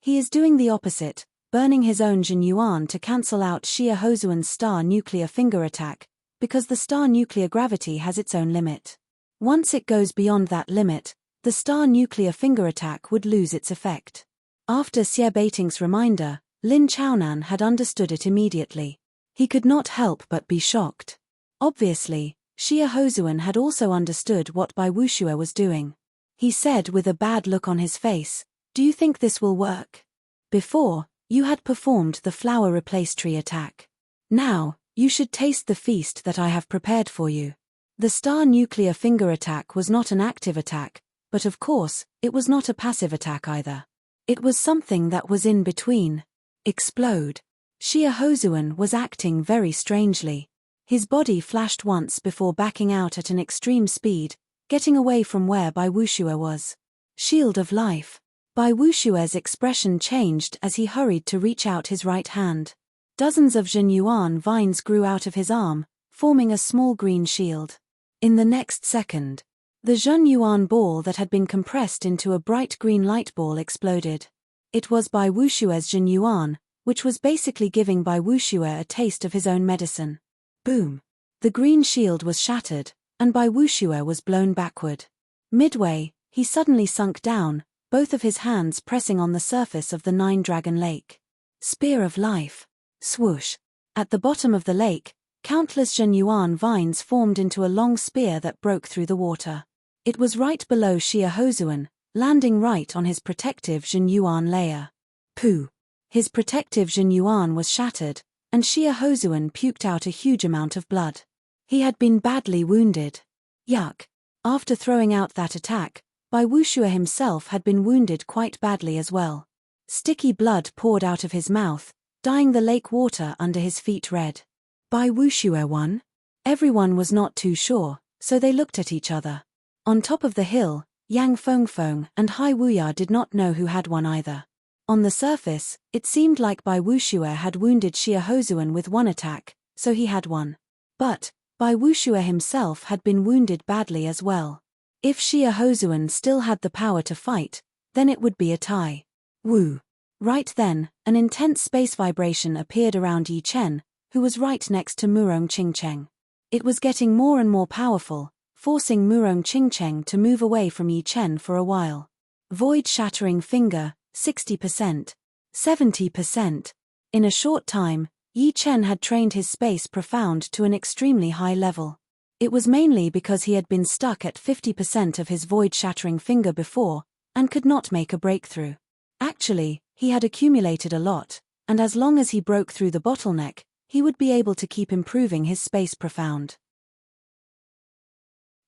He is doing the opposite, burning his own Jin Yuan to cancel out Xia Hozuan's star nuclear finger attack, because the star nuclear gravity has its own limit. Once it goes beyond that limit, the star nuclear finger attack would lose its effect. After Xie Beiting's reminder, Lin Chaonan had understood it immediately. He could not help but be shocked. Obviously, Xia Hozuan had also understood what Bai Wuxue was doing. He said with a bad look on his face, "Do you think this will work? Before, you had performed the flower replace tree attack. Now, you should taste the feast that I have prepared for you." The star nuclear finger attack was not an active attack, but of course, it was not a passive attack either. It was something that was in between. Explode. Xia Hozuan was acting very strangely. His body flashed once before backing out at an extreme speed, getting away from where Bai Wuxue was. Shield of life. Bai Wuxue's expression changed as he hurried to reach out his right hand. Dozens of Jin Yuan vines grew out of his arm, forming a small green shield. In the next second, the Jin Yuan ball that had been compressed into a bright green light ball exploded. It was Bai Wuxue's Jin Yuan, which was basically giving Bai Wuxue a taste of his own medicine. Boom! The green shield was shattered, and Bai Wuxue was blown backward. Midway, he suddenly sunk down, both of his hands pressing on the surface of the Nine-Dragon Lake. Spear of life. Swoosh! At the bottom of the lake, countless Jin Yuan vines formed into a long spear that broke through the water. It was right below Xia Hozuan, landing right on his protective Jin Yuan layer. Pooh! His protective Jin Yuan was shattered, and Xia Hozuan puked out a huge amount of blood. He had been badly wounded. Yuck! After throwing out that attack, Bai Wuxue himself had been wounded quite badly as well. Sticky blood poured out of his mouth, dyeing the lake water under his feet red. Bai Wuxue won? Everyone was not too sure, so they looked at each other. On top of the hill, Yang Fengfeng and Hai Wuya did not know who had won either. On the surface, it seemed like Bai Wuxue had wounded Xia Hozuan with one attack, so he had won. But Bai Wuxue himself had been wounded badly as well. If Xia Hozuan still had the power to fight, then it would be a tie. Woo! Right then, an intense space vibration appeared around Yi Chen, who was right next to Murong Qingcheng. It was getting more and more powerful, forcing Murong Qingcheng to move away from Yi Chen for a while. Void-shattering finger, 60%. 70%. In a short time, Yi Chen had trained his space profound to an extremely high level. It was mainly because he had been stuck at 50% of his void-shattering finger before, and could not make a breakthrough. Actually, he had accumulated a lot, and as long as he broke through the bottleneck, he would be able to keep improving his space profound.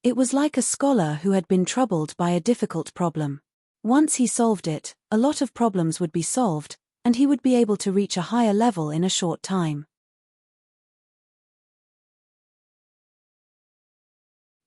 It was like a scholar who had been troubled by a difficult problem. Once he solved it, a lot of problems would be solved, and he would be able to reach a higher level in a short time.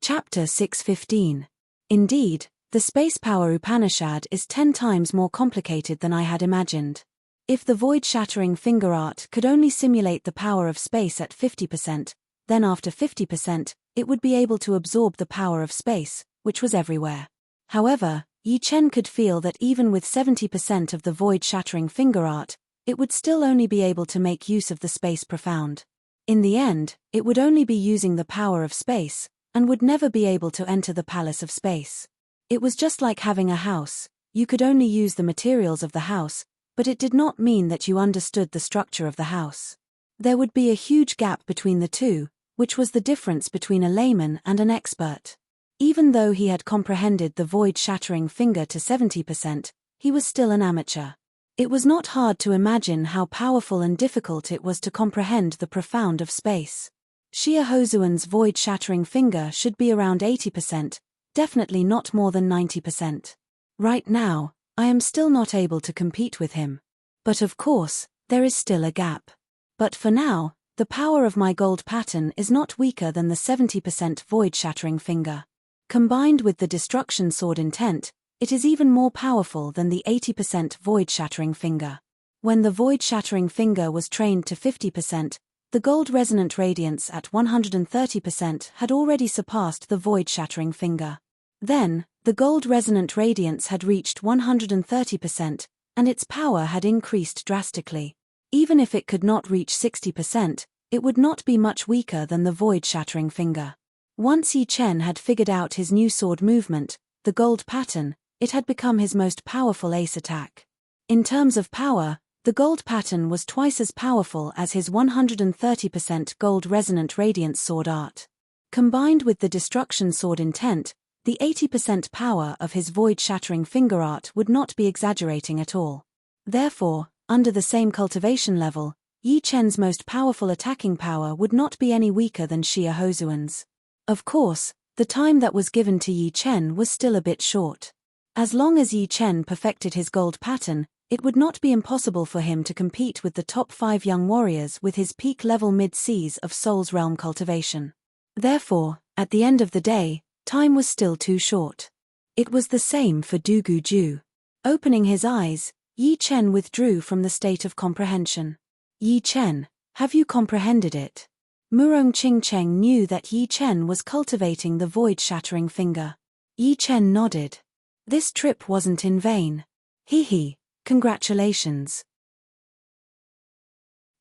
Chapter 615. Indeed, the Space Power Upanishad is 10 times more complicated than I had imagined. If the void-shattering finger art could only simulate the power of space at 50%, then after 50%, it would be able to absorb the power of space, which was everywhere. However, Yi Chen could feel that even with 70% of the void-shattering finger art, it would still only be able to make use of the space profound. In the end, it would only be using the power of space, and would never be able to enter the palace of space. It was just like having a house. You could only use the materials of the house, but it did not mean that you understood the structure of the house. There would be a huge gap between the two, which was the difference between a layman and an expert. Even though he had comprehended the void-shattering finger to 70%, he was still an amateur. It was not hard to imagine how powerful and difficult it was to comprehend the profound of space. Xia Hozuan's void-shattering finger should be around 80%, definitely not more than 90%. Right now, I am still not able to compete with him. But of course, there is still a gap. But for now, the power of my gold pattern is not weaker than the 70% void-shattering finger. Combined with the destruction sword intent, it is even more powerful than the 80% void-shattering finger. When the void-shattering finger was trained to 50%, the gold resonant radiance at 130% had already surpassed the void-shattering finger. Then, the gold resonant radiance had reached 130%, and its power had increased drastically. Even if it could not reach 60%, it would not be much weaker than the void-shattering finger. Once Yi Chen had figured out his new sword movement, the gold pattern, it had become his most powerful ace attack. In terms of power, the gold pattern was twice as powerful as his 130% gold resonant radiance sword art. Combined with the destruction sword intent, the 80% power of his void-shattering finger art would not be exaggerating at all. Therefore, under the same cultivation level, Yi Chen's most powerful attacking power would not be any weaker than Xia Hozhuan's. Of course, the time that was given to Yi Chen was still a bit short. As long as Yi Chen perfected his gold pattern, it would not be impossible for him to compete with the top 5 young warriors with his peak level mid-seas of Soul's Realm cultivation. Therefore, at the end of the day, time was still too short. It was the same for Du Guju. Opening his eyes, Yi Chen withdrew from the state of comprehension. Yi Chen, have you comprehended it? Murong Qingcheng knew that Yi Chen was cultivating the void-shattering finger. Yi Chen nodded. This trip wasn't in vain. He. Congratulations.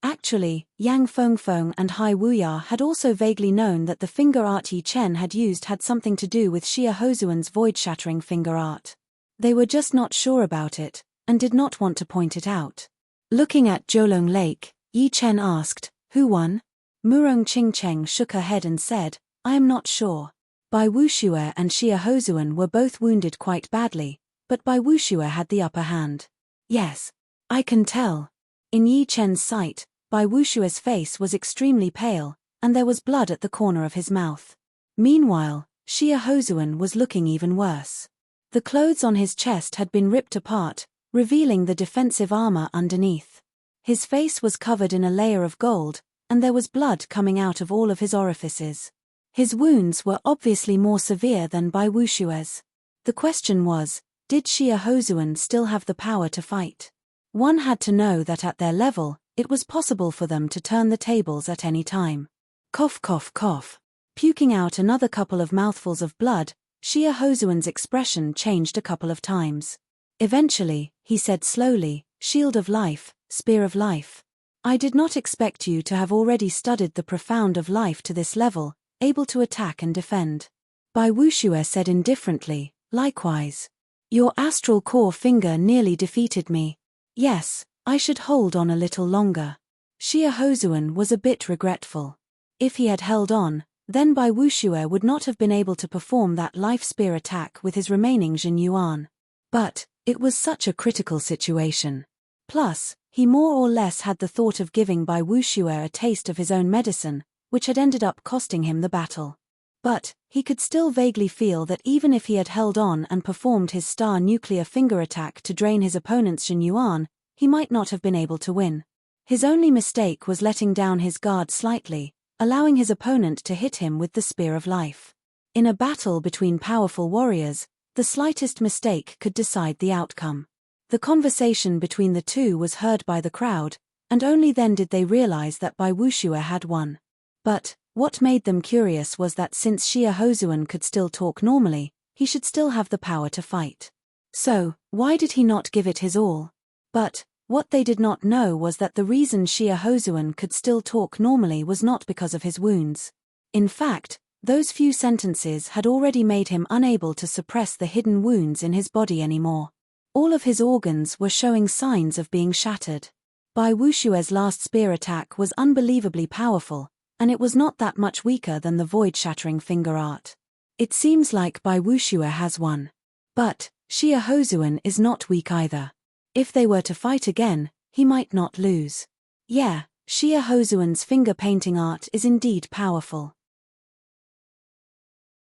Actually, Yang Fengfeng and Hai Wuya had also vaguely known that the finger art Yi Chen had used had something to do with Xia Hozhuan's void-shattering finger art. They were just not sure about it, and did not want to point it out. Looking at Zhoulong Lake, Yi Chen asked, "Who won?" Murong Qingcheng shook her head and said, "I am not sure. Bai Wuxue and Xia Hozhuan were both wounded quite badly, but Bai Wuxue had the upper hand." "Yes, I can tell." In Yi Chen's sight, Bai Wuxue's face was extremely pale, and there was blood at the corner of his mouth. Meanwhile, Xia Hozhuan was looking even worse. The clothes on his chest had been ripped apart, revealing the defensive armor underneath. His face was covered in a layer of gold, and there was blood coming out of all of his orifices. His wounds were obviously more severe than Bai Wuxue's. The question was, did Xia Hozhuan still have the power to fight? One had to know that at their level, it was possible for them to turn the tables at any time. Cough cough cough. Puking out another couple of mouthfuls of blood, Xia Hozhuan's expression changed a couple of times. Eventually, he said slowly, "Shield of life, spear of life. I did not expect you to have already studied the profound of life to this level, able to attack and defend." Bai Wuxue said indifferently, "Likewise. Your astral core finger nearly defeated me. Yes, I should hold on a little longer." Xia Hozhuan was a bit regretful. If he had held on, then Bai Wuxue would not have been able to perform that life spear attack with his remaining Jin Yuan. But it was such a critical situation. Plus, he more or less had the thought of giving Bai Wuxue a taste of his own medicine, which had ended up costing him the battle. But he could still vaguely feel that even if he had held on and performed his star nuclear finger attack to drain his opponent's Jin Yuan, he might not have been able to win. His only mistake was letting down his guard slightly, allowing his opponent to hit him with the spear of life. In a battle between powerful warriors, the slightest mistake could decide the outcome. The conversation between the two was heard by the crowd, and only then did they realize that Bai Wuxue had won. But what made them curious was that since Xia Hozhuan could still talk normally, he should still have the power to fight. So, why did he not give it his all? But what they did not know was that the reason Xia Hozhuan could still talk normally was not because of his wounds. In fact, those few sentences had already made him unable to suppress the hidden wounds in his body anymore. All of his organs were showing signs of being shattered. Bai Wuxue's last spear attack was unbelievably powerful, and it was not that much weaker than the void-shattering finger art. It seems like Bai Wuxue has won. But Xia Hozhuan is not weak either. If they were to fight again, he might not lose. Yeah, Xia Hozhuan's finger painting art is indeed powerful.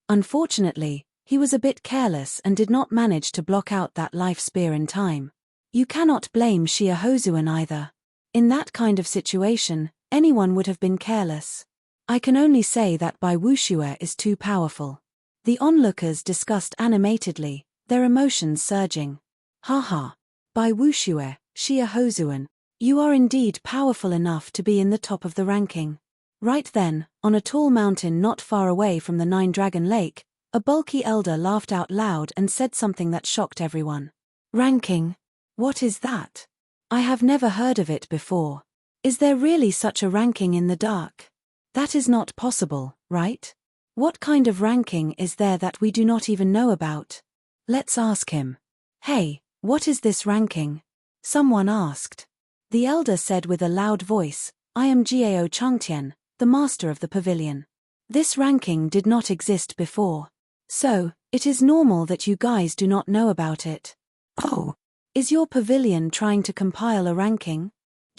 Unfortunately, he was a bit careless and did not manage to block out that life spear in time. You cannot blame Xia Hozhuan either. In that kind of situation, anyone would have been careless. I can only say that Bai Wuxue is too powerful. The onlookers discussed animatedly, their emotions surging. Haha. Bai Wuxue, Xia Hozhuan, you are indeed powerful enough to be in the top of the ranking. Right then, on a tall mountain not far away from the Nine-Dragon Lake, a bulky elder laughed out loud and said something that shocked everyone. Ranking? What is that? I have never heard of it before. Is there really such a ranking in the dark? That is not possible, right? What kind of ranking is there that we do not even know about? Let's ask him. Hey, what is this ranking? Someone asked. The elder said with a loud voice, I am Gao Changtian, the master of the pavilion. This ranking did not exist before. So, it is normal that you guys do not know about it. Oh. Is your pavilion trying to compile a ranking?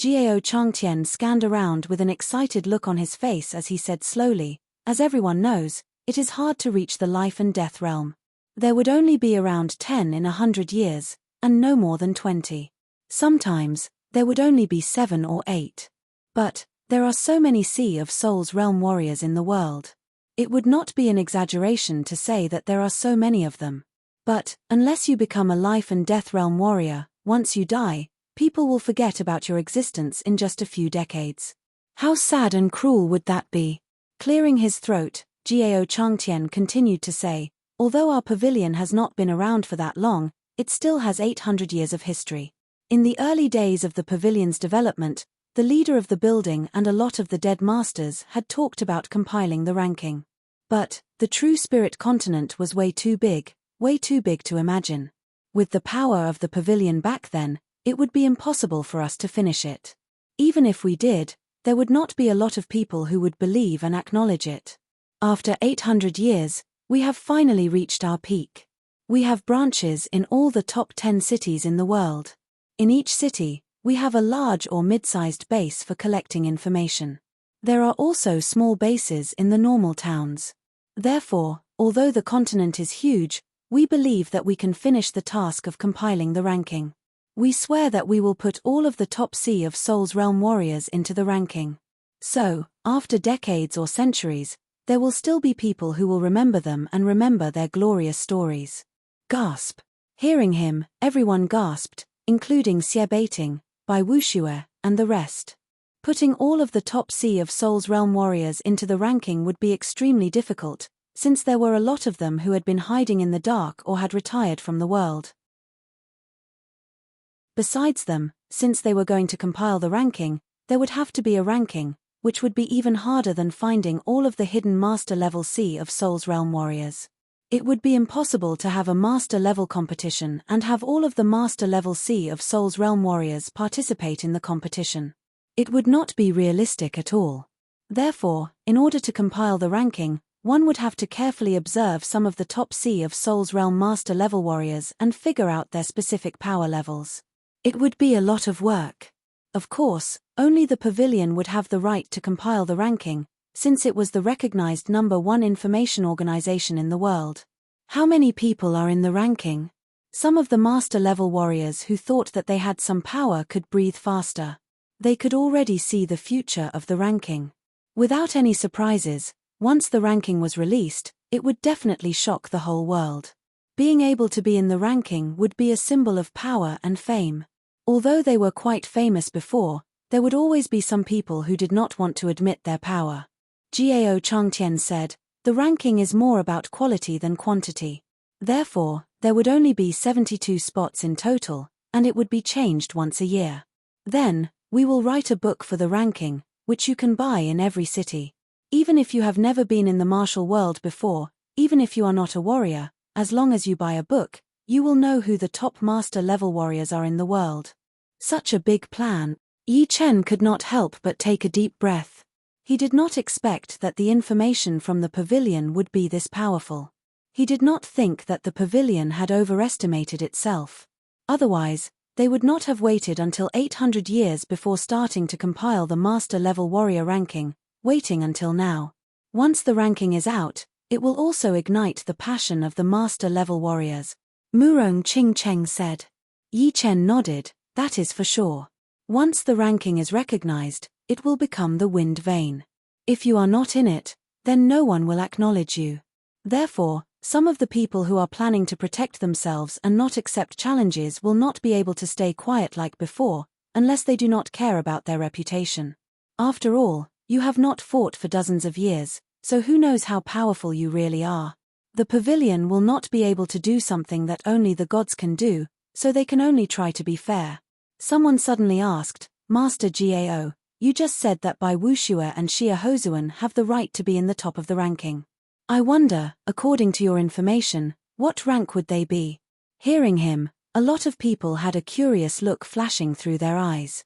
Gao Changtian scanned around with an excited look on his face as he said slowly, as everyone knows, it is hard to reach the life and death realm. There would only be around 10 in 100 years, and no more than 20. Sometimes, there would only be 7 or 8. But, there are so many Sea of Souls realm warriors in the world. It would not be an exaggeration to say that there are so many of them. But, unless you become a life and death realm warrior, once you die, people will forget about your existence in just a few decades. How sad and cruel would that be? Clearing his throat, Gao Changtian continued to say, although our pavilion has not been around for that long, it still has 800 years of history. In the early days of the pavilion's development, the leader of the building and a lot of the dead masters had talked about compiling the ranking. But, the true spirit continent was way too big to imagine. With the power of the pavilion back then, it would be impossible for us to finish it. Even if we did, there would not be a lot of people who would believe and acknowledge it. After 800 years, we have finally reached our peak. We have branches in all the top 10 cities in the world. In each city, we have a large or mid-sized base for collecting information. There are also small bases in the normal towns. Therefore, although the continent is huge, we believe that we can finish the task of compiling the ranking. We swear that we will put all of the top Sea of Souls realm warriors into the ranking. So, after decades or centuries, there will still be people who will remember them and remember their glorious stories. Gasp. Hearing him, everyone gasped, including Xie Beiting, Bai Wuxue, and the rest. Putting all of the top Sea of Souls realm warriors into the ranking would be extremely difficult, since there were a lot of them who had been hiding in the dark or had retired from the world. Besides them, since they were going to compile the ranking, there would have to be a ranking, which would be even harder than finding all of the hidden master-level Sea of Souls realm warriors. It would be impossible to have a master-level competition and have all of the master-level Sea of Souls realm warriors participate in the competition. It would not be realistic at all. Therefore, in order to compile the ranking, one would have to carefully observe some of the top Sea of Souls realm master-level warriors and figure out their specific power levels. It would be a lot of work. Of course, only the pavilion would have the right to compile the ranking, since it was the recognized #1 information organization in the world. How many people are in the ranking? Some of the master-level warriors who thought that they had some power could breathe faster. They could already see the future of the ranking. Without any surprises, once the ranking was released, it would definitely shock the whole world. Being able to be in the ranking would be a symbol of power and fame. Although they were quite famous before, there would always be some people who did not want to admit their power. Gao Changtian said, the ranking is more about quality than quantity. Therefore, there would only be 72 spots in total, and it would be changed once a year. Then, we will write a book for the ranking, which you can buy in every city. Even if you have never been in the martial world before, even if you are not a warrior, as long as you buy a book, you will know who the top master-level warriors are in the world. Such a big plan. Yi Chen could not help but take a deep breath. He did not expect that the information from the pavilion would be this powerful. He did not think that the pavilion had overestimated itself. Otherwise, they would not have waited until 800 years before starting to compile the master-level warrior ranking, waiting until now. Once the ranking is out, it will also ignite the passion of the master-level warriors. Murong Qingcheng said. Yi Chen nodded, that is for sure. Once the ranking is recognized, it will become the wind vane. If you are not in it, then no one will acknowledge you. Therefore, some of the people who are planning to protect themselves and not accept challenges will not be able to stay quiet like before, unless they do not care about their reputation. After all, you have not fought for dozens of years, so who knows how powerful you really are. The pavilion will not be able to do something that only the gods can do, so they can only try to be fair. Someone suddenly asked, Master Gao, you just said that Bai Wuxue and Xia Hozuan have the right to be in the top of the ranking. I wonder, according to your information, what rank would they be? Hearing him, a lot of people had a curious look flashing through their eyes.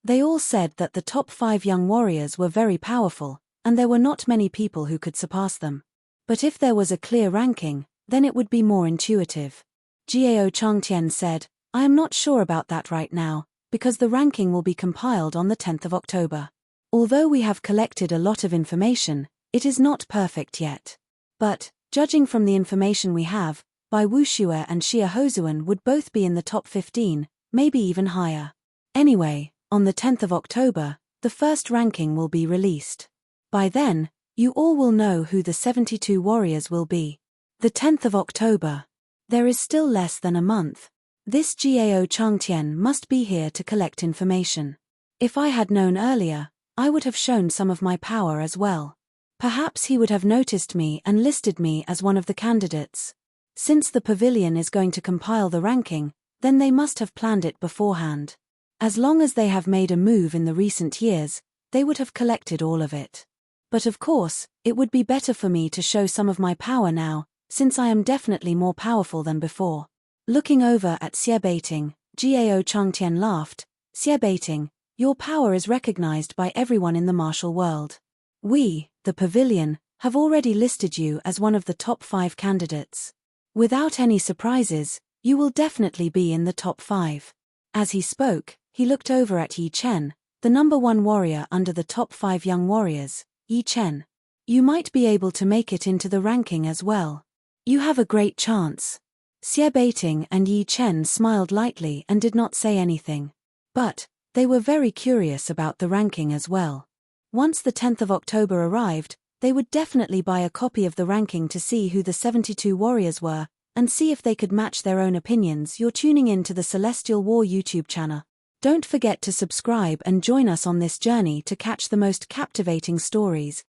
They all said that the top 5 young warriors were very powerful, and there were not many people who could surpass them. But if there was a clear ranking, then it would be more intuitive. Gao Changtian said, I am not sure about that right now, because the ranking will be compiled on the 10th of October. Although we have collected a lot of information, it is not perfect yet. But, judging from the information we have, Bai Wuxue and Xia Hozuan would both be in the top 15, maybe even higher. Anyway, on the 10th of October, the first ranking will be released. By then, you all will know who the 72 warriors will be. The 10th of October. There is still less than a month. This Gao Changtian must be here to collect information. If I had known earlier, I would have shown some of my power as well. Perhaps he would have noticed me and listed me as one of the candidates. Since the pavilion is going to compile the ranking, then they must have planned it beforehand. As long as they have made a move in the recent years, they would have collected all of it. But of course, it would be better for me to show some of my power now, since I am definitely more powerful than before. Looking over at Xie Beiting, Gao Changtian laughed. Xie Beiting, your power is recognized by everyone in the martial world. We, the pavilion, have already listed you as one of the top 5 candidates. Without any surprises, you will definitely be in the top 5. As he spoke, he looked over at Yi Chen, the number 1 warrior under the top 5 young warriors. Yi Chen, you might be able to make it into the ranking as well. You have a great chance. Xie Beiting and Yi Chen smiled lightly and did not say anything. But, they were very curious about the ranking as well. Once the 10th of October arrived, they would definitely buy a copy of the ranking to see who the 72 warriors were, and see if they could match their own opinions. You're tuning in to the Celestial War YouTube channel. Don't forget to subscribe and join us on this journey to catch the most captivating stories.